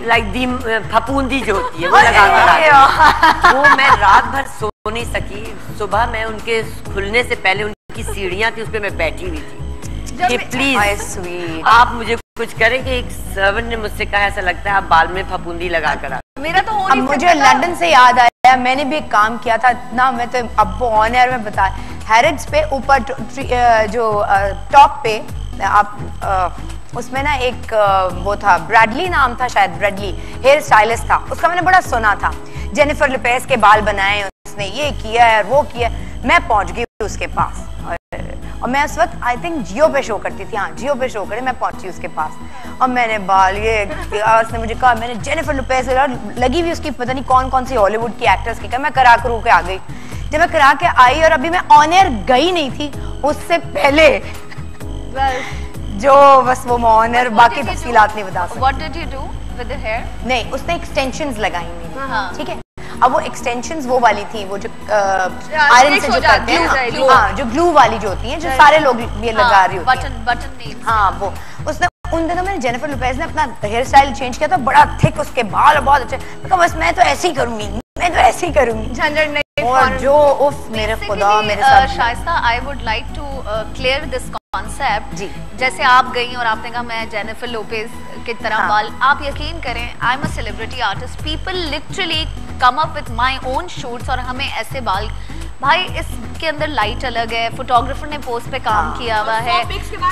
[SPEAKER 4] लाइक दी फपूंदी जो होती है वो लगा कर आ गई। वो मैं रात भर सो नहीं सकी। सुबह मैं उनके खुलने से पहले उनकी सीढ़ियां थी, उस पर मैं बैठी हुई थी कि प्लीज आप मुझे कुछ करें। कि एक सर्वेंट ने मुझसे कहा, ऐसा लगता है आप बाल में फपूंदी लगा कर आ।
[SPEAKER 7] मेरा तो
[SPEAKER 1] अब मुझे लंदन से याद आया, मैंने भी एक काम किया था ना, मैं तो अब वो ऑन एयर में बता, हैरिड्स पे ऊपर जो टॉप पे आप उसमें ना एक वो था, ब्रैडली नाम था शायद, ब्रैडली हेयर स्टाइलिस्ट था, उसका मैंने बड़ा सुना था। जेनिफर लोपेज के बाल बनाए उसने, ये किया है वो किया। मैं पहुंच गई उसके पास और मैं उस वक्त आई थिंक जियो पे शो करती थी। हाँ, जियो पे शो करे, मैं पहुंची उसके पास और मैंने बाल ये, उसने मुझे कहा, मैंने जेनिफर लोपेज लगी हुई उसकी पता नहीं कौन कौन सी हॉलीवुड की एक्ट्रेस की, मैं करा करू के आ गई। जब मैं करा के आई और अभी मैं ऑन एयर गई नहीं थी, उससे पहले जो बस वो ऑन एयर बाकी तफसीलात नहीं बता सकती।
[SPEAKER 2] What did you do with the hair?
[SPEAKER 1] नहीं, उसने एक्सटेंशंस लगाई हुई, ठीक है। अब वो एक्सटेंशंस वो वाली थी, वो जो आयरन से जो करते हैं, हाँ, जो ग्लू वाली जो होती हैं, जो सारे लोग ये लगा रही होती हैं,
[SPEAKER 2] बटन।
[SPEAKER 1] हाँ, वो उसने उन दिनों में जेनिफर लोपेज ने अपना हेयर स्टाइल चेंज किया था, बड़ा थिक उसके बाल बहुत अच्छे। तो बस मैं तो ऐसे ही करूंगी, मैं तो ऐसे ही करूंगी,
[SPEAKER 7] झंझट नहीं।
[SPEAKER 1] और जो उफ मेरे खुदा मेरे साथ।
[SPEAKER 2] Shaista, I would like to clear this concept.
[SPEAKER 1] जी,
[SPEAKER 2] जैसे आप गई और आपने कहा मैं जेनिफर लोपेज की तरह बाल, आप यकीन करें, I am a celebrity artist, people literally come up with my own shoots और हमें ऐसे बाल, भाई इसके अंदर लाइट अलग है, फोटोग्राफर ने पोस्ट पे काम किया हुआ है,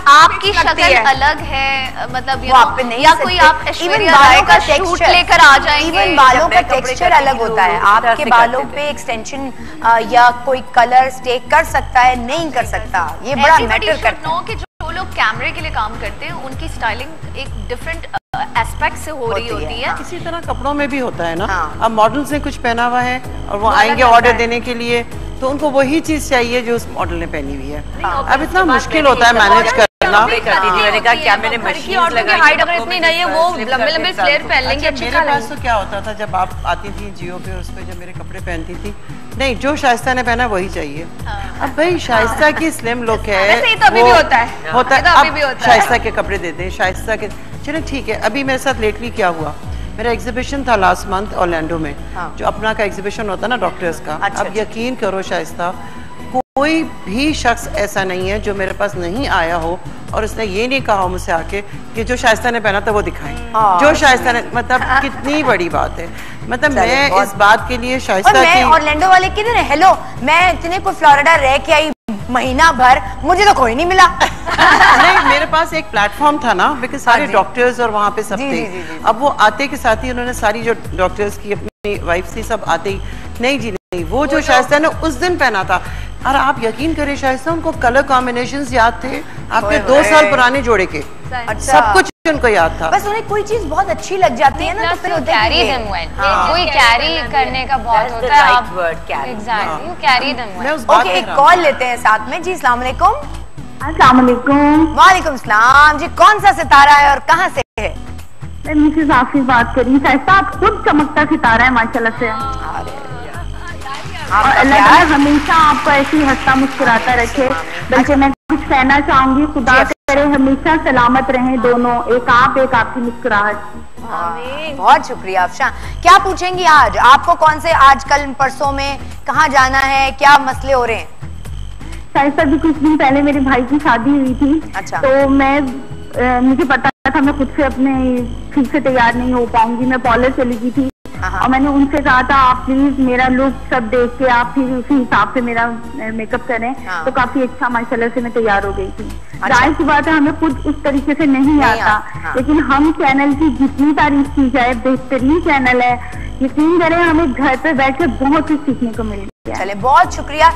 [SPEAKER 2] आपकी शक्ल अलग है, मतलब या कोई आप ऐश्वर्या राय का शूट लेकर आ जाएंगे,
[SPEAKER 1] इवन बालों का टेक्सचर अलग होता है। आपके बालों पे एक्सटेंशन या कोई कलर स्टे कर सकता है, नहीं कर सकता, ये बड़ा मैटर करता है।
[SPEAKER 2] कि जो लोग कैमरे के लिए काम करते हैं उनकी स्टाइलिंग एक डिफरेंट एस्पेक्ट से हो रही होती है।
[SPEAKER 3] इसी तरह कपड़ों में भी होता है ना। अब मॉडल्स ने कुछ पहना हुआ है और वो आएंगे ऑर्डर देने के लिए, तो उनको वही चीज चाहिए जो उस मॉडल ने पहनी हुई है। अब इतना मुश्किल होता है मैनेज करना।
[SPEAKER 4] मैंने कहा क्या मैंने मशीन लगाई,
[SPEAKER 7] हाइट अगर इतनी नहीं है, वो लंबे लंबे फ्लेयर पहन लेंगे।
[SPEAKER 3] मेरे पास तो क्या होता था, जब आप आती थी जियो पे, उस पे जब मेरे कपड़े पहनती थी, नहीं, जो शाइस्ता ने पहना वही चाहिए। अब भाई शाइस्ता की स्लिम लुक है,
[SPEAKER 7] वैसे तो अभी भी होता है,
[SPEAKER 3] होता है, अब शाइस्ता के कपड़े देते हैं, शाइस्ता के। चलो ठीक है, अभी मेरे साथ लेटली क्या हुआ, मेरा एग्जीबिशन था लास्ट मंथ ऑरलैंडो में, जो अपना का एग्जीबिशन होता है ना डॉक्टर्स का। अब यकीन करो शाइस्ता, कोई भी शख्स ऐसा नहीं है जो मेरे पास नहीं आया हो और उसने ये नहीं कहा मुझसे आके कि जो शाइस्ता ने पहना था वो दिखाएं, जो शाइस्ता ने, मतलब कितनी बड़ी बात है। मतलब मैं इस बात के लिए शाइस्ता की,
[SPEAKER 1] ऑरलैंडो वाले किधर है? हेलो, मैं इतने को फ्लोरिडा रह के आई महीना भर, मुझे तो कोई नहीं मिला।
[SPEAKER 3] नहीं, मेरे पास एक प्लेटफॉर्म था ना, बिकॉज सारे डॉक्टर्स और वहाँ पे सब थे। अब वो आते के साथ ही उन्होंने सारी जो डॉक्टर्स की अपनी वाइफ थी सब आते ही, नहीं जी नहीं, वो जो शाइस्ता ने उस दिन पहना था, और आप यकीन करें शाइस्ता, उनको कलर कॉम्बिनेशंस याद थे आपके 2 साल पुराने जोड़े के, सब कुछ उनको याद था।
[SPEAKER 1] बस उन्हें कोई चीज बहुत अच्छी लग जाती है ना, तो फिर
[SPEAKER 6] कैरी देम वेल, कोई कैरी करने का बहुत होता है। आप exactly you carry them well.
[SPEAKER 1] Okay, एक कॉल लेते हैं साथ में। जी, अस्सलाम वालेकुम।
[SPEAKER 5] अस्सलाम वालेकुम।
[SPEAKER 1] वालेकुम सलाम जी, कौन सा सितारा है और कहाँ से है?
[SPEAKER 5] मैं मिसेस आफी बात कर रही हूँ। शाइस्ता, आप खुद चमकता सितारा है माशाल्लाह से, और अल्लाह ताला हमेशा आपको ऐसे ही हंसता मुस्कुराता रखे। बल्कि मैं कुछ कहना चाहूंगी, खुदा करे हमेशा सलामत रहें दोनों, एक आप एक आपकी मुस्कुराहट।
[SPEAKER 1] बहुत शुक्रिया अफशा। क्या पूछेंगी आज? आपको कौन से आजकल परसों में कहाँ जाना है, क्या मसले हो रहे हैं?
[SPEAKER 5] शाइस्ता जी, कुछ दिन पहले मेरे भाई की शादी हुई थी।
[SPEAKER 1] अच्छा।
[SPEAKER 5] तो मुझे पता था मैं खुद से अपने ठीक से तैयार नहीं हो पाऊंगी, मैं पार्लर चली गई थी और मैंने उनसे कहा था आप प्लीज मेरा लुक सब देख के आप फिर उसी हिसाब से मेरा मेकअप करें। तो काफी अच्छा माशाल्लाह से मैं तैयार हो गई थी। जाहिर सी बात है हमें खुद उस तरीके से नहीं आता, लेकिन हम चैनल की जितनी तारीफ की जाए, बेहतरीन चैनल है, यकीन करें हमें घर पे बैठ के बहुत कुछ सीखने को मिल गया।
[SPEAKER 1] चले, बहुत शुक्रिया।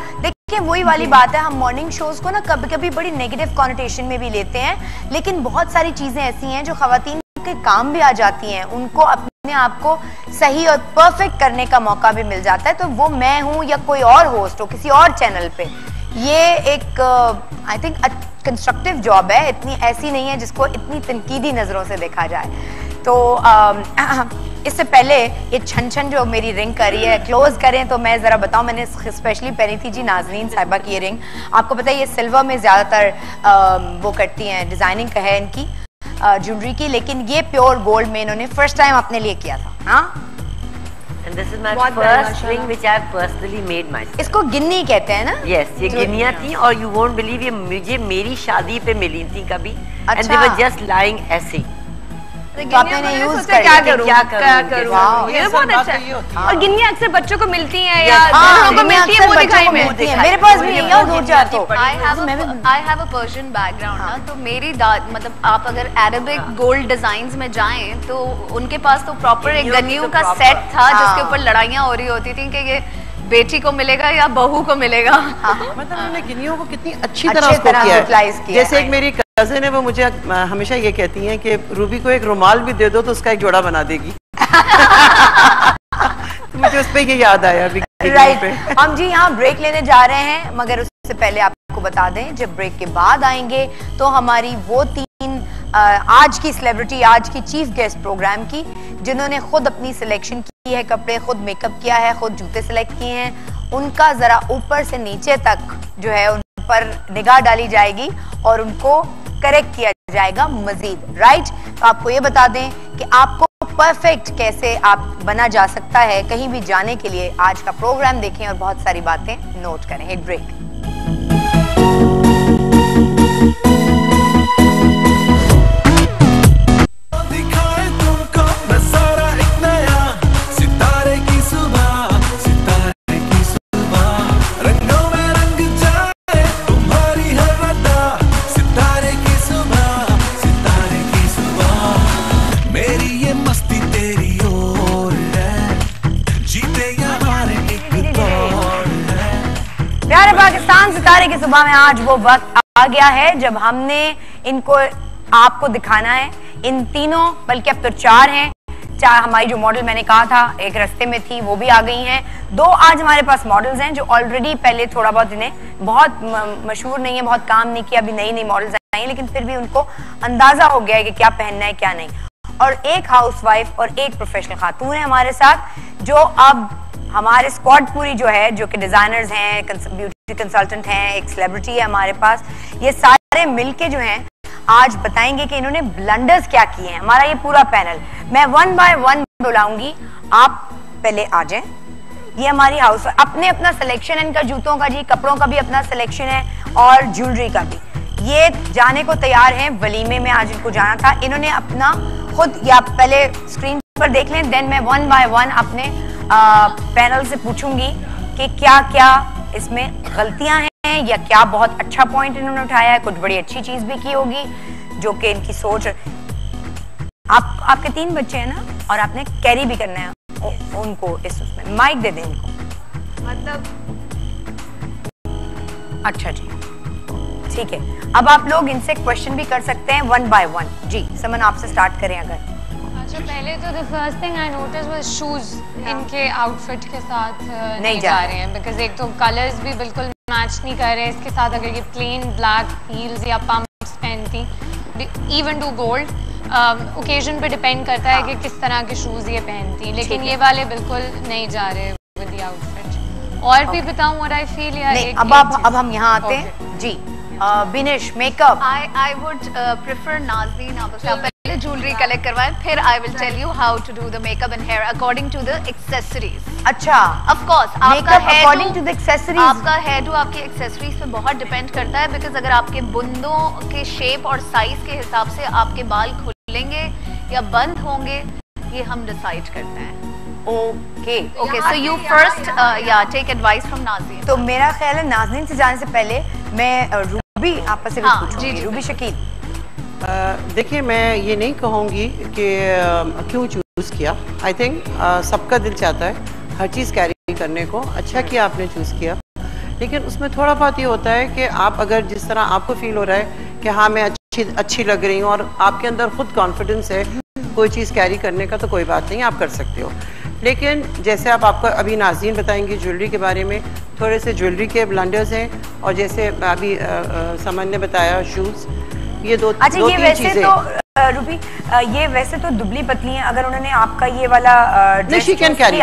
[SPEAKER 1] देखिए वही वाली बात है, हम मॉर्निंग शोज को ना कभी कभी बड़ी नेगेटिव कॉनोटेशन में भी लेते हैं, लेकिन बहुत सारी चीजें ऐसी हैं जो खवातीन के काम भी आ जाती हैं, उनको अपने आप को सही और परफेक्ट करने का मौका भी मिल जाता है। तो वो मैं हूँ या कोई और होस्ट हो किसी और चैनल पे, ये एक आई थिंक कंस्ट्रक्टिव जॉब है, इतनी ऐसी नहीं है जिसको इतनी तनकीदी नजरों से देखा जाए। तो इससे पहले ये छन छन जो मेरी रिंग कर रही है क्लोज करें तो मैं जरा बताऊं, मैंने स्पेशली पहनी थी जी नाजरीन साहिबा की ये रिंग। आपको पता है ये सिल्वर में ज्यादातर वो करती हैं, डिजाइनिंग का है इनकी ज्वेलरी की, लेकिन ये प्योर गोल्ड में इन्होंने फर्स्ट टाइम अपने लिए किया था। हाँ,
[SPEAKER 4] And this is my first ring which I have personally made myself.
[SPEAKER 1] इसको गिन्नी कहते हैं ना?
[SPEAKER 4] Yes, ये गिन्नियाँ थी और you won't believe ये मुझे मेरी शादी पे मिली थी कभी। And they were just lying ऐसे।
[SPEAKER 1] तो आपने यूज कर
[SPEAKER 7] क्या करूं
[SPEAKER 1] ये
[SPEAKER 7] बहुत अच्छा है। और गिन्नियाँ अक्सर बच्चों को मिलती हैं या
[SPEAKER 1] को मिलती है, वो दिखाई मिलती है। मेरे पास भी नहीं है, दूर जाती है।
[SPEAKER 2] I have a Persian background ना, तो मेरी मतलब आप अगर अरेबिक गोल्ड डिजाइन्स में जाएं तो उनके पास तो प्रॉपर एक गन्नियों का सेट था जिसके ऊपर लड़ाइयाँ हो रही होती थी कि ये बेटी को मिलेगा या बहू को मिलेगा।
[SPEAKER 3] मतलब उन्होंने गिन्नियों को कितनी अच्छी तरह किया है। जैसे एक मेरी कजिन है, वो मुझे हमेशा ये कहती हैं कि रूबी को एक रुमाल भी दे दो तो उसका एक जोड़ा बना देगी। तो मुझे उस पे ये याद आया।
[SPEAKER 1] राइट, हम जी यहाँ ब्रेक लेने जा रहे हैं, मगर उससे पहले आपको बता दें जब ब्रेक के बाद आएंगे तो हमारी वो 3 आज की सेलिब्रिटी, आज की चीफ गेस्ट प्रोग्राम की, जिन्होंने खुद अपनी सिलेक्शन की है, कपड़े खुद मेकअप किया है, खुद जूते सिलेक्ट किए हैं, उनका जरा ऊपर से नीचे तक जो है उन पर निगाह डाली जाएगी और उनको करेक्ट किया जाएगा मजीद। राइट, तो आपको ये बता दें कि आपको परफेक्ट कैसे आप बना जा सकता है कहीं भी जाने के लिए, आज का प्रोग्राम देखें और बहुत सारी बातें नोट करें। एक ब्रेक। पाकिस्तान सितारे की सुबह में आज वो वक्त आ गया है जब हमने इनको आपको दिखाना है। इन तीनों, बल्कि अब तो 4 हैं, 4 हमारी जो मॉडल मैंने कहा था एक रास्ते में थी वो भी आ गई हैं। 2 आज हमारे पास मॉडल्स हैं जो ऑलरेडी पहले थोड़ा बहुत इन्हें बहुत मशहूर नहीं है, बहुत काम नहीं किया, अभी नई नई मॉडल्स आई हैं, लेकिन फिर भी उनको अंदाजा हो गया है कि क्या पहनना है क्या नहीं। और एक हाउसवाइफ और एक प्रोफेशनल खातून है हमारे साथ, जो अब हमारे स्क्वाड पूरी जो है, जो कि डिजाइनर्स हैं, ब्यूटी कंसल्टेंट हैं, एक सेलिब्रिटी है हमारे पास, ये सारे मिलके जो हैं आज बताएंगे कि इन्होंने ब्लंडर्स क्या किए हैं। हमारा ये पूरा पैनल मैं 1 बाय 1 बुलाऊंगी, आप पहले आ जाएं। ये हमारी हाउस अपने अपना सिलेक्शन है इनका, जूतों का जी, कपड़ों का भी अपना सिलेक्शन है और ज्वेलरी का भी। ये जाने को तैयार हैं वलीमे में, आज इनको जाना था। इन्होंने अपना खुद, या पहले स्क्रीन पर देख लें, देन मैं 1 बाय 1 अपने पैनल से पूछूंगी कि क्या क्या इसमें गलतियां हैं या क्या बहुत अच्छा पॉइंट इन्होंने उठाया है, कुछ बड़ी अच्छी चीज भी की होगी जो कि इनकी सोच। आपके 3 बच्चे हैं ना, और आपने कैरी भी करना है उनको, इस उसमें माइक दे दें इनको,
[SPEAKER 7] मतलब
[SPEAKER 1] अच्छा जी ठीक है। अब आप लोग इनसे क्वेश्चन भी कर सकते हैं 1 बाय 1। जी समन आपसे स्टार्ट करें अगर।
[SPEAKER 6] अच्छा, पहले तो the first thing I notice was shoes इनके आउटफिट के साथ नहीं जा रहे हैं, बिकॉज एक तो कलर्स भी बिल्कुल मैच नहीं कर रहे हैं इसके साथ। अगर ये प्लेन ब्लैक हील्स या पम्प्स पहनती, इवन टू गोल्ड, ओकेजन पे डिपेंड करता है कि किस तरह के शूज ये पहनती, लेकिन ये वाले बिल्कुल नहीं जा रहे विद द आउटफिट। और भी बताऊं व्हाट आई फील, या
[SPEAKER 1] अब हम यहाँ आते हैं जी। Binesh makeup,
[SPEAKER 2] I would prefer नाज़रीन आप पहले ज्वेलरी कलेक्ट करवाएं, फिर I will tell you how to do the makeup and hair according to the accessories।
[SPEAKER 1] अच्छा,
[SPEAKER 2] of course
[SPEAKER 1] आपका according to the accessories,
[SPEAKER 2] आपका हेयर टू आपकी एक्सेसरीज पे बहुत डिपेंड करता है, बिकॉज अगर आपके बुंदों के शेप और साइज के हिसाब से आपके बाल खुलेंगे या बंद होंगे, ये हम डिसाइड करते हैं।
[SPEAKER 1] Okay,
[SPEAKER 2] so you first take advice from नाज़रीन।
[SPEAKER 1] तो मेरा ख्याल है नाज़रीन से जाने से पहले मैं रूबी आपस से पूछूंगी। रूबी शकील,
[SPEAKER 3] देखिए मैं ये नहीं कहूँगी कि क्यों चूज़ किया। आई थिंक सबका दिल चाहता है हर चीज़ कैरी करने को, अच्छा किया आपने चूज़ किया। लेकिन उसमें थोड़ा बहुत ये होता है कि आप अगर जिस तरह आपको फील हो रहा है कि हाँ मैं अच्छी लग रही हूँ और आपके अंदर खुद कॉन्फिडेंस है कोई चीज़ कैरी करने का, तो कोई बात नहीं, आप कर सकते हो। लेकिन जैसे आपको अभी नाज़रीन बताएंगी ज्वेलरी के बारे में, थोड़े से ज्वेलरी के ब्लंडर्स हैं, और जैसे अभी समन ने बताया शूज़, ये दो तीन चीज़ें।
[SPEAKER 1] रूबी, ये वैसे तो दुबली पतली हैं, अगर उन्होंने आपका ये वाला
[SPEAKER 3] she can carry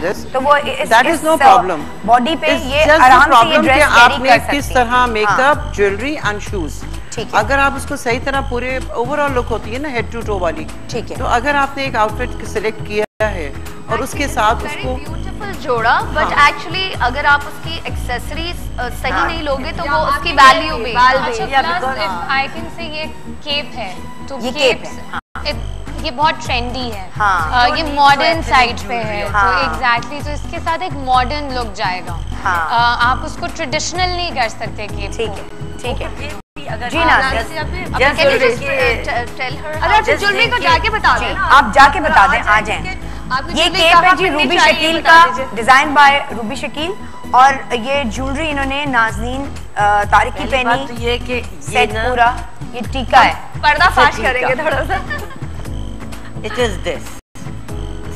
[SPEAKER 3] this,
[SPEAKER 1] तो वो
[SPEAKER 3] that is no problem,
[SPEAKER 1] body पे ये आराम से ये ड्रेस
[SPEAKER 3] आपने किस तरह मेकअप, ज्वेलरी एंड शूज, अगर आप उसको सही तरह पूरे ओवरऑल लुक होती है ना हेड टू टो वाली, ठीक है, तो अगर आपने एक आउटफिट सिलेक्ट किया है और उसके साथ उसको
[SPEAKER 2] ब्यूटीफुल जोड़ा, बट एक्चुअली अगर आप उसकी एक्सेसरीज सही नहीं लोगे तो वो उसकी वैल्यू भी।
[SPEAKER 6] आई कैन से ये केप है, तो ये केप है, ये बहुत ट्रेंडी है, ये मॉडर्न साइड पे है, तो एग्जैक्टली तो इसके साथ एक मॉडर्न लुक जाएगा। आप उसको ट्रेडिशनल नहीं कर सकते केप।
[SPEAKER 1] ठीक है
[SPEAKER 7] जी ना, ज्वेलरी को जाके बता दें,
[SPEAKER 1] आप जाके बता दें, आ जाएं। ये केप है जी रूबी शकील का, डिजाइन बाय रूबी शकील, और ये ज्वेलरी इन्होंने नाज़नीन तारिक की पहनी,
[SPEAKER 4] तो ये कि
[SPEAKER 1] सेट पूरा ये टीका है,
[SPEAKER 7] पर्दा फाश करेंगे थोड़ा सा।
[SPEAKER 4] इट इज दिस,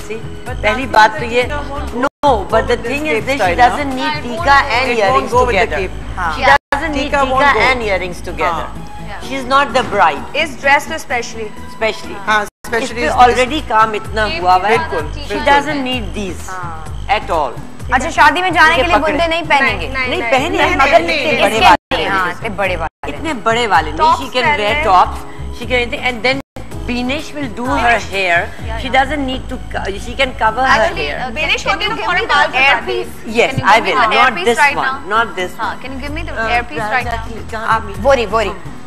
[SPEAKER 4] सी, पहली बात तो ये no, but the thing is this, she doesn't need tika and earrings together, she doesn't need tika and earrings together, she is not the bride,
[SPEAKER 7] इस ड्रेस पे स्पेशली
[SPEAKER 4] इसमें ऑलरेडी काम इतना हुआ है, she doesn't need these at all।
[SPEAKER 1] अच्छा, शादी में जाने के लिए बुंदे नहीं पहनेंगे?
[SPEAKER 4] नहीं पहने, मगर इतने बड़े वाले, इतने बड़े वाले नहीं। she can wear tops, she can, and then Binish will do her hair, she doesn't need to, she can cover her hair।
[SPEAKER 7] Binish होती है तो फौरन डाल के
[SPEAKER 2] earpiece,
[SPEAKER 4] yes I will, not this one, not this one।
[SPEAKER 2] can you give me the earpiece right now?
[SPEAKER 1] बोरी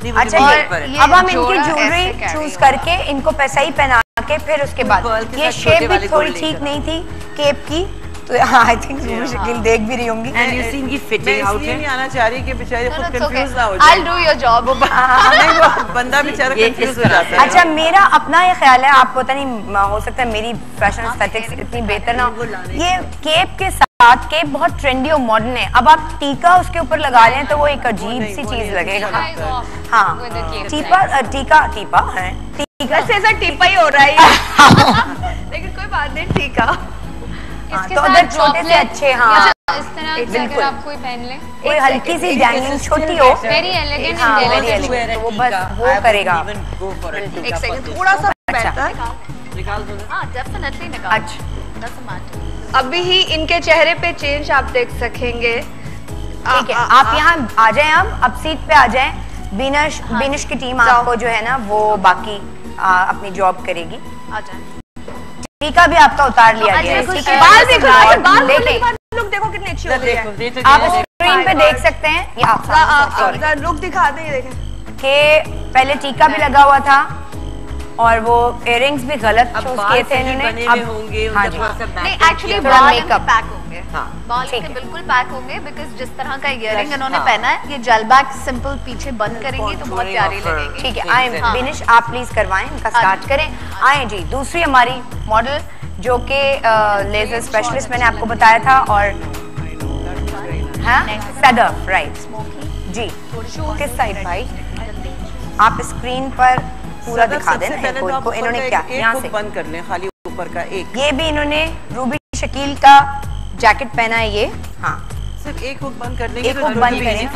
[SPEAKER 1] अच्छा, अब हम इनकी ज्वेलरी चूज करके इनको पैसा ही पहना के, फिर उसके बाद ये शेप भी थोड़ी ठीक नहीं थी केप की, तो आई थिंक शकील देख भी रही होंगी।
[SPEAKER 3] एंड यू सी इनकी फिटिंग आउट है, नहीं आना चाह रही कि बेचारे खुद कंफ्यूज ना हो जाए।
[SPEAKER 2] I'll do your job।
[SPEAKER 3] नहीं, वो बंदा बेचारा कंफ्यूज हो जाता है।
[SPEAKER 1] अच्छा, मेरा अपना ये ख्याल है, आप पता नहीं हो सकता है मेरी फैशन एस्थेटिक्स इतनी बेहतर ना हो, ये केप के साथ केप बहुत ट्रेंडी और मॉडर्न है, अब आप टीका उसके ऊपर लगा लें तो वो एक अजीब सी चीज लगेगा। हाँ, टीपा है, टीका
[SPEAKER 7] से टीपा ही हो रहा है लेकिन कोई बात नहीं, टीका
[SPEAKER 6] तो अगर छोटे से अच्छे, हाँ इस तरह से अगर आप कोई पहन ले,
[SPEAKER 1] कोई हल्की सी डैंगलिंग छोटी हो,
[SPEAKER 6] वेरी एलिगेंट,
[SPEAKER 1] तो वो बस वो करेगा।
[SPEAKER 7] एक सेकंड, थोड़ा सा बेहतर
[SPEAKER 2] निकाल दो। हां डेफिनेटली निकाल। अच्छा,
[SPEAKER 7] अभी ही इनके चेहरे पे चेंज आप देख सकेंगे।
[SPEAKER 1] ठीक है, आप यहाँ आ जाएं, अब सीट पे आ जाएं। बिनिश की टीम आपको जो है ना वो बाकी अपनी जॉब करेगी। आ जाएं। टीका भी आपका उतार लिया गया है,
[SPEAKER 7] बाल देखो, लुक देखो कितनी अच्छी हो रही है,
[SPEAKER 1] आप स्क्रीन पे देख सकते हैं। ये
[SPEAKER 7] आप लुक दिखा दें, देखें
[SPEAKER 1] कि पहले टीका भी लगा हुआ था और वो इयररिंग्स भी गलत चूज किए थे इन्होंने।
[SPEAKER 4] अब होंगे,
[SPEAKER 1] हाँ जी,
[SPEAKER 2] नहीं एक्चुअली बाल
[SPEAKER 1] मेकअप
[SPEAKER 2] पैक होंगे, बाल के बिल्कुल पैक होंगे, बिकॉज जिस तरह का इयररिंग इन्होंने पहना है, ये जेल बैक सिंपल पीछे बंद करेंगे तो बहुत प्यारी लगेगी।
[SPEAKER 1] ठीक है, आए बिनिश, आप प्लीज करवाएं, इनका स्टार्ट करें। आए जी, दूसरी हमारी मॉडल जो कि लेजर स्पेशलिस्ट मैंने आपको बताया था, और सदफ, राइट जी, किस साइड भाई आप स्क्रीन पर पूरा दिखा देना इनको इन्होंने क्या यहाँ से
[SPEAKER 3] बंद कर लें, खाली ऊपर का एक,
[SPEAKER 1] ये भी इन्होंने रूबी शकील का जैकेट पहना है ये। हाँ,
[SPEAKER 3] सिर्फ एक हुक बंद कर लेंगे,
[SPEAKER 1] एक हुक बंद करें,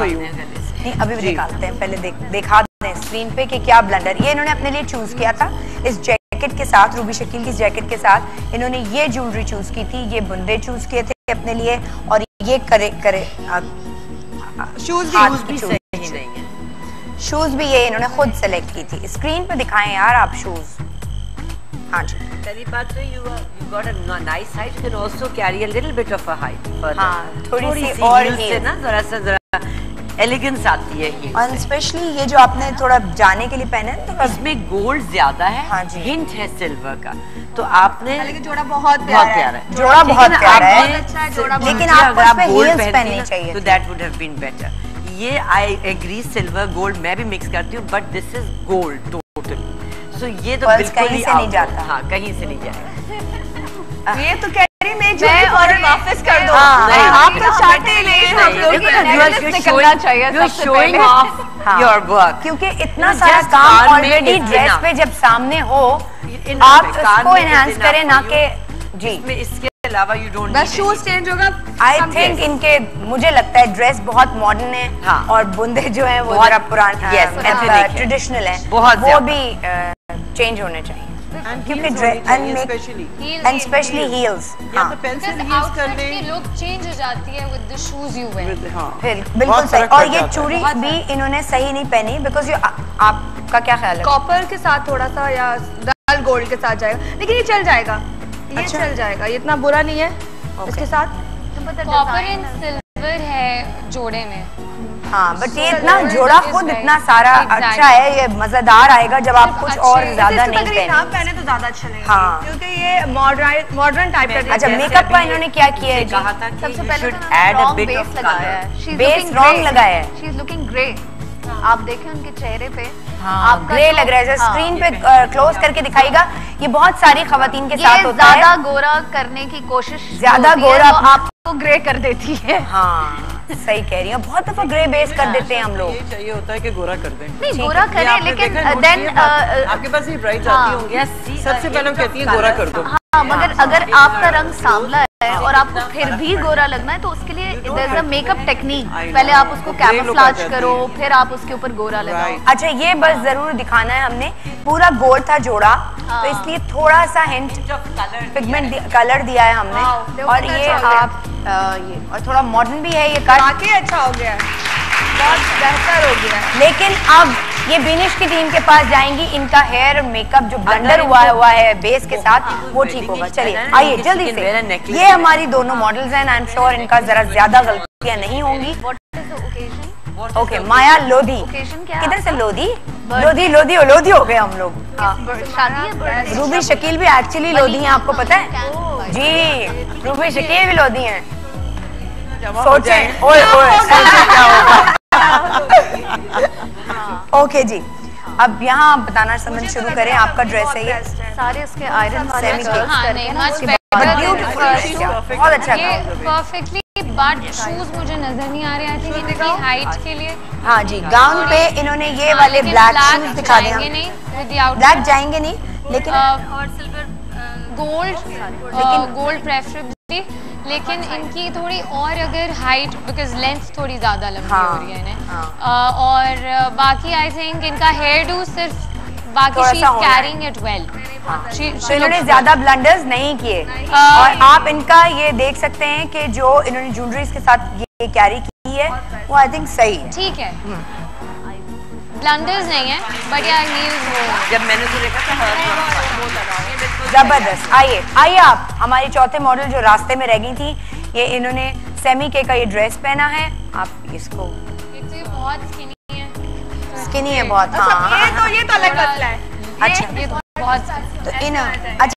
[SPEAKER 1] नहीं अभी भी निकालते हैं, पहले दिखा दें स्क्रीन पे कि क्या ब्लंडर ये इन्होंने अपने लिए चूज किया था। इस जैकेट के साथ, रूबी शकील की जैकेट के साथ इन्होंने ये ज्वेलरी चूज की थी, ये बुंदे चूज किए थे अपने लिए, और ये शूज भी ये इन्होंने खुद सेलेक्ट की थी। स्क्रीन पे दिखाएं यार आप शूज। हाँ जी,
[SPEAKER 4] पहली बात तो you got a nice height, you can also carry a little bit of a height further।
[SPEAKER 1] हाँ, थोड़ी सी और
[SPEAKER 4] से ना जरा एलिगेंस आती है ही।
[SPEAKER 1] और स्पेशली ये जो आपने थोड़ा जाने के लिए पहना है, तो
[SPEAKER 4] इसमें गोल्ड ज्यादा है,
[SPEAKER 1] हाँ जी,
[SPEAKER 4] हिंट है सिल्वर का, तो आपने
[SPEAKER 7] जोड़ा बहुत प्यारा है,
[SPEAKER 1] जोड़ा बहुत प्यारा है, लेकिन आपको इस पे हील्स पहननी चाहिए,
[SPEAKER 4] तो that would have been better. ये आई एग्री सिल्वर गोल्ड मैं भी मिक्स करती हूँ, but this is gold totally, so ये तो बिल्कुल
[SPEAKER 1] कहीं से नहीं जाता।
[SPEAKER 4] हाँ, कहीं से नहीं जाएगा।
[SPEAKER 7] ये तो क्या मैं और वापस कर दो। आप तो चाहते नहीं, हम लोग निकलना चाहिए सबसे पहले
[SPEAKER 1] योर वर्क, क्योंकि इतना सारा काम ऑलरेडी ड्रेस पे जब सामने हो आप उसको एनहांस करें ना कि जी
[SPEAKER 4] इसके अलावा यू डोंट
[SPEAKER 7] बस शूज चेंज होगा।
[SPEAKER 1] आई थिंक इनके मुझे लगता है ड्रेस बहुत मॉडर्न है और बुंदे जो है वो जरा पुराने ट्रेडिशनल है, वो भी चेंज होने चाहिए क्योंकि स्पेशली हील्स
[SPEAKER 6] लुक चेंज हो जाती है with the shoes you wear.
[SPEAKER 1] बिल्कुल सही। और ये चूड़ी भी इन्होंने सही नहीं पहनी बिकॉज आपका क्या ख्याल है?
[SPEAKER 7] कॉपर के साथ थोड़ा सा या डल गोल्ड के साथ जाएगा, लेकिन ये चल जाएगा, ये चल जाएगा, ये इतना बुरा नहीं है इसके साथ।
[SPEAKER 6] कॉपर एंड सिल्वर है जोड़े में।
[SPEAKER 1] हाँ बट ये इतना जोड़ा खुद इतना सारा अच्छा है, ये मजेदार आएगा जब आप कुछ और ज्यादा नहीं
[SPEAKER 7] पहने तो ज्यादा अच्छा लगेगा। हाँ क्योंकि ये मॉडर्न टाइप का।
[SPEAKER 1] अच्छा मेकअप का इन्होंने क्या किया है?
[SPEAKER 4] कहा था कि
[SPEAKER 2] सबसे पहले तो बेस लगाया है,
[SPEAKER 1] बेस रॉन्ग लगाया है।
[SPEAKER 2] She is looking grey. आप देखें उनके चेहरे पे
[SPEAKER 1] हाँ, ग्रे लग रहा है। स्क्रीन पे क्लोज करके दिखाएगा। ये बहुत सारी खवातीन के साथ होता है।
[SPEAKER 2] ज्यादा गोरा करने की कोशिश,
[SPEAKER 1] ज्यादा गोरा
[SPEAKER 2] आपको ग्रे कर देती है।
[SPEAKER 1] हाँ सही कह रही हूँ, बहुत दफा ग्रे बेस कर देते हैं हम लोग।
[SPEAKER 3] ये चाहिए होता है कि गोरा कर दें।
[SPEAKER 2] नहीं गोरा करें, लेकिन देन
[SPEAKER 3] आपके पास ये ब्राइट आती होंगी, सबसे पहले हम कहती हैं गोरा कर दो।
[SPEAKER 2] हाँ मगर अगर आपका रंग सांवला है और आपको फिर भी गोरा लगना है तो उसके लिए there is a makeup technique. पहले आप उसको कैमोफ्लेज करो, फिर आप उसके ऊपर गोरा लगाओ।
[SPEAKER 1] अच्छा ये बस जरूर दिखाना है, हमने पूरा गोल्ड था जोड़ा तो इसलिए थोड़ा सा हिंट पिगमेंट कलर दिया है हमने। और ये आप ये और थोड़ा मॉडर्न भी है ये कट,
[SPEAKER 7] काफी अच्छा हो गया है, बहुत बेहतर हो गया है।
[SPEAKER 1] लेकिन अब ये बिनिश की टीम के पास जाएंगी, इनका हेयर मेकअप जो ब्लंडर हुआ है बेस के साथ वो ठीक होगा। चलिए आइए जल्दी से, ये हमारी दोनों मॉडल्स हैं, आई एम श्योर इनका जरा ज्यादा गलतियां नहीं होंगी। ओके माया लोधी, किधर से लोधी? लोधी हो गए हम लोग। रूबी शकील भी एक्चुअली लोधी हैं, आपको पता है जी? रूबी शकील भी लोधी हैं। सोचें ओए क्या होगा। ओके जी, अब यहाँ बताना समझ शुरू करें। आपका ड्रेस है ये,
[SPEAKER 2] सारे उसके आयरन वाले
[SPEAKER 1] बहुत अच्छा
[SPEAKER 6] परफेक्टली। बट शूज मुझे नजर नहीं आ रहे, आई थिंक इनकी हाइट के लिए।
[SPEAKER 1] हाँ जी, गाउन पे इन्होंने ये वाले ब्लैक शूज दिखा दिए। ब्लैक जाएंगे नहीं, लेकिन
[SPEAKER 6] और सिल्वर गोल्ड प्रेफरेबली, लेकिन इनकी थोड़ी और अगर हाइट, बिकॉज लेंथ थोड़ी ज्यादा लंबी हो रही है इन्हें। और बाकी आई थिंक इनका हेयर डू सिर्फ बाकी she is carrying it well.
[SPEAKER 1] इन्होंने ज्यादा ब्लंडर्स नहीं किए। और आप इनका ये देख सकते हैं कि जो इन्होंने ज्वेलरीज के साथ ये कैरी की है वो आई थिंक सही है,
[SPEAKER 6] ठीक है। ब्लंडर्स नहीं है बट यार हील्स वो
[SPEAKER 4] जब मैंने तो देखा था
[SPEAKER 1] जबरदस्त। आइए आप हमारी चौथे मॉडल जो रास्ते में रह गई थी, ये इन्होंने सेमी के का ये ड्रेस पहना है। आप इसको
[SPEAKER 6] बहुत
[SPEAKER 1] स्किनी है बहुत। हाँ
[SPEAKER 7] ये तो अलग मसला है।
[SPEAKER 1] अच्छा
[SPEAKER 6] ये तो बहुत
[SPEAKER 1] तो इन अच्छा